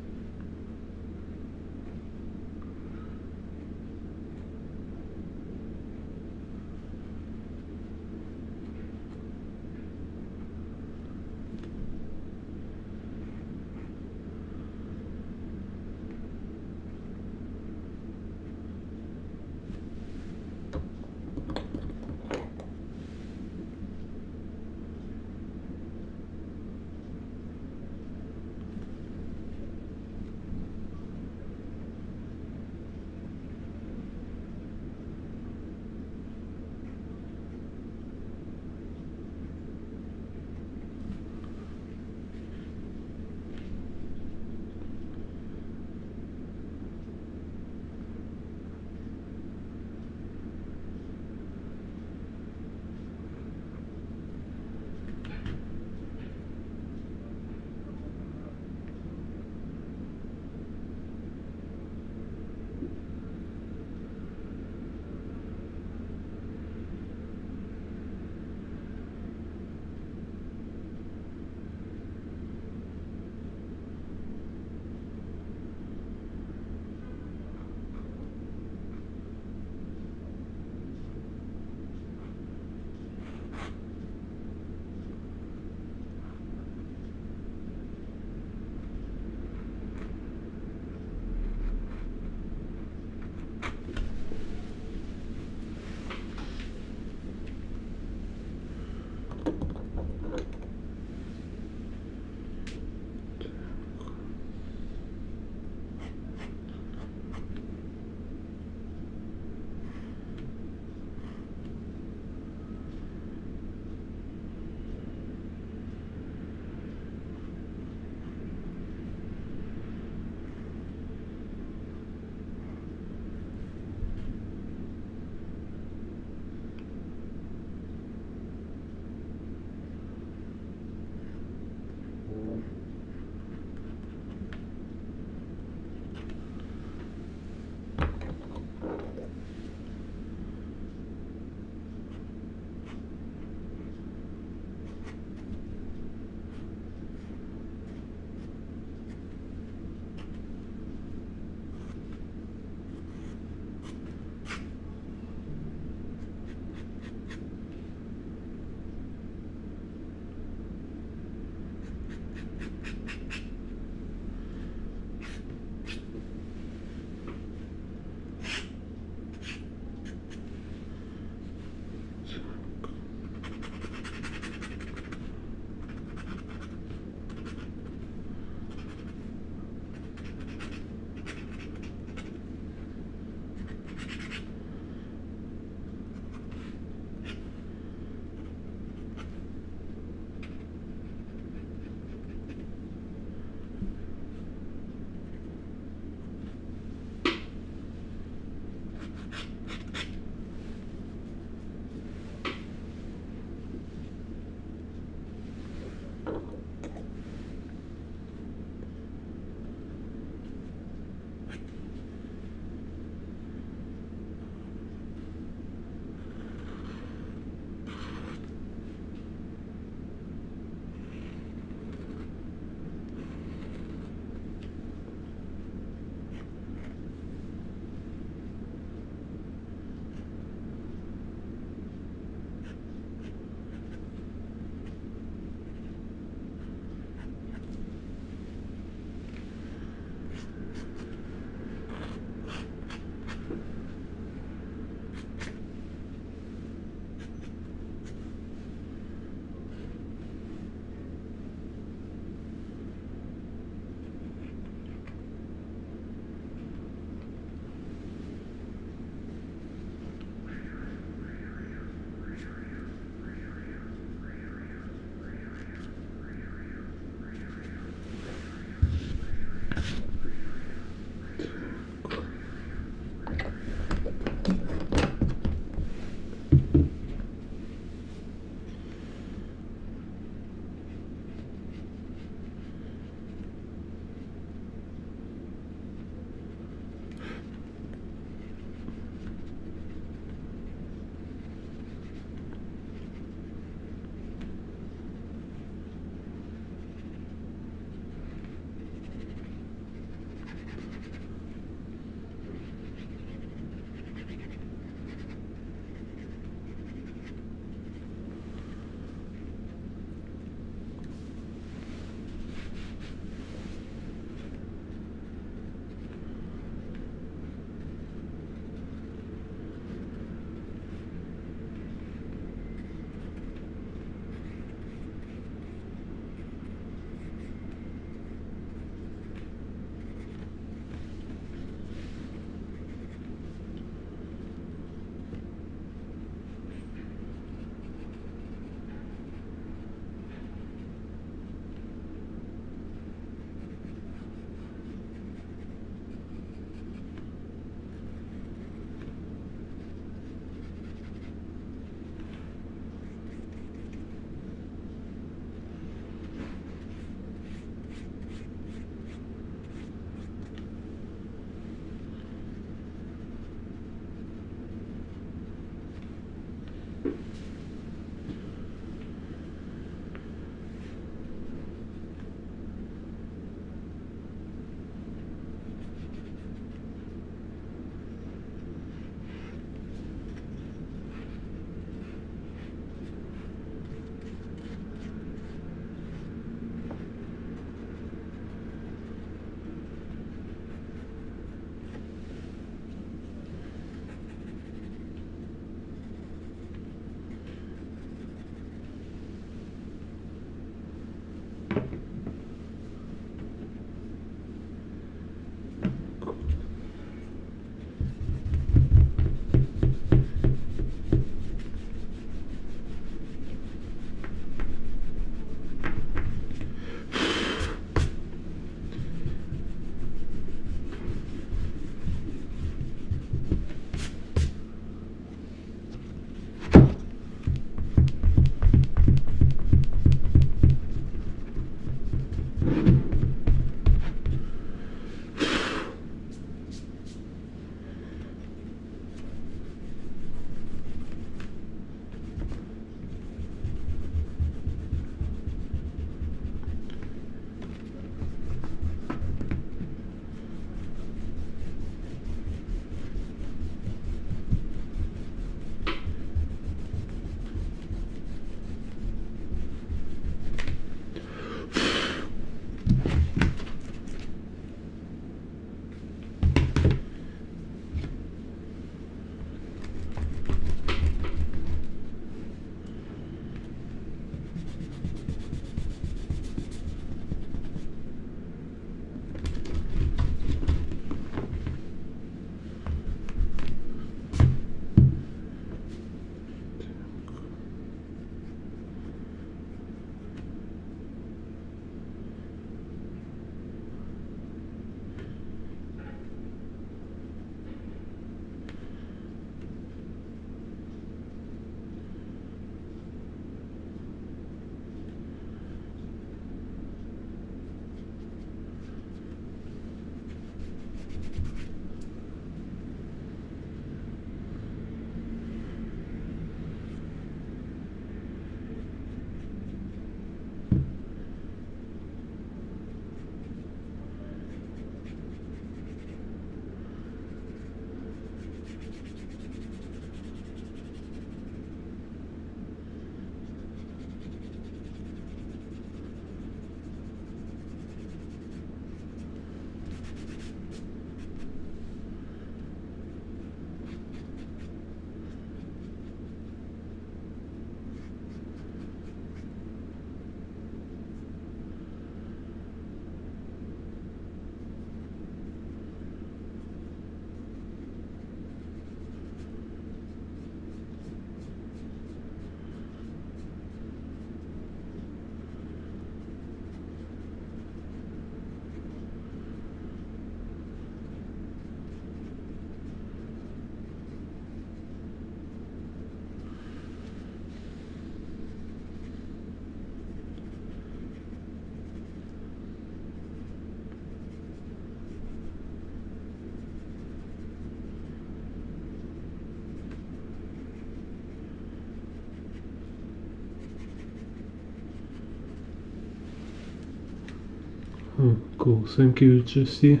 Cool, thank you, Jesse.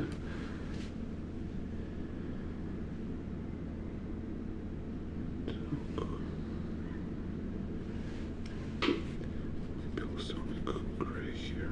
Maybe also make gray here.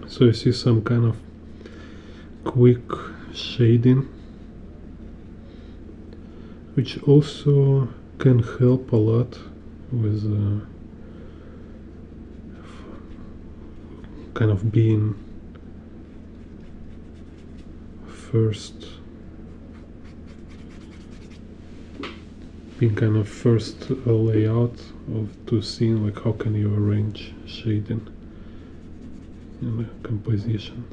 So I see some kind of quick shading, which also can help a lot with kind of being first layout of to scene, like how can you arrange shading in the composition.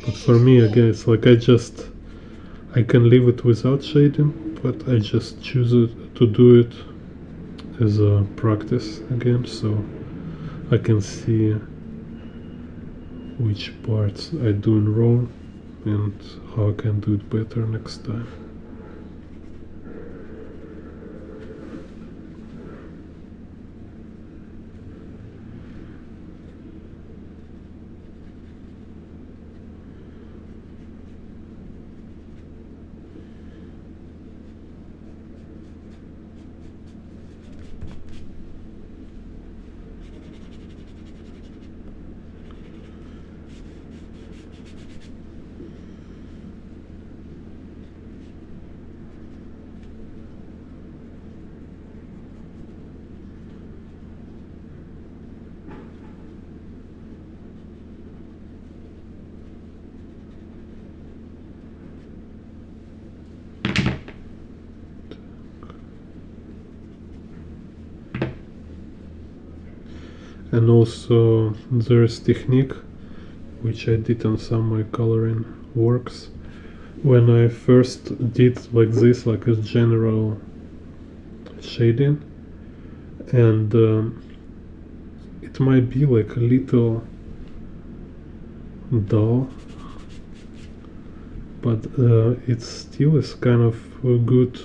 But for me, again, it's like I can leave it without shading, but I just choose to do it as a practice again, so I can see which parts I'm doing wrong and how I can do it better next time. And also there's technique which I did on some of my coloring works. When I first did like this, like a general shading, and it might be like a little dull, but it still is kind of a good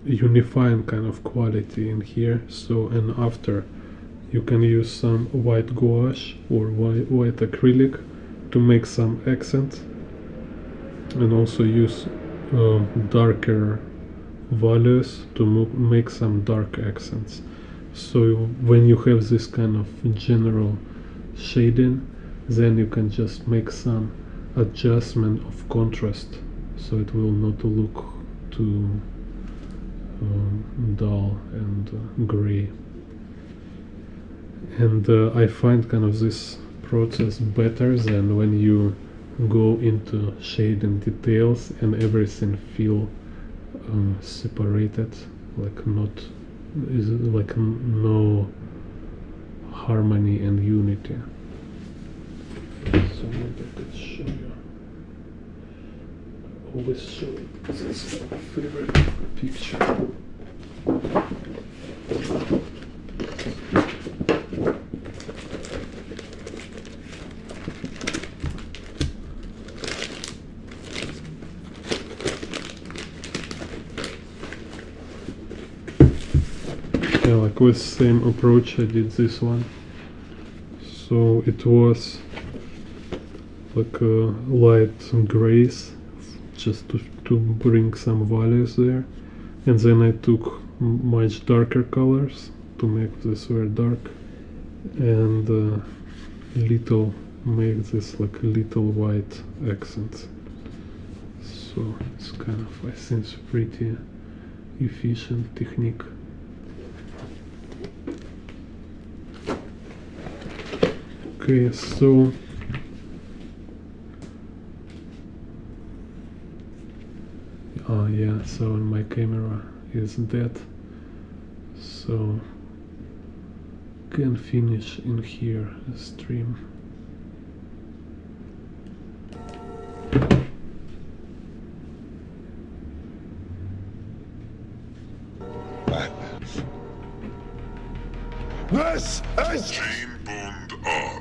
unifying kind of quality in here. So, and after you can use some white gouache or white acrylic to make some accents, and also use darker values to make some dark accents. So when you have this kind of general shading, then you can just make some adjustment of contrast, so it will not look too dull and gray. And I find kind of this process better than when you go into shading details and everything feel separated, like not is like no harmony and unity. So maybe I could show you. I always show this favorite picture. Yeah, like with same approach I did this one. So it was like light grays, just to bring some values there, and then I took much darker colors to make this very dark, and little make this like little white accents. So it's kind of, I think, it's pretty efficient technique. Okay, so yeah, so my camera is dead, so can finish in here a stream. This is Jane Bond Art.